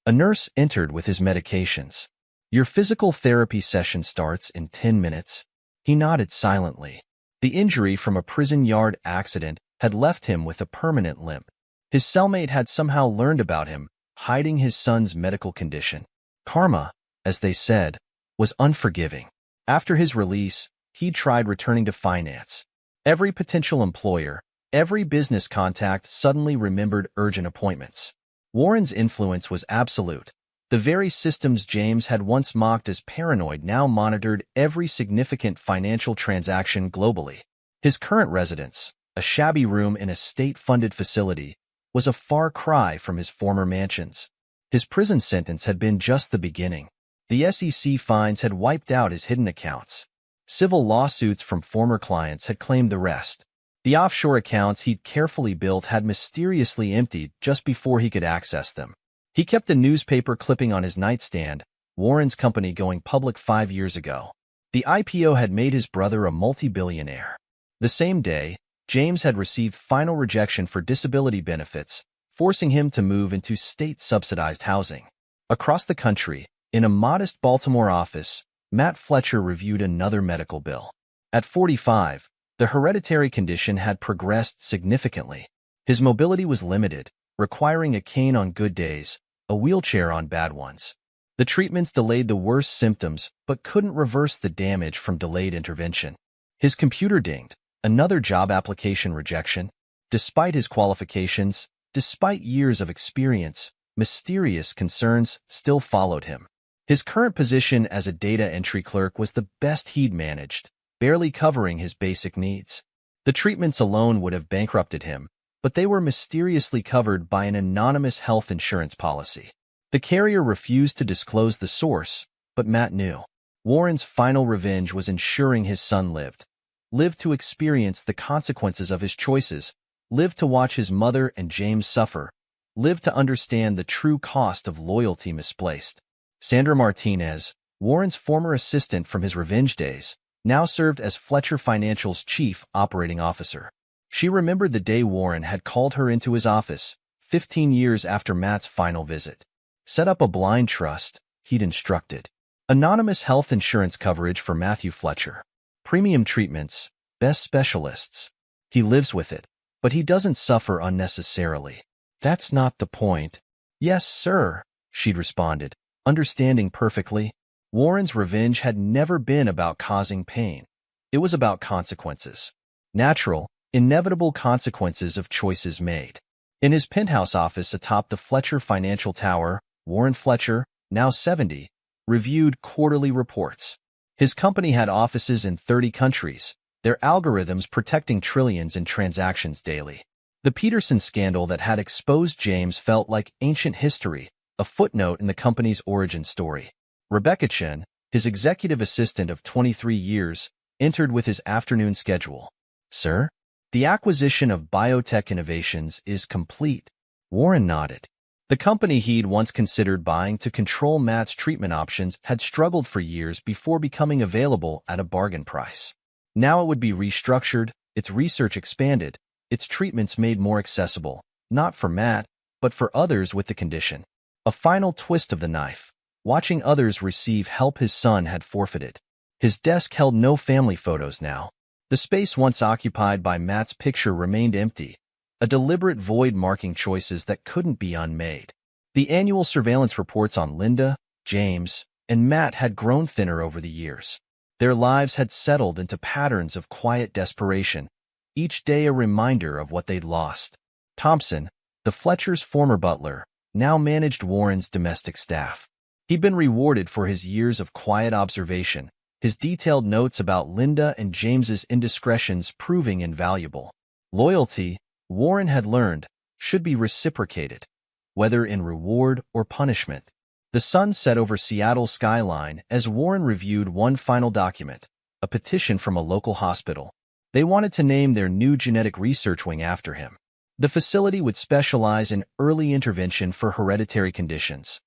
A nurse entered with his medications. Your physical therapy session starts in 10 minutes. He nodded silently. The injury from a prison yard accident had left him with a permanent limp. His cellmate had somehow learned about him, hiding his son's medical condition. Karma, as they said, was unforgiving. After his release, he tried returning to finance. Every potential employer, every business contact suddenly remembered urgent appointments. Warren's influence was absolute. The very systems James had once mocked as paranoid now monitored every significant financial transaction globally. His current residence, a shabby room in a state-funded facility, was a far cry from his former mansions. His prison sentence had been just the beginning. The SEC fines had wiped out his hidden accounts. Civil lawsuits from former clients had claimed the rest. The offshore accounts he'd carefully built had mysteriously emptied just before he could access them. He kept a newspaper clipping on his nightstand, Warren's company going public 5 years ago. The IPO had made his brother a multi-billionaire. The same day, James had received final rejection for disability benefits, forcing him to move into state-subsidized housing. Across the country, in a modest Baltimore office, Matt Fletcher reviewed another medical bill. At 45, the hereditary condition had progressed significantly. His mobility was limited, requiring a cane on good days, a wheelchair on bad ones. The treatments delayed the worst symptoms but couldn't reverse the damage from delayed intervention. His computer dinged, another job application rejection. Despite his qualifications, despite years of experience, mysterious concerns still followed him. His current position as a data entry clerk was the best he'd managed, barely covering his basic needs. The treatments alone would have bankrupted him, but they were mysteriously covered by an anonymous health insurance policy. The carrier refused to disclose the source, but Matt knew. Warren's final revenge was ensuring his son lived to experience the consequences of his choices, lived to watch his mother and James suffer, lived to understand the true cost of loyalty misplaced. Sandra Martinez, Warren's former assistant from his revenge days, now served as Fletcher Financial's chief operating officer. She remembered the day Warren had called her into his office, 15 years after Matt's final visit. Set up a blind trust, he'd instructed. Anonymous health insurance coverage for Matthew Fletcher. Premium treatments, best specialists. He lives with it, but he doesn't suffer unnecessarily. That's not the point. Yes, sir, she'd responded, understanding perfectly. Warren's revenge had never been about causing pain. It was about consequences. Natural, inevitable consequences of choices made. In his penthouse office atop the Fletcher Financial Tower, Warren Fletcher, now 70, reviewed quarterly reports. His company had offices in 30 countries, their algorithms protecting trillions in transactions daily. The Peterson scandal that had exposed James felt like ancient history, a footnote in the company's origin story. Rebecca Chen, his executive assistant of 23 years, entered with his afternoon schedule. Sir, the acquisition of Biotech Innovations is complete. Warren nodded. The company he'd once considered buying to control Matt's treatment options had struggled for years before becoming available at a bargain price. Now it would be restructured, its research expanded, its treatments made more accessible, not for Matt, but for others with the condition. A final twist of the knife. Watching others receive help his son had forfeited. His desk held no family photos now. The space once occupied by Matt's picture remained empty, a deliberate void marking choices that couldn't be unmade. The annual surveillance reports on Linda, James, and Matt had grown thinner over the years. Their lives had settled into patterns of quiet desperation, each day a reminder of what they'd lost. Thompson, the Fletcher's former butler, now managed Warren's domestic staff. He'd been rewarded for his years of quiet observation, his detailed notes about Linda and James's indiscretions proving invaluable. Loyalty, Warren had learned, should be reciprocated, whether in reward or punishment. The sun set over Seattle's skyline as Warren reviewed one final document, a petition from a local hospital. They wanted to name their new genetic research wing after him. The facility would specialize in early intervention for hereditary conditions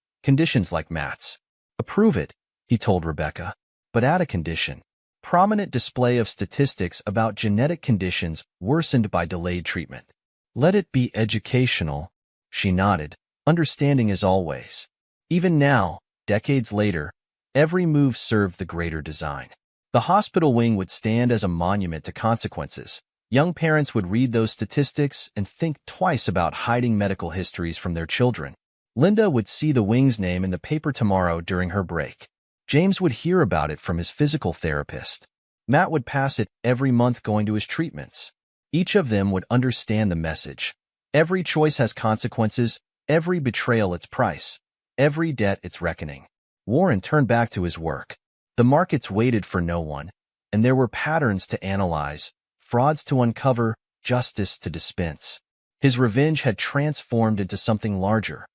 like Matt's. Approve it, he told Rebecca, but add a condition. Prominent display of statistics about genetic conditions worsened by delayed treatment. Let it be educational, she nodded, understanding as always. Even now, decades later, every move served the greater design. The hospital wing would stand as a monument to consequences. Young parents would read those statistics and think twice about hiding medical histories from their children. Linda would see the wing's name in the paper tomorrow during her break. James would hear about it from his physical therapist. Matt would pass it every month going to his treatments. Each of them would understand the message. Every choice has consequences, every betrayal its price, every debt its reckoning. Warren turned back to his work. The markets waited for no one, and there were patterns to analyze, frauds to uncover, justice to dispense. His revenge had transformed into something larger,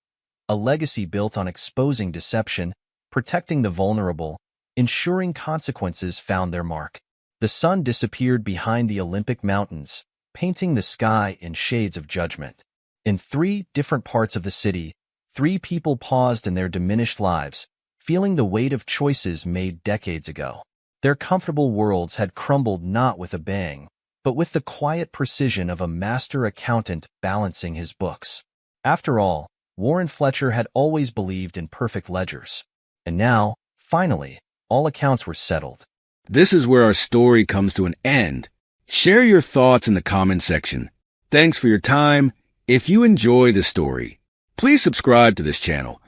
a legacy built on exposing deception, protecting the vulnerable, ensuring consequences found their mark. The sun disappeared behind the Olympic Mountains, painting the sky in shades of judgment. In 3 different parts of the city, 3 people paused in their diminished lives, feeling the weight of choices made decades ago. Their comfortable worlds had crumbled not with a bang, but with the quiet precision of a master accountant balancing his books. After all, Warren Fletcher had always believed in perfect ledgers. And now, finally, all accounts were settled. This is where our story comes to an end. Share your thoughts in the comment section. Thanks for your time. If you enjoy the story, please subscribe to this channel.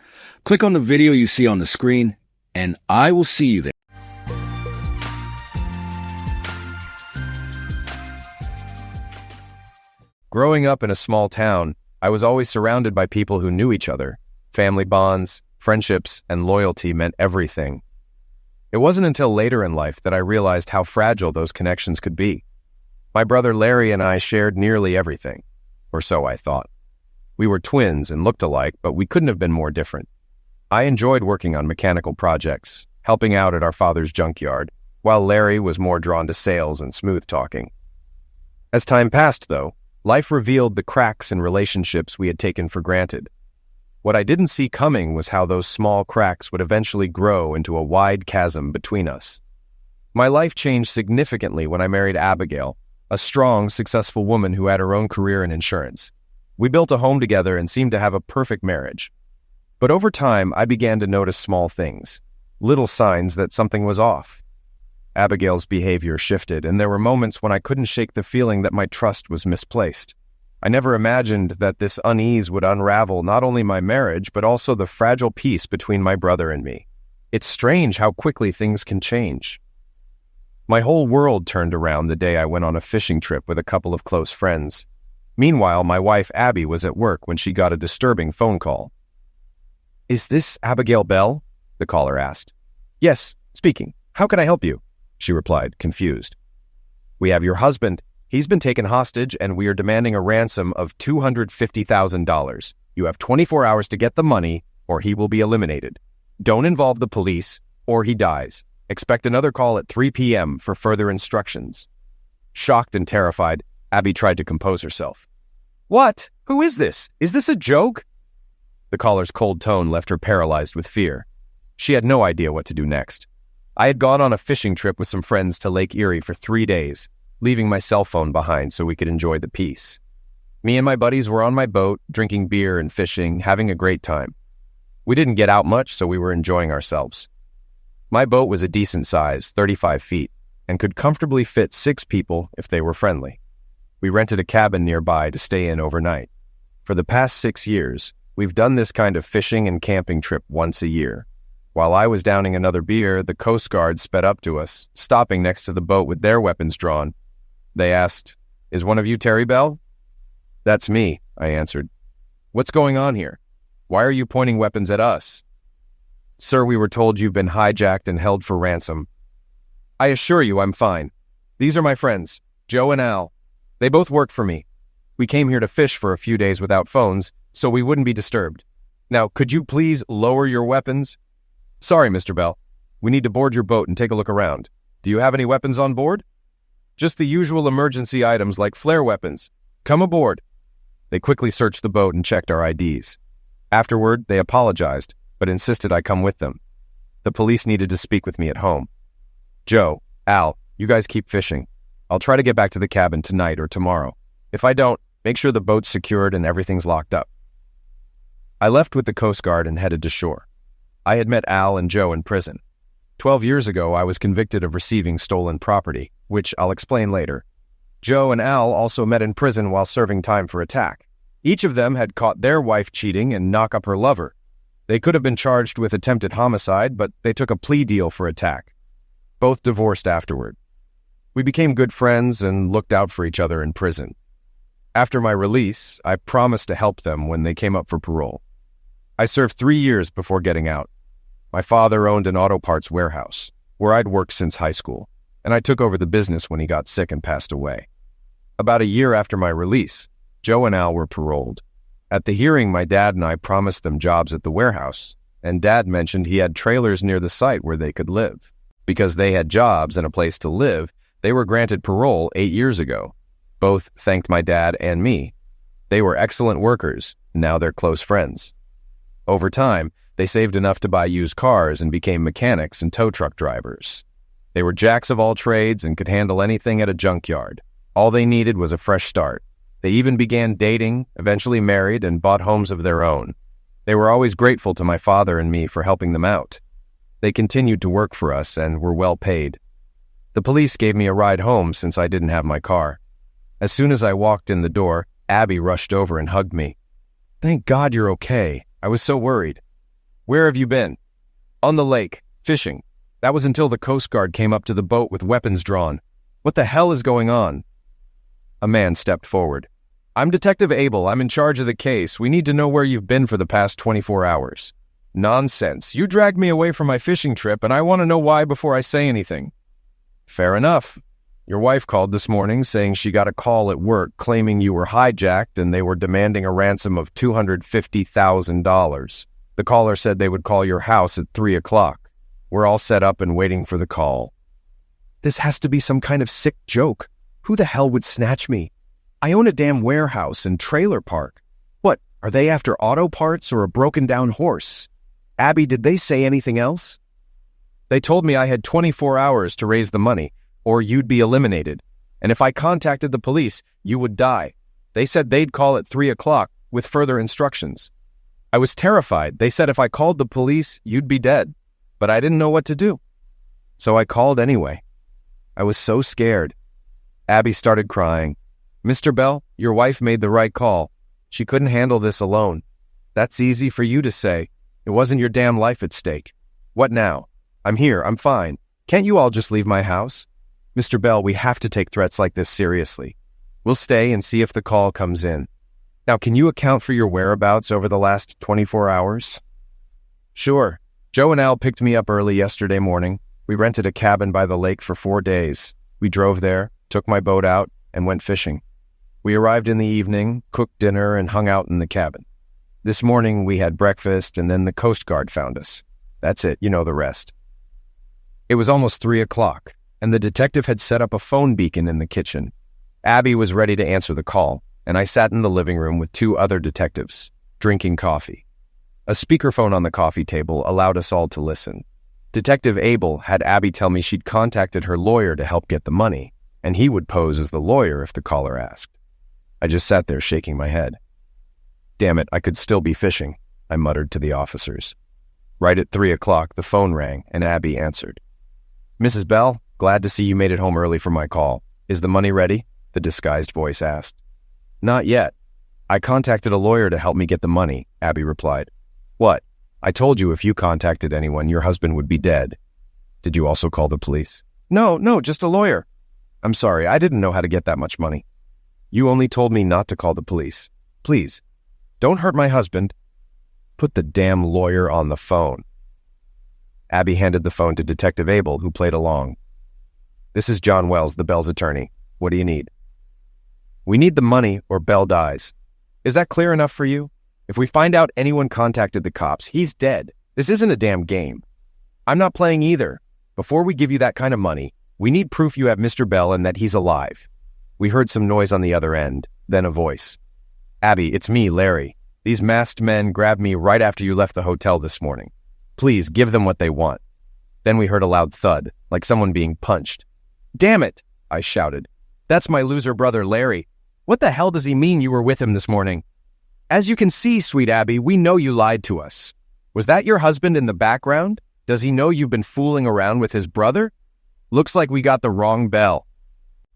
Click on the video you see on the screen, and I will see you there. Growing up in a small town, I was always surrounded by people who knew each other. Family bonds, friendships, and loyalty meant everything. It wasn't until later in life that I realized how fragile those connections could be. My brother Larry and I shared nearly everything, or so I thought. We were twins and looked alike, but we couldn't have been more different. I enjoyed working on mechanical projects, helping out at our father's junkyard, while Larry was more drawn to sales and smooth talking. As time passed, though, life revealed the cracks in relationships we had taken for granted. What I didn't see coming was how those small cracks would eventually grow into a wide chasm between us. My life changed significantly when I married Abigail, a strong, successful woman who had her own career in insurance. We built a home together and seemed to have a perfect marriage. But over time, I began to notice small things, little signs that something was off. Abigail's behavior shifted, and there were moments when I couldn't shake the feeling that my trust was misplaced. I never imagined that this unease would unravel not only my marriage, but also the fragile peace between my brother and me. It's strange how quickly things can change. My whole world turned around the day I went on a fishing trip with a couple of close friends. Meanwhile, my wife Abby was at work when she got a disturbing phone call. "Is this Abigail Bell?" the caller asked. "Yes, speaking. How can I help you?" she replied, confused. "We have your husband. He's been taken hostage, and we are demanding a ransom of $250,000. You have 24 hours to get the money, or he will be eliminated. Don't involve the police, or he dies. Expect another call at 3 p.m. for further instructions." Shocked and terrified, Abby tried to compose herself. "What? Who is this? Is this a joke?" The caller's cold tone left her paralyzed with fear. She had no idea what to do next. I had gone on a fishing trip with some friends to Lake Erie for 3 days, leaving my cell phone behind so we could enjoy the peace. Me and my buddies were on my boat, drinking beer and fishing, having a great time. We didn't get out much, so we were enjoying ourselves. My boat was a decent size, 35 feet, and could comfortably fit 6 people if they were friendly. We rented a cabin nearby to stay in overnight. For the past 6 years, we've done this kind of fishing and camping trip once a year. While I was downing another beer, the Coast Guard sped up to us, stopping next to the boat with their weapons drawn. They asked, "Is one of you Terry Bell?" "That's me," I answered. "What's going on here? Why are you pointing weapons at us?" "Sir, we were told you've been hijacked and held for ransom." "I assure you I'm fine. These are my friends, Joe and Al. They both work for me. We came here to fish for a few days without phones, so we wouldn't be disturbed. Now, could you please lower your weapons?" "Sorry, Mr. Bell. We need to board your boat and take a look around. Do you have any weapons on board?" "Just the usual emergency items like flare weapons. Come aboard." They quickly searched the boat and checked our IDs. Afterward, they apologized, but insisted I come with them. The police needed to speak with me at home. "Joe, Al, you guys keep fishing. I'll try to get back to the cabin tonight or tomorrow. If I don't, make sure the boat's secured and everything's locked up." I left with the Coast Guard and headed to shore. I had met Al and Joe in prison. 12 years ago, I was convicted of receiving stolen property, which I'll explain later. Joe and Al also met in prison while serving time for attack. Each of them had caught their wife cheating and knock up her lover. They could have been charged with attempted homicide, but they took a plea deal for attack. Both divorced afterward. We became good friends and looked out for each other in prison. After my release, I promised to help them when they came up for parole. I served 3 years before getting out. My father owned an auto parts warehouse, where I'd worked since high school, and I took over the business when he got sick and passed away. About a year after my release, Joe and Al were paroled. At the hearing, my dad and I promised them jobs at the warehouse, and Dad mentioned he had trailers near the site where they could live. Because they had jobs and a place to live, they were granted parole 8 years ago. Both thanked my dad and me. They were excellent workers. Now they're close friends. Over time, they saved enough to buy used cars and became mechanics and tow truck drivers. They were jacks of all trades and could handle anything at a junkyard. All they needed was a fresh start. They even began dating, eventually married, and bought homes of their own. They were always grateful to my father and me for helping them out. They continued to work for us and were well paid. The police gave me a ride home since I didn't have my car. As soon as I walked in the door, Abby rushed over and hugged me. "Thank God you're okay. I was so worried." "Where have you been?" "On the lake, fishing. That was until the Coast Guard came up to the boat with weapons drawn. What the hell is going on?" A man stepped forward. "I'm Detective Abel. I'm in charge of the case. We need to know where you've been for the past 24 hours. "Nonsense. You dragged me away from my fishing trip, and I want to know why before I say anything." "Fair enough. Your wife called this morning saying she got a call at work claiming you were hijacked and they were demanding a ransom of $250,000. The caller said they would call your house at 3 o'clock. We're all set up and waiting for the call." "This has to be some kind of sick joke. Who the hell would snatch me? I own a damn warehouse and trailer park. What, are they after auto parts or a broken-down horse? Abby, did they say anything else?" "They told me I had 24 hours to raise the money, or you'd be eliminated. And if I contacted the police, you would die. They said they'd call at 3 o'clock with further instructions. I was terrified. They said if I called the police, you'd be dead. But I didn't know what to do. So I called anyway. I was so scared." Abby started crying. "Mr. Bell, your wife made the right call. She couldn't handle this alone. That's easy for you to say. It wasn't your damn life at stake. What now? I'm here. I'm fine. Can't you all just leave my house? Mr. Bell, we have to take threats like this seriously. We'll stay and see if the call comes in. Now, can you account for your whereabouts over the last 24 hours? "Sure. Joe and Al picked me up early yesterday morning. We rented a cabin by the lake for 4 days. We drove there, took my boat out, and went fishing. We arrived in the evening, cooked dinner, and hung out in the cabin. This morning we had breakfast, and then the Coast Guard found us. That's it, you know the rest." It was almost 3 o'clock, and the detective had set up a phone beacon in the kitchen. Abby was ready to answer the call, and I sat in the living room with 2 other detectives, drinking coffee. A speakerphone on the coffee table allowed us all to listen. Detective Abel had Abby tell me she'd contacted her lawyer to help get the money, and he would pose as the lawyer if the caller asked. I just sat there shaking my head. "Damn it, I could still be fishing," I muttered to the officers. Right at 3 o'clock, the phone rang, and Abby answered. "Mrs. Bell, glad to see you made it home early for my call. Is the money ready?" the disguised voice asked. "Not yet. I contacted a lawyer to help me get the money," Abby replied. "What? I told you if you contacted anyone, your husband would be dead." "Did you also call the police?" No, just a lawyer." "I'm sorry, I didn't know how to get that much money." "You only told me not to call the police. Please, don't hurt my husband." "Put the damn lawyer on the phone." Abby handed the phone to Detective Abel, who played along. "This is John Wells, the Bell's attorney. What do you need?" "We need the money or Bell dies. Is that clear enough for you? If we find out anyone contacted the cops, he's dead. This isn't a damn game. I'm not playing either. Before we give you that kind of money, we need proof you have Mr. Bell and that he's alive." We heard some noise on the other end, then a voice. "Abby, it's me, Larry. These masked men grabbed me right after you left the hotel this morning. Please, give them what they want." Then we heard a loud thud, like someone being punched. "Damn it!" I shouted. "That's my loser brother, Larry. What the hell does he mean you were with him this morning? As you can see, sweet Abby, we know you lied to us. Was that your husband in the background? Does he know you've been fooling around with his brother? Looks like we got the wrong Bell.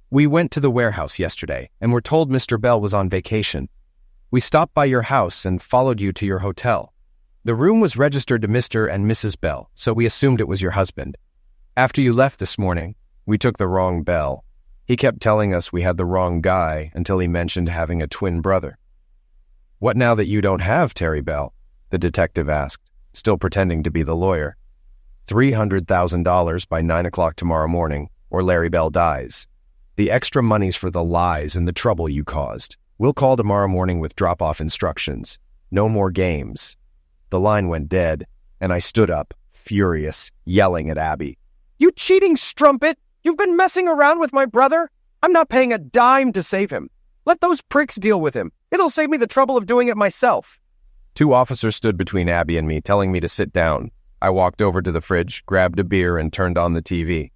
We went to the warehouse yesterday and were told Mr. Bell was on vacation. We stopped by your house and followed you to your hotel. The room was registered to Mr. and Mrs. Bell, so we assumed it was your husband. After you left this morning, we took the wrong Bell. He kept telling us we had the wrong guy until he mentioned having a twin brother." "What now that you don't have Terry Bell?" the detective asked, still pretending to be the lawyer. $300,000 by 9 o'clock tomorrow morning, or Larry Bell dies. The extra money's for the lies and the trouble you caused. "We'll call tomorrow morning with drop-off instructions. No more games." The line went dead, and I stood up, furious, yelling at Abby. "You cheating strumpet! You've been messing around with my brother! I'm not paying a dime to save him. Let those pricks deal with him. It'll save me the trouble of doing it myself." 2 officers stood between Abby and me, telling me to sit down. I walked over to the fridge, grabbed a beer, and turned on the TV.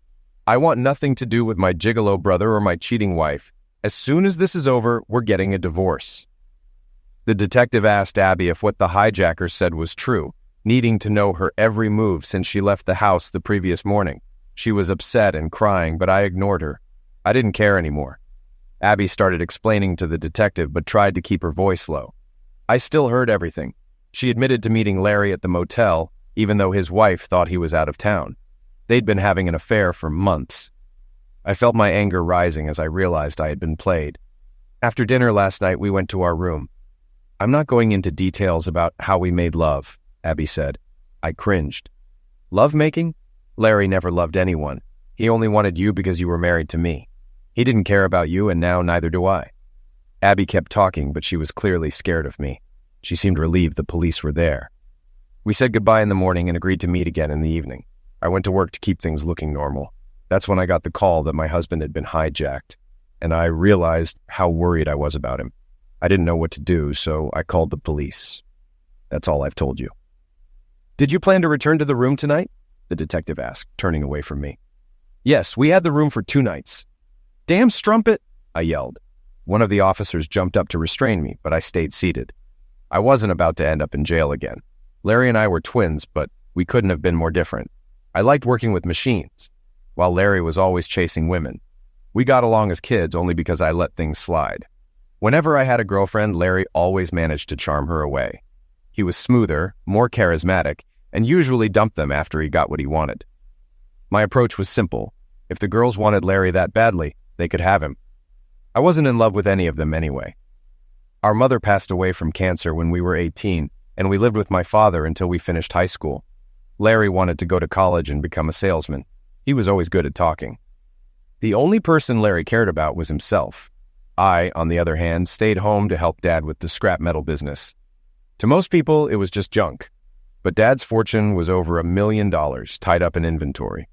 "I want nothing to do with my gigolo brother or my cheating wife. As soon as this is over, we're getting a divorce." The detective asked Abby if what the hijacker said was true, needing to know her every move since she left the house the previous morning. She was upset and crying, but I ignored her. I didn't care anymore. Abby started explaining to the detective, but tried to keep her voice low. I still heard everything. She admitted to meeting Larry at the motel, even though his wife thought he was out of town. They'd been having an affair for months. I felt my anger rising as I realized I had been played. After dinner last night, we went to our room. "I'm not going into details about how we made love," Abby said. I cringed. "Love-making? Larry never loved anyone. He only wanted you because you were married to me. He didn't care about you, and now neither do I." Abby kept talking, but she was clearly scared of me. She seemed relieved the police were there. We said goodbye in the morning and agreed to meet again in the evening. I went to work to keep things looking normal. That's when I got the call that my husband had been hijacked, and I realized how worried I was about him. I didn't know what to do, so I called the police. That's all I've told you. "Did you plan to return to the room tonight?" the detective asked, turning away from me. "Yes, we had the room for 2 nights. "Damn strumpet!" I yelled. One of the officers jumped up to restrain me, but I stayed seated. I wasn't about to end up in jail again. Larry and I were twins, but we couldn't have been more different. I liked working with machines, while Larry was always chasing women. We got along as kids only because I let things slide. Whenever I had a girlfriend, Larry always managed to charm her away. He was smoother, more charismatic, and usually dumped them after he got what he wanted. My approach was simple. If the girls wanted Larry that badly, they could have him. I wasn't in love with any of them anyway. Our mother passed away from cancer when we were 18, and we lived with my father until we finished high school. Larry wanted to go to college and become a salesman. He was always good at talking. The only person Larry cared about was himself. I, on the other hand, stayed home to help Dad with the scrap metal business. To most people, it was just junk. But Dad's fortune was over $1 million tied up in inventory.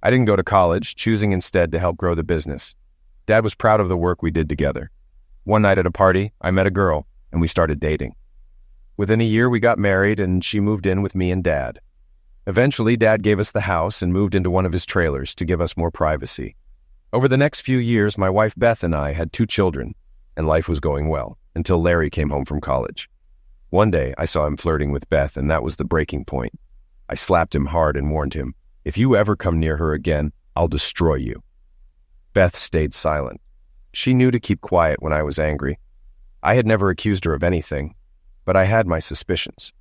I didn't go to college, choosing instead to help grow the business. Dad was proud of the work we did together. One night at a party, I met a girl, and we started dating. Within a year, we got married, and she moved in with me and Dad. Eventually, Dad gave us the house and moved into one of his trailers to give us more privacy. Over the next few years, my wife Beth and I had 2 children, and life was going well, until Larry came home from college. One day, I saw him flirting with Beth, and that was the breaking point. I slapped him hard and warned him, "If you ever come near her again, I'll destroy you." Beth stayed silent. She knew to keep quiet when I was angry. I had never accused her of anything, but I had my suspicions.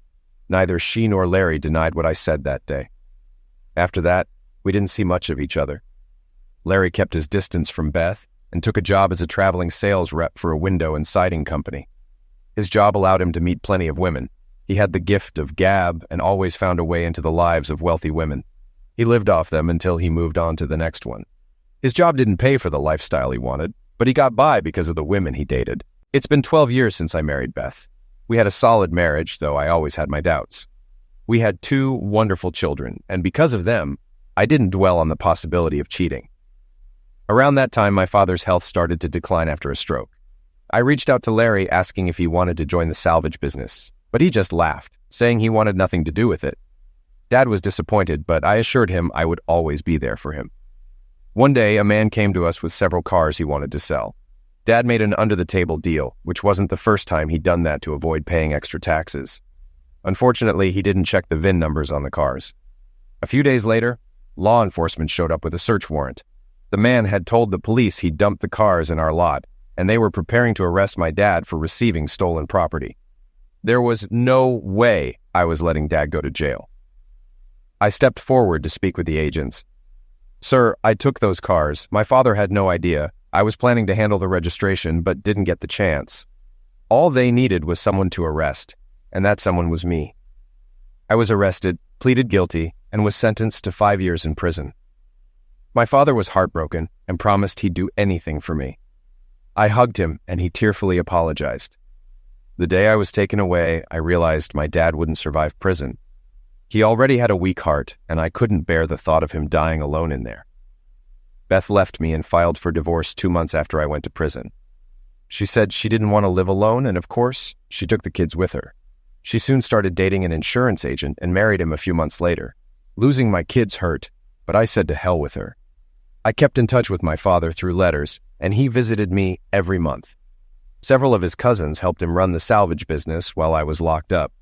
Neither she nor Larry denied what I said that day. After that, we didn't see much of each other. Larry kept his distance from Beth and took a job as a traveling sales rep for a window and siding company. His job allowed him to meet plenty of women. He had the gift of gab and always found a way into the lives of wealthy women. He lived off them until he moved on to the next one. His job didn't pay for the lifestyle he wanted, but he got by because of the women he dated. It's been 12 years since I married Beth. We had a solid marriage, though I always had my doubts. We had 2 wonderful children, and because of them, I didn't dwell on the possibility of cheating. Around that time, my father's health started to decline after a stroke. I reached out to Larry asking if he wanted to join the salvage business, but he just laughed, saying he wanted nothing to do with it. Dad was disappointed, but I assured him I would always be there for him. One day, a man came to us with several cars he wanted to sell. Dad made an under-the-table deal, which wasn't the first time he'd done that to avoid paying extra taxes. Unfortunately, he didn't check the VIN numbers on the cars. A few days later, law enforcement showed up with a search warrant. The man had told the police he'd dumped the cars in our lot, and they were preparing to arrest my dad for receiving stolen property. There was no way I was letting Dad go to jail. I stepped forward to speak with the agents. "Sir, I took those cars. My father had no idea. I was planning to handle the registration, but didn't get the chance. All they needed was someone to arrest, and that someone was me. I was arrested, pleaded guilty, and was sentenced to 5 years in prison. My father was heartbroken and promised he'd do anything for me. I hugged him, and he tearfully apologized. The day I was taken away, I realized my dad wouldn't survive prison. He already had a weak heart, and I couldn't bear the thought of him dying alone in there. Beth left me and filed for divorce 2 months after I went to prison. She said she didn't want to live alone, and of course, she took the kids with her. She soon started dating an insurance agent and married him a few months later. Losing my kids hurt, but I said to hell with her. I kept in touch with my father through letters, and he visited me every month. Several of his cousins helped him run the salvage business while I was locked up.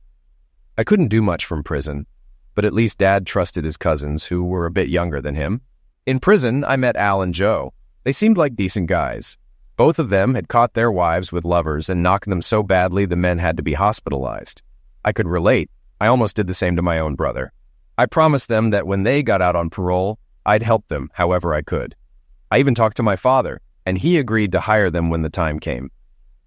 I couldn't do much from prison, but at least Dad trusted his cousins who were a bit younger than him. In prison, I met Al and Joe. They seemed like decent guys. Both of them had caught their wives with lovers and knocked them so badly the men had to be hospitalized. I could relate. I almost did the same to my own brother. I promised them that when they got out on parole, I'd help them however I could. I even talked to my father, and he agreed to hire them when the time came.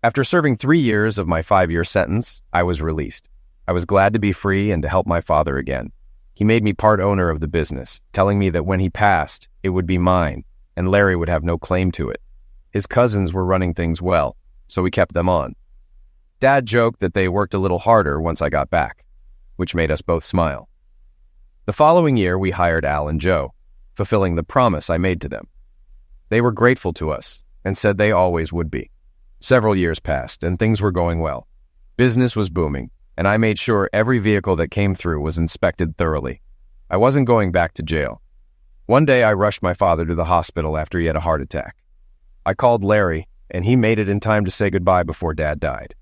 After serving 3 years of my 5-year sentence, I was released. I was glad to be free and to help my father again. He made me part owner of the business, telling me that when he passed, it would be mine, and Larry would have no claim to it. His cousins were running things well, so we kept them on. Dad joked that they worked a little harder once I got back, which made us both smile. The following year, we hired Al and Joe, fulfilling the promise I made to them. They were grateful to us and said they always would be. Several years passed, and things were going well. Business was booming, and I made sure every vehicle that came through was inspected thoroughly. I wasn't going back to jail. One day, I rushed my father to the hospital after he had a heart attack. I called Larry, and he made it in time to say goodbye before Dad died.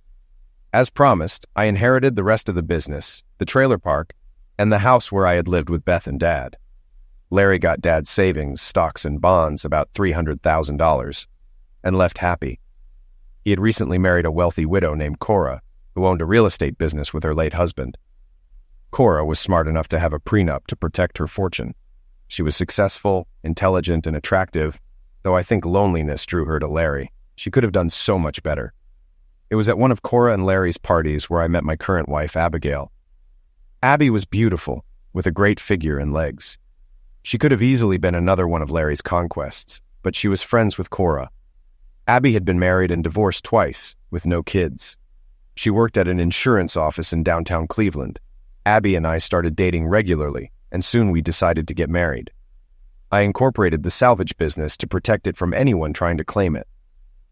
As promised, I inherited the rest of the business, the trailer park, and the house where I had lived with Beth and Dad. Larry got Dad's savings, stocks, and bonds, about $300,000, and left happy. He had recently married a wealthy widow named Cora, who owned a real estate business with her late husband. Cora was smart enough to have a prenup to protect her fortune. She was successful, intelligent, and attractive, though I think loneliness drew her to Larry. She could have done so much better. It was at one of Cora and Larry's parties where I met my current wife, Abigail. Abby was beautiful, with a great figure and legs. She could have easily been another one of Larry's conquests, but she was friends with Cora. Abby had been married and divorced twice, with no kids. She worked at an insurance office in downtown Cleveland. Abby and I started dating regularly, and soon we decided to get married. I incorporated the salvage business to protect it from anyone trying to claim it.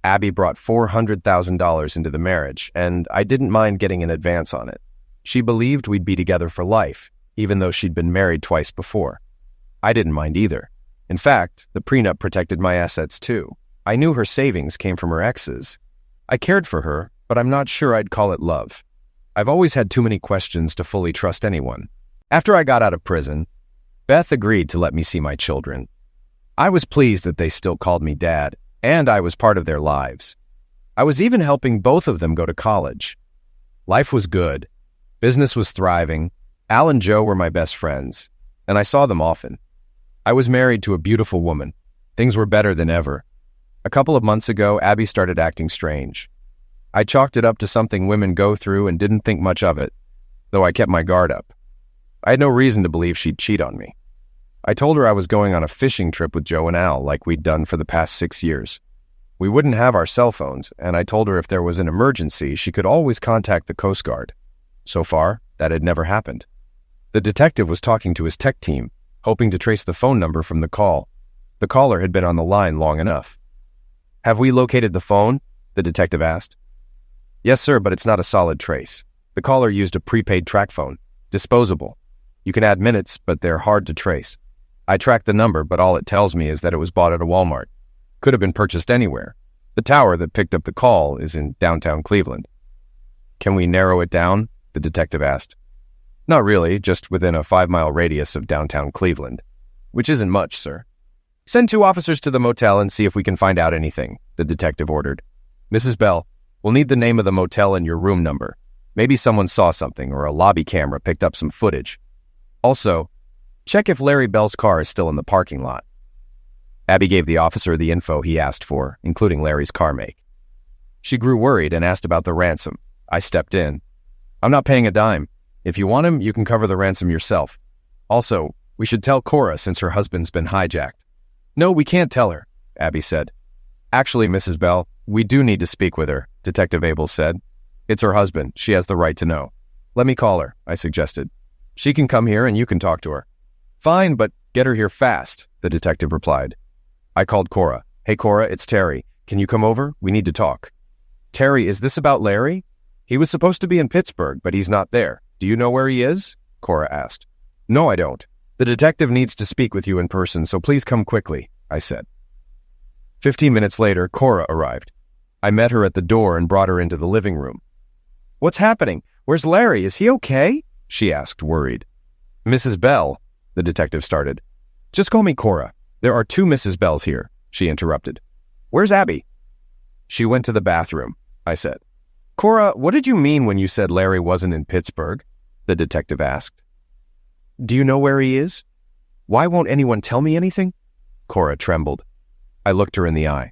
Abby brought $400,000 into the marriage, and I didn't mind getting an advance on it. She believed we'd be together for life, even though she'd been married twice before. I didn't mind either. In fact, the prenup protected my assets too. I knew her savings came from her exes. I cared for her, but I'm not sure I'd call it love. I've always had too many questions to fully trust anyone. After I got out of prison, Beth agreed to let me see my children. I was pleased that they still called me Dad, and I was part of their lives. I was even helping both of them go to college. Life was good. Business was thriving. Al and Joe were my best friends, and I saw them often. I was married to a beautiful woman. Things were better than ever. A couple of months ago, Abby started acting strange. I chalked it up to something women go through and didn't think much of it, though I kept my guard up. I had no reason to believe she'd cheat on me. I told her I was going on a fishing trip with Joe and Al like we'd done for the past 6 years. We wouldn't have our cell phones, and I told her if there was an emergency, she could always contact the Coast Guard. So far, that had never happened. The detective was talking to his tech team, hoping to trace the phone number from the call. The caller had been on the line long enough. "Have we located the phone?" the detective asked. "Yes, sir, but it's not a solid trace. The caller used a prepaid track phone, disposable. You can add minutes, but they're hard to trace. I tracked the number, but all it tells me is that it was bought at a Walmart. Could have been purchased anywhere. The tower that picked up the call is in downtown Cleveland." "Can we narrow it down?" the detective asked. "Not really, just within a 5-mile radius of downtown Cleveland." "Which isn't much, sir." "Send 2 officers to the motel and see if we can find out anything," the detective ordered. "Mrs. Bell, we'll need the name of the motel and your room number. Maybe someone saw something or a lobby camera picked up some footage. Also, check if Larry Bell's car is still in the parking lot." Abby gave the officer the info he asked for, including Larry's car make. She grew worried and asked about the ransom. I stepped in. "I'm not paying a dime. If you want him, you can cover the ransom yourself. Also, we should tell Cora since her husband's been hijacked." "No, we can't tell her," Abby said. Actually, Mrs. Bell, we do need to speak with her, Detective Abel said. It's her husband. She has the right to know. Let me call her, I suggested. She can come here and you can talk to her. Fine, but get her here fast, the detective replied. I called Cora. Hey, Cora, it's Terry. Can you come over? We need to talk. Terry, is this about Larry? He was supposed to be in Pittsburgh, but he's not there. Do you know where he is? Cora asked. No, I don't. The detective needs to speak with you in person, so please come quickly, I said. 15 minutes later, Cora arrived. I met her at the door and brought her into the living room. What's happening? Where's Larry? Is he okay? She asked, worried. Mrs. Bell, the detective started. Just call me Cora. There are two Mrs. Bells here, she interrupted. Where's Abby? She went to the bathroom, I said. Cora, what did you mean when you said Larry wasn't in Pittsburgh? The detective asked. Do you know where he is? Why won't anyone tell me anything? Cora trembled. I looked her in the eye.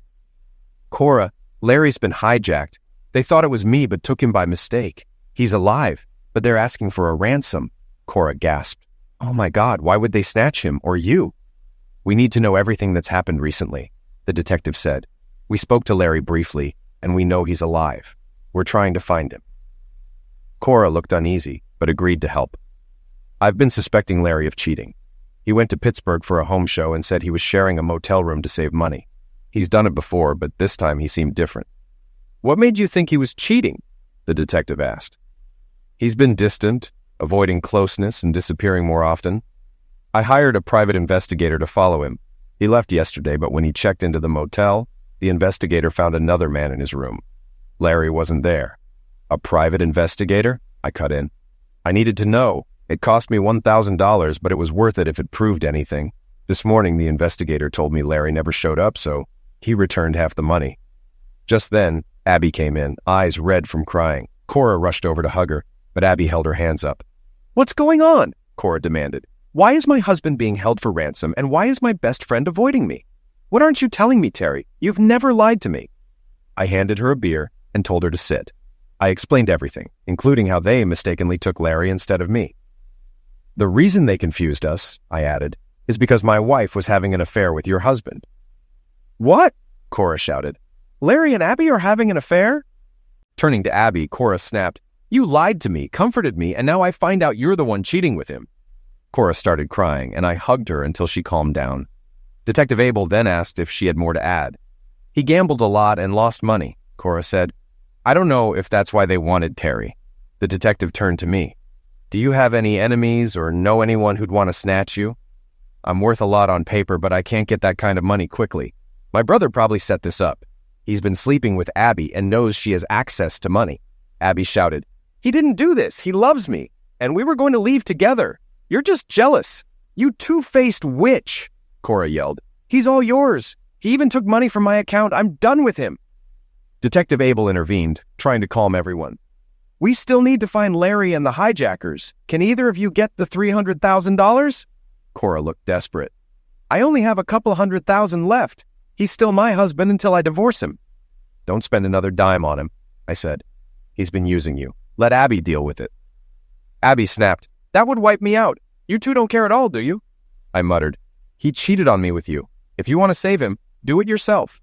Cora, Larry's been hijacked. They thought it was me but took him by mistake. He's alive, but they're asking for a ransom. Cora gasped. Oh my God, why would they snatch him or you? We need to know everything that's happened recently, the detective said. We spoke to Larry briefly, and we know he's alive. We're trying to find him. Cora looked uneasy, but agreed to help. I've been suspecting Larry of cheating. He went to Pittsburgh for a home show and said he was sharing a motel room to save money. He's done it before, but this time he seemed different. What made you think he was cheating? The detective asked. He's been distant, avoiding closeness and disappearing more often. I hired a private investigator to follow him. He left yesterday, but when he checked into the motel, the investigator found another man in his room. Larry wasn't there. A private investigator? I cut in. I needed to know. It cost me $1,000, but it was worth it if it proved anything. This morning, the investigator told me Larry never showed up, so he returned half the money. Just then, Abby came in, eyes red from crying. Cora rushed over to hug her, but Abby held her hands up. What's going on? Cora demanded. Why is my husband being held for ransom, and why is my best friend avoiding me? What aren't you telling me, Terry? You've never lied to me. I handed her a beer and told her to sit. I explained everything, including how they mistakenly took Larry instead of me. The reason they confused us, I added, is because my wife was having an affair with your husband. What? Cora shouted. Larry and Abby are having an affair? Turning to Abby, Cora snapped, You lied to me, comforted me, and now I find out you're the one cheating with him. Cora started crying, and I hugged her until she calmed down. Detective Abel then asked if she had more to add. He gambled a lot and lost money, Cora said. I don't know if that's why they wanted Terry. The detective turned to me. Do you have any enemies or know anyone who'd want to snatch you? I'm worth a lot on paper, but I can't get that kind of money quickly. My brother probably set this up. He's been sleeping with Abby and knows she has access to money. Abby shouted, He didn't do this. He loves me. And we were going to leave together. You're just jealous. You two-faced witch, Cora yelled. He's all yours. He even took money from my account. I'm done with him. Detective Abel intervened, trying to calm everyone. We still need to find Larry and the hijackers. Can either of you get the $300,000? Cora looked desperate. I only have a couple $100,000 left. He's still my husband until I divorce him. Don't spend another dime on him, I said. He's been using you. Let Abby deal with it. Abby snapped. That would wipe me out. You two don't care at all, do you? I muttered. He cheated on me with you. If you want to save him, do it yourself.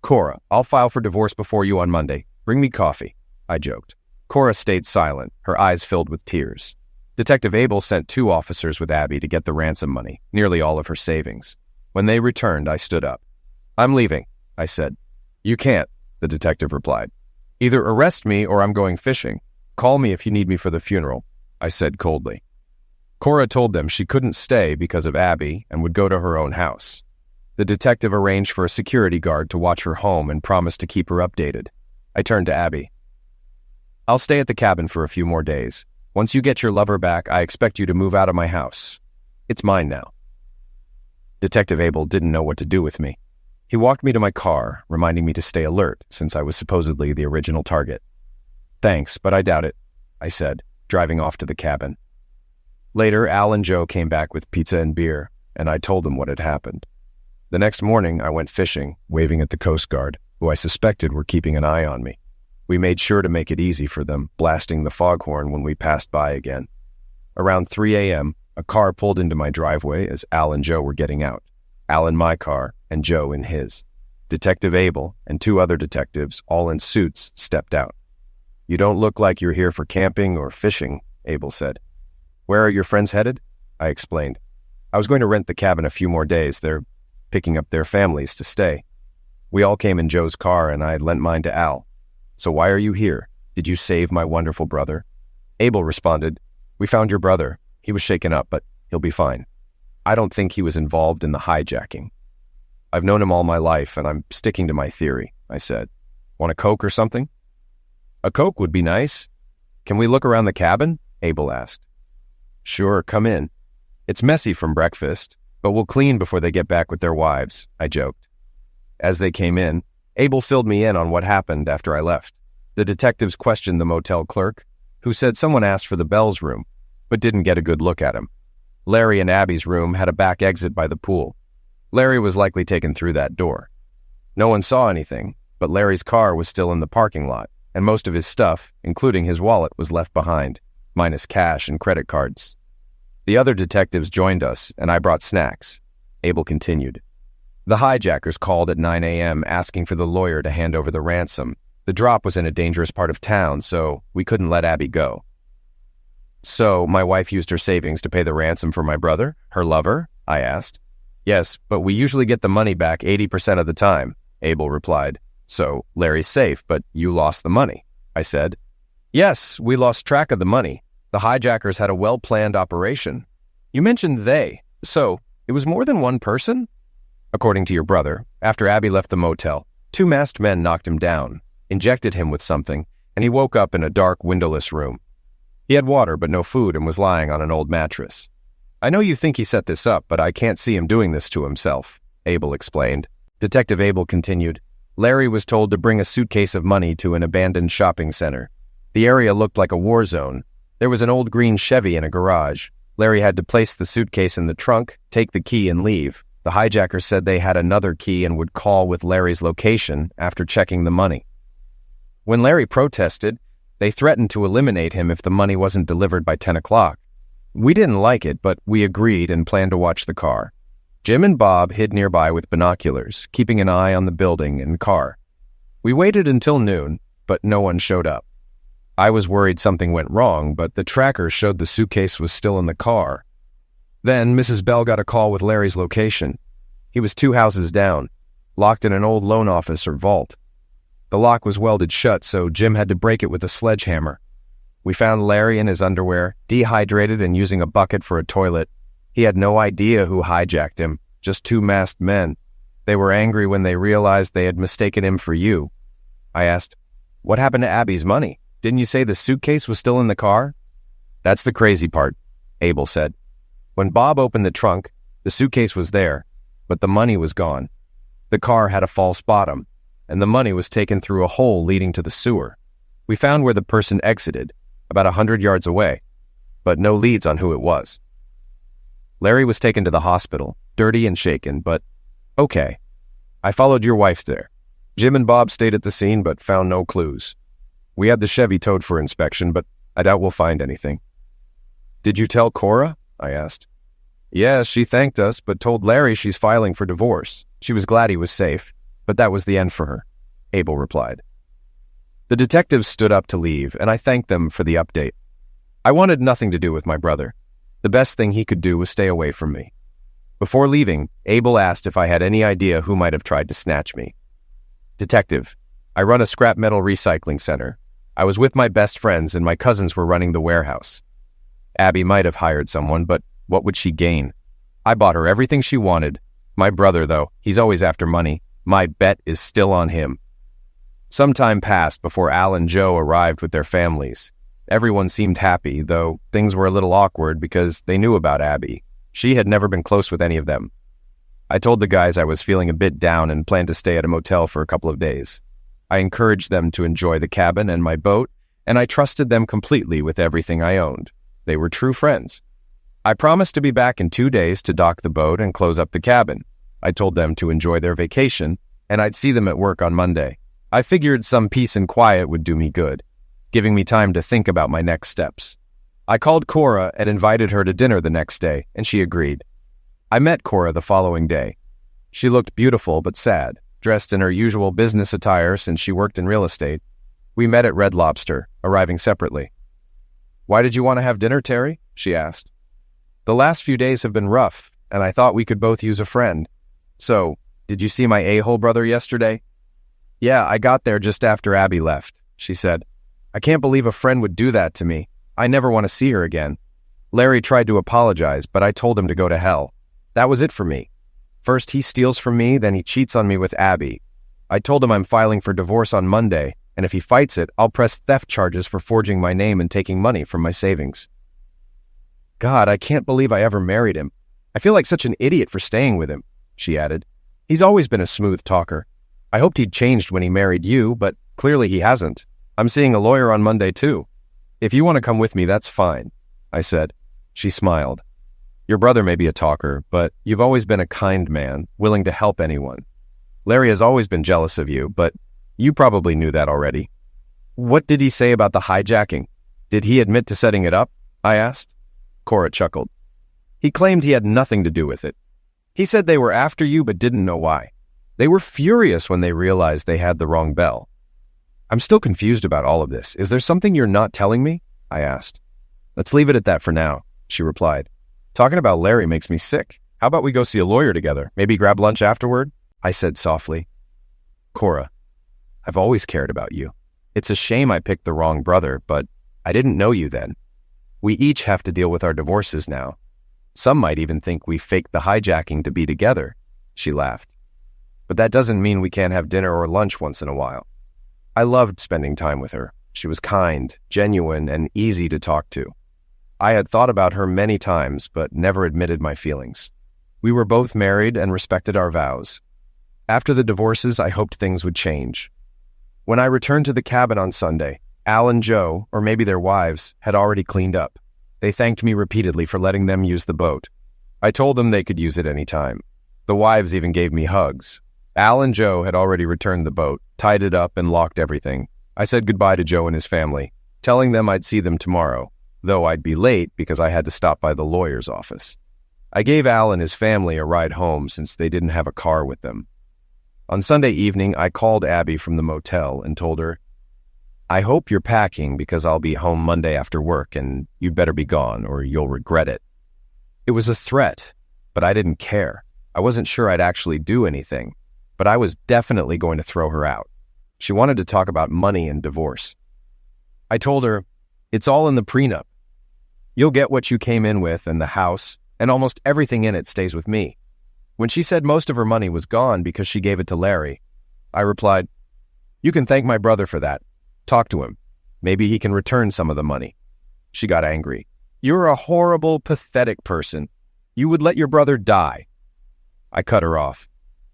Cora, I'll file for divorce before you on Monday. Bring me coffee, I joked. Cora stayed silent, her eyes filled with tears. Detective Abel sent 2 officers with Abby to get the ransom money, nearly all of her savings. When they returned, I stood up. I'm leaving, I said. You can't, the detective replied. Either arrest me or I'm going fishing. Call me if you need me for the funeral, I said coldly. Cora told them she couldn't stay because of Abby and would go to her own house. The detective arranged for a security guard to watch her home and promised to keep her updated. I turned to Abby. I'll stay at the cabin for a few more days. Once you get your lover back, I expect you to move out of my house. It's mine now. Detective Abel didn't know what to do with me. He walked me to my car, reminding me to stay alert since I was supposedly the original target. Thanks, but I doubt it, I said, driving off to the cabin. Later, Al and Joe came back with pizza and beer, and I told them what had happened. The next morning, I went fishing, waving at the Coast Guard, who I suspected were keeping an eye on me. We made sure to make it easy for them, blasting the foghorn when we passed by again. Around 3 a.m., a car pulled into my driveway as Al and Joe were getting out. Al in my car and Joe in his. Detective Abel and 2 other detectives, all in suits, stepped out. "You don't look like you're here for camping or fishing," Abel said. "Where are your friends headed?" I explained. I was going to rent the cabin a few more days. They're picking up their families to stay. We all came in Joe's car, and I lent mine to Al. "So why are you here? Did you save my wonderful brother?" Abel responded, "We found your brother. He was shaken up, but he'll be fine. I don't think he was involved in the hijacking." "I've known him all my life, and I'm sticking to my theory," I said. "Want a Coke or something?" "A Coke would be nice. Can we look around the cabin?" Abel asked. "Sure, come in. It's messy from breakfast, but we'll clean before they get back with their wives," I joked. As they came in, Abel filled me in on what happened after I left. The detectives questioned the motel clerk, who said someone asked for the Bell's room, but didn't get a good look at him. Larry and Abby's room had a back exit by the pool. Larry was likely taken through that door. No one saw anything, but Larry's car was still in the parking lot, and most of his stuff, including his wallet, was left behind, minus cash and credit cards. The other detectives joined us, and I brought snacks. Abel continued. "The hijackers called at 9 a.m. asking for the lawyer to hand over the ransom. The drop was in a dangerous part of town, so we couldn't let Abby go." "So my wife used her savings to pay the ransom for my brother, her lover?" I asked. "Yes, but we usually get the money back 80% of the time," Abel replied. "So Larry's safe, but you lost the money," I said. "Yes, we lost track of the money. The hijackers had a well-planned operation." "You mentioned they, so it was more than one person?" "According to your brother, after Abby left the motel, 2 masked men knocked him down, injected him with something, and he woke up in a dark, windowless room. He had water but no food and was lying on an old mattress. I know you think he set this up, but I can't see him doing this to himself," Abel explained. Detective Abel continued. "Larry was told to bring a suitcase of money to an abandoned shopping center. The area looked like a war zone. There was an old green Chevy in a garage. Larry had to place the suitcase in the trunk, take the key, and leave. The hijackers said they had another key and would call with Larry's location after checking the money. When Larry protested, they threatened to eliminate him if the money wasn't delivered by 10 o'clock. We didn't like it, but we agreed and planned to watch the car. Jim and Bob hid nearby with binoculars, keeping an eye on the building and car. We waited until noon, but no one showed up. I was worried something went wrong, but the tracker showed the suitcase was still in the car. Then Mrs. Bell got a call with Larry's location. He was 2 houses down, locked in an old loan office or vault. The lock was welded shut, so Jim had to break it with a sledgehammer. We found Larry in his underwear, dehydrated and using a bucket for a toilet. He had no idea who hijacked him, just 2 masked men. They were angry when they realized they had mistaken him for you." I asked, "What happened to Abby's money? Didn't you say the suitcase was still in the car?" "That's the crazy part," Abel said. "When Bob opened the trunk, the suitcase was there, but the money was gone. The car had a false bottom, and the money was taken through a hole leading to the sewer. We found where the person exited, about 100 yards away, but no leads on who it was. Larry was taken to the hospital, dirty and shaken, but okay. I followed your wife there. Jim and Bob stayed at the scene but found no clues. We had the Chevy towed for inspection, but I doubt we'll find anything." "Did you tell Cora?" I asked. "Yes, she thanked us, but told Larry she's filing for divorce. She was glad he was safe, but that was the end for her," Abel replied. The detectives stood up to leave, and I thanked them for the update. I wanted nothing to do with my brother. The best thing he could do was stay away from me. Before leaving, Abel asked if I had any idea who might have tried to snatch me. "Detective, I run a scrap metal recycling center. I was with my best friends and my cousins were running the warehouse. Abby might have hired someone, but what would she gain? I bought her everything she wanted. My brother, though, he's always after money. My bet is still on him." Some time passed before Al and Joe arrived with their families. Everyone seemed happy, though things were a little awkward because they knew about Abby. She had never been close with any of them. I told the guys I was feeling a bit down and planned to stay at a motel for a couple of days. I encouraged them to enjoy the cabin and my boat, and I trusted them completely with everything I owned. They were true friends. I promised to be back in 2 days to dock the boat and close up the cabin. I told them to enjoy their vacation, and I'd see them at work on Monday. I figured some peace and quiet would do me good, giving me time to think about my next steps. I called Cora and invited her to dinner the next day, and she agreed. I met Cora the following day. She looked beautiful but sad, dressed in her usual business attire since she worked in real estate. We met at Red Lobster, arriving separately. "Why did you want to have dinner, Terry?" she asked. "The last few days have been rough, and I thought we could both use a friend. So, did you see my a-hole brother yesterday?" "Yeah, I got there just after Abby left," she said. "I can't believe a friend would do that to me. I never want to see her again. Larry tried to apologize, but I told him to go to hell. That was it for me. First he steals from me, then he cheats on me with Abby. I told him I'm filing for divorce on Monday, and if he fights it, I'll press theft charges for forging my name and taking money from my savings." "God, I can't believe I ever married him. I feel like such an idiot for staying with him," she added. "He's always been a smooth talker. I hoped he'd changed when he married you, but clearly he hasn't. I'm seeing a lawyer on Monday, too. If you want to come with me, that's fine," I said. She smiled. "Your brother may be a talker, but you've always been a kind man, willing to help anyone. Larry has always been jealous of you, but you probably knew that already." "What did he say about the hijacking? Did he admit to setting it up?" I asked. Cora chuckled. "He claimed he had nothing to do with it. He said they were after you but didn't know why. They were furious when they realized they had the wrong bell." "I'm still confused about all of this. Is there something you're not telling me?" I asked. "Let's leave it at that for now," she replied. "Talking about Larry makes me sick. How about we go see a lawyer together? Maybe grab lunch afterward?" I said softly. "Cora, I've always cared about you. It's a shame I picked the wrong brother, but I didn't know you then. We each have to deal with our divorces now. Some might even think we faked the hijacking to be together," she laughed. "But that doesn't mean we can't have dinner or lunch once in a while." I loved spending time with her. She was kind, genuine, and easy to talk to. I had thought about her many times, but never admitted my feelings. We were both married and respected our vows. After the divorces, I hoped things would change. When I returned to the cabin on Sunday, Al and Joe, or maybe their wives, had already cleaned up. They thanked me repeatedly for letting them use the boat. I told them they could use it any time. The wives even gave me hugs. Al and Joe had already returned the boat, tied it up, and locked everything. I said goodbye to Joe and his family, telling them I'd see them tomorrow, though I'd be late because I had to stop by the lawyer's office. I gave Al and his family a ride home since they didn't have a car with them. On Sunday evening, I called Abby from the motel and told her, "I hope you're packing because I'll be home Monday after work and you'd better be gone or you'll regret it." It was a threat, but I didn't care. I wasn't sure I'd actually do anything, but I was definitely going to throw her out. She wanted to talk about money and divorce. I told her, "It's all in the prenup. You'll get what you came in with and the house, and almost everything in it stays with me." When she said most of her money was gone because she gave it to Larry, I replied, "You can thank my brother for that. Talk to him. Maybe he can return some of the money." She got angry. "You're a horrible, pathetic person. You would let your brother die." I cut her off.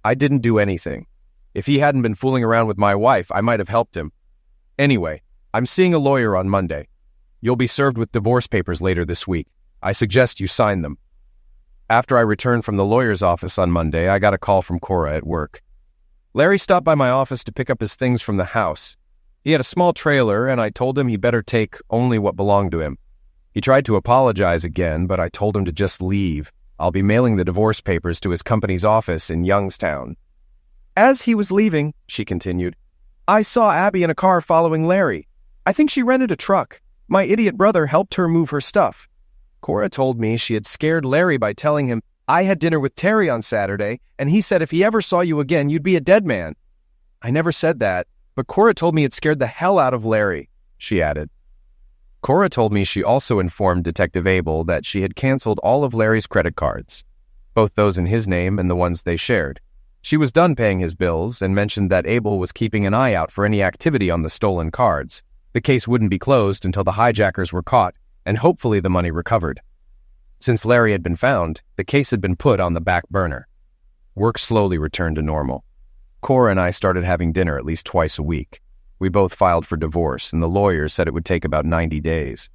I didn't do anything. If he hadn't been fooling around with my wife, I might have helped him. Anyway, I'm seeing a lawyer on Monday. You'll be served with divorce papers later this week. I suggest you sign them. After I returned from the lawyer's office on Monday, I got a call from Cora at work. Larry stopped by my office to pick up his things from the house. He had a small trailer, and I told him he better take only what belonged to him. He tried to apologize again, but I told him to just leave. I'll be mailing the divorce papers to his company's office in Youngstown. "As he was leaving," she continued, "I saw Abby in a car following Larry. I think she rented a truck. My idiot brother helped her move her stuff. Cora told me she had scared Larry by telling him, 'I had dinner with Terry on Saturday, and he said if he ever saw you again, you'd be a dead man.' I never said that, but Cora told me it scared the hell out of Larry," she added. Cora told me she also informed Detective Abel that she had canceled all of Larry's credit cards, both those in his name and the ones they shared. She was done paying his bills and mentioned that Abel was keeping an eye out for any activity on the stolen cards. The case wouldn't be closed until the hijackers were caught and hopefully the money recovered. Since Larry had been found, the case had been put on the back burner. Work slowly returned to normal. Cora and I started having dinner at least twice a week. We both filed for divorce, and the lawyers said it would take about 90 days.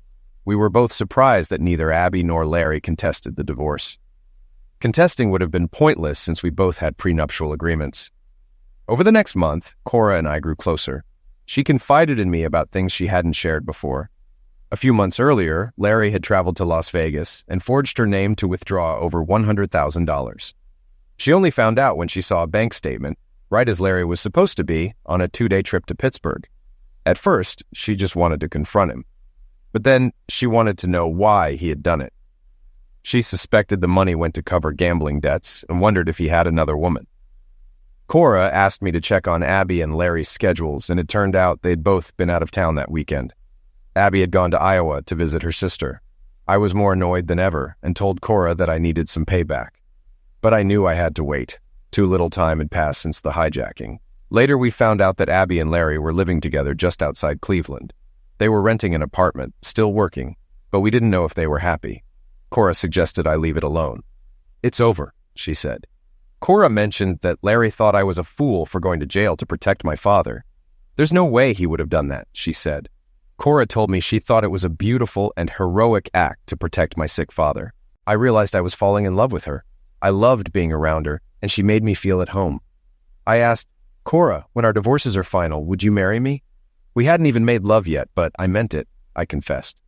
We were both surprised that neither Abby nor Larry contested the divorce. Contesting would have been pointless since we both had prenuptial agreements. Over the next month, Cora and I grew closer. She confided in me about things she hadn't shared before. A few months earlier, Larry had traveled to Las Vegas and forged her name to withdraw over $100,000. She only found out when she saw a bank statement, right as Larry was supposed to be on a 2-day trip to Pittsburgh. At first, she just wanted to confront him. But then she wanted to know why he had done it. She suspected the money went to cover gambling debts and wondered if he had another woman. Cora asked me to check on Abby and Larry's schedules, and it turned out they'd both been out of town that weekend. Abby had gone to Iowa to visit her sister. I was more annoyed than ever and told Cora that I needed some payback. But I knew I had to wait. Too little time had passed since the hijacking. Later, we found out that Abby and Larry were living together just outside Cleveland. They were renting an apartment, still working, but we didn't know if they were happy. Cora suggested I leave it alone. "It's over," she said. Cora mentioned that Larry thought I was a fool for going to jail to protect my father. "There's no way he would have done that," she said. Cora told me she thought it was a beautiful and heroic act to protect my sick father. I realized I was falling in love with her. I loved being around her, and she made me feel at home. I asked, "Cora, when our divorces are final, would you marry me?" We hadn't even made love yet, but I meant it, I confessed.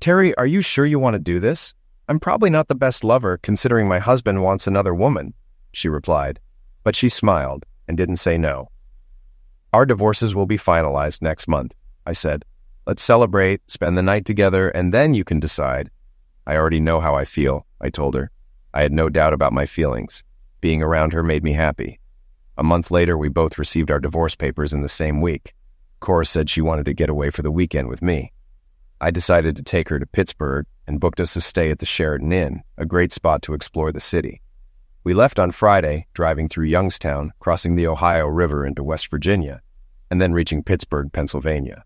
"Terry, are you sure you want to do this? I'm probably not the best lover, considering my husband wants another woman," she replied, but she smiled and didn't say no. "Our divorces will be finalized next month," I said. "Let's celebrate, spend the night together, and then you can decide." "I already know how I feel," I told her. I had no doubt about my feelings. Being around her made me happy. A month later, we both received our divorce papers in the same week. Cora said she wanted to get away for the weekend with me. I decided to take her to Pittsburgh and booked us a stay at the Sheraton Inn, a great spot to explore the city. We left on Friday, driving through Youngstown, crossing the Ohio River into West Virginia, and then reaching Pittsburgh, Pennsylvania.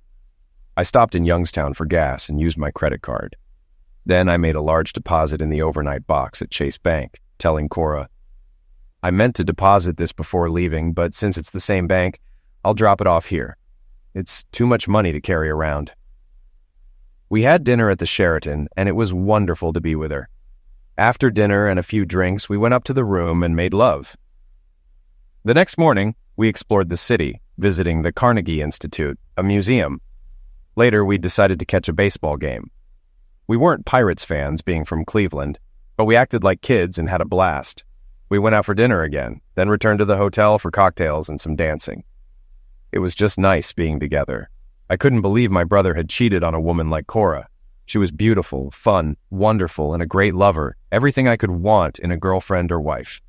I stopped in Youngstown for gas and used my credit card. Then I made a large deposit in the overnight box at Chase Bank, telling Cora, "I meant to deposit this before leaving, but since it's the same bank, I'll drop it off here. It's too much money to carry around." We had dinner at the Sheraton, and it was wonderful to be with her. After dinner and a few drinks, we went up to the room and made love. The next morning, we explored the city, visiting the Carnegie Institute, a museum. Later, we decided to catch a baseball game. We weren't Pirates fans, being from Cleveland, but we acted like kids and had a blast. We went out for dinner again, then returned to the hotel for cocktails and some dancing. It was just nice being together. I couldn't believe my brother had cheated on a woman like Cora. She was beautiful, fun, wonderful, and a great lover, everything I could want in a girlfriend or wife.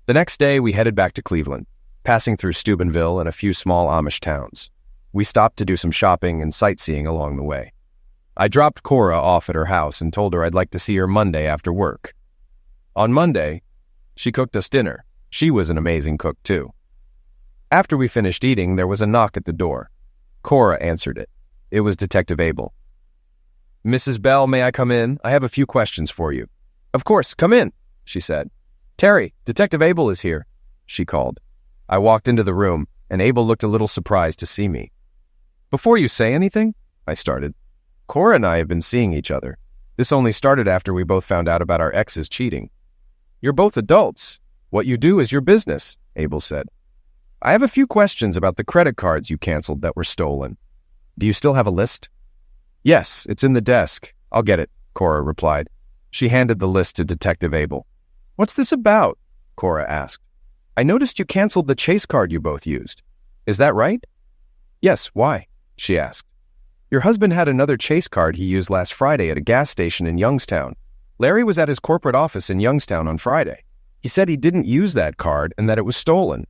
The next day, we headed back to Cleveland, passing through Steubenville and a few small Amish towns. We stopped to do some shopping and sightseeing along the way. I dropped Cora off at her house and told her I'd like to see her Monday after work. On Monday, she cooked us dinner. She was an amazing cook, too. After we finished eating, there was a knock at the door. Cora answered it. It was Detective Abel. "Mrs. Bell, may I come in? I have a few questions for you." "Of course, come in," she said. "Terry, Detective Abel is here," she called. I walked into the room, and Abel looked a little surprised to see me. "Before you say anything," I started, "Cora and I have been seeing each other. This only started after we both found out about our exes cheating." "You're both adults. What you do is your business," Abel said. "I have a few questions about the credit cards you canceled that were stolen. Do you still have a list?" "Yes, it's in the desk. I'll get it," Cora replied. She handed the list to Detective Abel. "What's this about?" Cora asked. "I noticed you canceled the Chase card you both used. Is that right?" "Yes, why?" she asked. "Your husband had another Chase card he used last Friday at a gas station in Youngstown. Larry was at his corporate office in Youngstown on Friday. He said he didn't use that card and that it was stolen.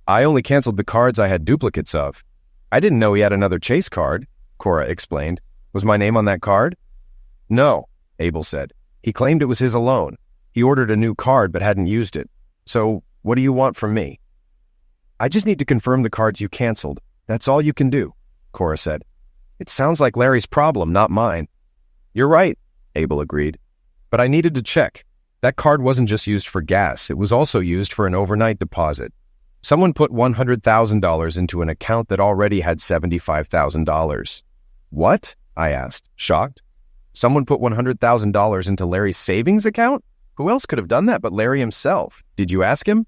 I only canceled the cards I had duplicates of. I didn't know he had another Chase card," Cora explained. "Was my name on that card?" "No," Abel said. "He claimed it was his alone. He ordered a new card but hadn't used it. So, what do you want from me?" "I just need to confirm the cards you canceled. That's all you can do," Cora said. "It sounds like Larry's problem, not mine." "You're right," Abel agreed. "But I needed to check. That card wasn't just used for gas. It was also used for an overnight deposit. Someone put $100,000 into an account that already had $75,000. "What?" I asked, shocked. "Someone put $100,000 into Larry's savings account? Who else could have done that but Larry himself? Did you ask him?"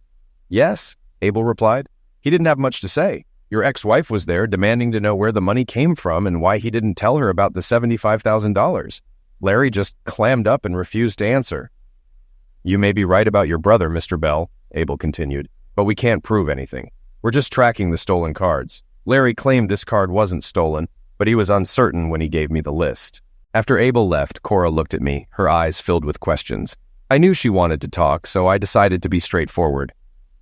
"Yes," Abel replied. "He didn't have much to say. Your ex-wife was there demanding to know where the money came from and why he didn't tell her about the $75,000. Larry just clammed up and refused to answer." "You may be right about your brother, Mr. Bell," Abel continued, but we can't prove anything. We're just tracking the stolen cards. Larry claimed this card wasn't stolen, but he was uncertain when he gave me the list. After Abel left, Cora looked at me, her eyes filled with questions. I knew she wanted to talk, so I decided to be straightforward.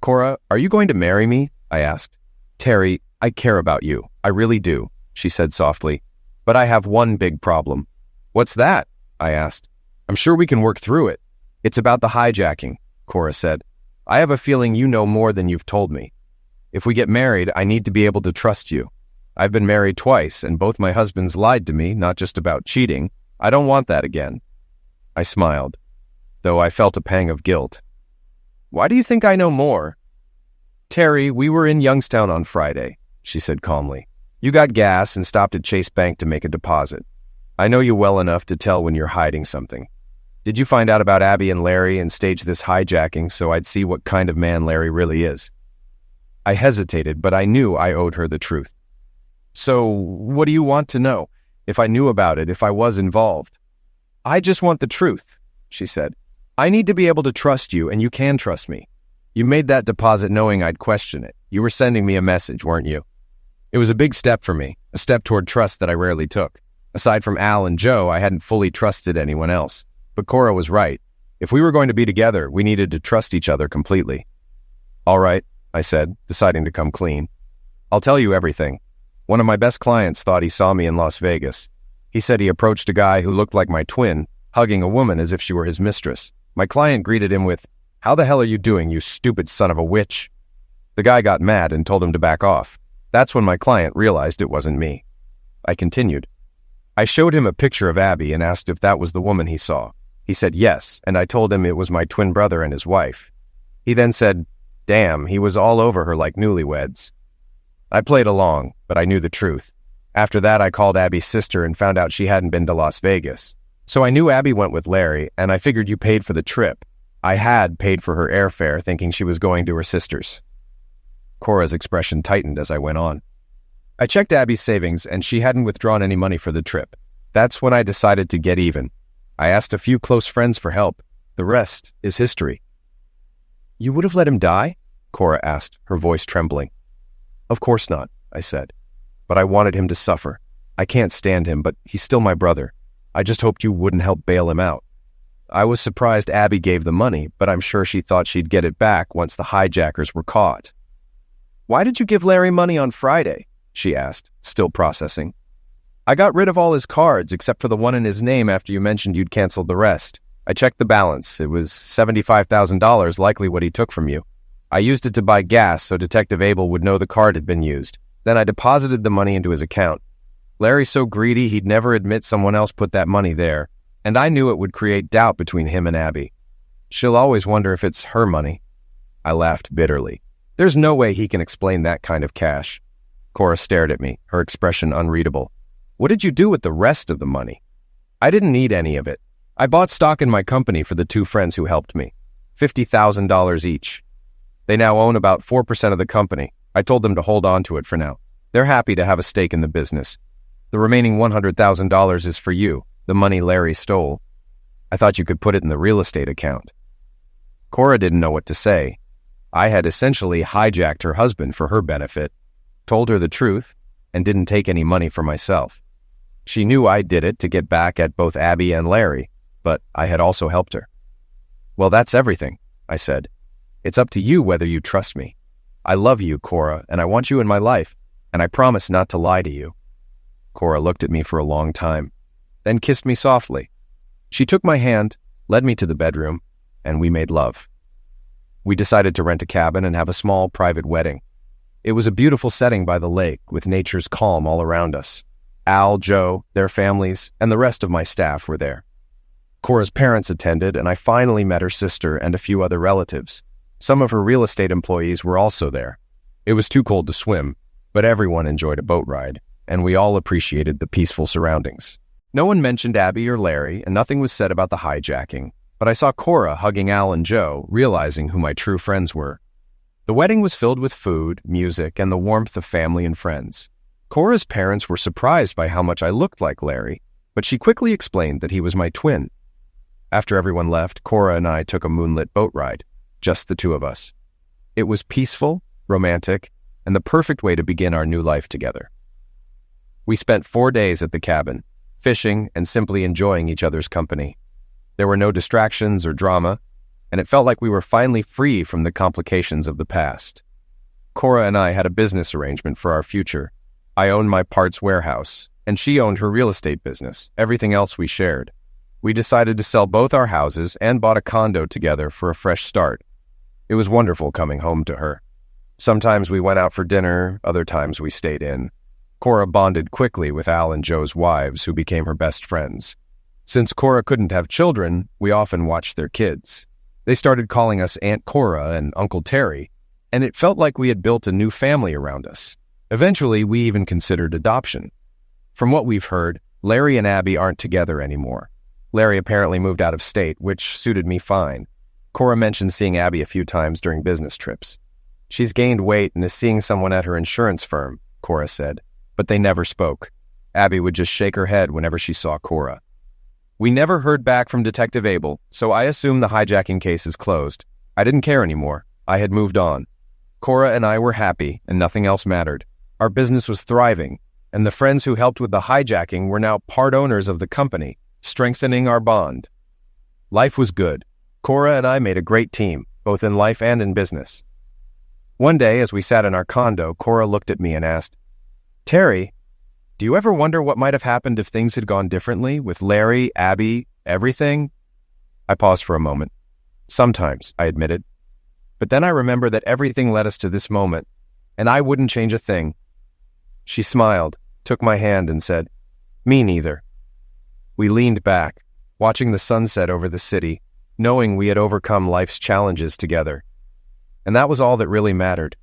Cora, are you going to marry me? I asked. Terry, I care about you. I really do, she said softly. But I have one big problem. What's that? I asked. I'm sure we can work through it. It's about the hijacking, Cora said. I have a feeling you know more than you've told me. If we get married, I need to be able to trust you. I've been married twice, and both my husbands lied to me, not just about cheating. I don't want that again. I smiled, though I felt a pang of guilt. Why do you think I know more? Terry, we were in Youngstown on Friday, she said calmly. You got gas and stopped at Chase Bank to make a deposit. I know you well enough to tell when you're hiding something. Did you find out about Abby and Larry and stage this hijacking so I'd see what kind of man Larry really is? I hesitated, but I knew I owed her the truth. So, what do you want to know? If I knew about it, if I was involved? I just want the truth, she said. I need to be able to trust you, and you can trust me. You made that deposit knowing I'd question it. You were sending me a message, weren't you? It was a big step for me, a step toward trust that I rarely took. Aside from Al and Joe, I hadn't fully trusted anyone else. But Cora was right. If we were going to be together, we needed to trust each other completely. All right, I said, deciding to come clean. I'll tell you everything. One of my best clients thought he saw me in Las Vegas. He said he approached a guy who looked like my twin, hugging a woman as if she were his mistress. My client greeted him with, "How the hell are you doing, you stupid son of a witch?" The guy got mad and told him to back off. That's when my client realized it wasn't me. I continued. I showed him a picture of Abby and asked if that was the woman he saw. He said yes, and I told him it was my twin brother and his wife. He then said, damn, he was all over her like newlyweds. I played along, but I knew the truth. After that, I called Abby's sister and found out she hadn't been to Las Vegas. So I knew Abby went with Larry, and I figured you paid for the trip. I had paid for her airfare, thinking she was going to her sister's. Cora's expression tightened as I went on. I checked Abby's savings, and she hadn't withdrawn any money for the trip. That's when I decided to get even. I asked a few close friends for help. The rest is history. You would have let him die? Cora asked, her voice trembling. Of course not, I said. But I wanted him to suffer. I can't stand him, but he's still my brother. I just hoped you wouldn't help bail him out. I was surprised Abby gave the money, but I'm sure she thought she'd get it back once the hijackers were caught. Why did you give Larry money on Friday? She asked, still processing. I got rid of all his cards except for the one in his name after you mentioned you'd canceled the rest. I checked the balance. It was $75,000, likely what he took from you. I used it to buy gas so Detective Abel would know the card had been used. Then I deposited the money into his account. Larry's so greedy he'd never admit someone else put that money there, and I knew it would create doubt between him and Abby. She'll always wonder if it's her money. I laughed bitterly. There's no way he can explain that kind of cash. Cora stared at me, her expression unreadable. What did you do with the rest of the money? I didn't need any of it. I bought stock in my company for the two friends who helped me. $50,000 each. They now own about 4% of the company. I told them to hold on to it for now. They're happy to have a stake in the business. The remaining $100,000 is for you, the money Larry stole. I thought you could put it in the real estate account. Cora didn't know what to say. I had essentially hijacked her husband for her benefit, told her the truth, and didn't take any money for myself. She knew I did it to get back at both Abby and Larry, but I had also helped her. Well, that's everything, I said. It's up to you whether you trust me. I love you, Cora, and I want you in my life, and I promise not to lie to you. Cora looked at me for a long time, then kissed me softly. She took my hand, led me to the bedroom, and we made love. We decided to rent a cabin and have a small private wedding. It was a beautiful setting by the lake, with nature's calm all around us. Al, Joe, their families, and the rest of my staff were there. Cora's parents attended, and I finally met her sister and a few other relatives. Some of her real estate employees were also there. It was too cold to swim, but everyone enjoyed a boat ride, and we all appreciated the peaceful surroundings. No one mentioned Abby or Larry, and nothing was said about the hijacking, but I saw Cora hugging Al and Joe, realizing who my true friends were. The wedding was filled with food, music, and the warmth of family and friends. Cora's parents were surprised by how much I looked like Larry, but she quickly explained that he was my twin. After everyone left, Cora and I took a moonlit boat ride, just the two of us. It was peaceful, romantic, and the perfect way to begin our new life together. We spent 4 days at the cabin, fishing and simply enjoying each other's company. There were no distractions or drama, and it felt like we were finally free from the complications of the past. Cora and I had a business arrangement for our future. I owned my parts warehouse, and she owned her real estate business. Everything else we shared. We decided to sell both our houses and bought a condo together for a fresh start. It was wonderful coming home to her. Sometimes we went out for dinner, other times we stayed in. Cora bonded quickly with Al and Joe's wives, who became her best friends. Since Cora couldn't have children, we often watched their kids. They started calling us Aunt Cora and Uncle Terry, and it felt like we had built a new family around us. Eventually, we even considered adoption. From what we've heard, Larry and Abby aren't together anymore. Larry apparently moved out of state, which suited me fine. Cora mentioned seeing Abby a few times during business trips. She's gained weight and is seeing someone at her insurance firm, Cora said, but they never spoke. Abby would just shake her head whenever she saw Cora. We never heard back from Detective Abel, so I assumed the hijacking case is closed. I didn't care anymore. I had moved on. Cora and I were happy, and nothing else mattered. Our business was thriving, and the friends who helped with the hijacking were now part owners of the company, strengthening our bond. Life was good. Cora and I made a great team, both in life and in business. One day, as we sat in our condo, Cora looked at me and asked, "Terry, do you ever wonder what might have happened if things had gone differently with Larry, Abby, everything?" I paused for a moment. Sometimes, I admitted. But then I remember that everything led us to this moment, and I wouldn't change a thing. She smiled, took my hand, and said, "Me neither." We leaned back, watching the sunset over the city, knowing we had overcome life's challenges together. And that was all that really mattered.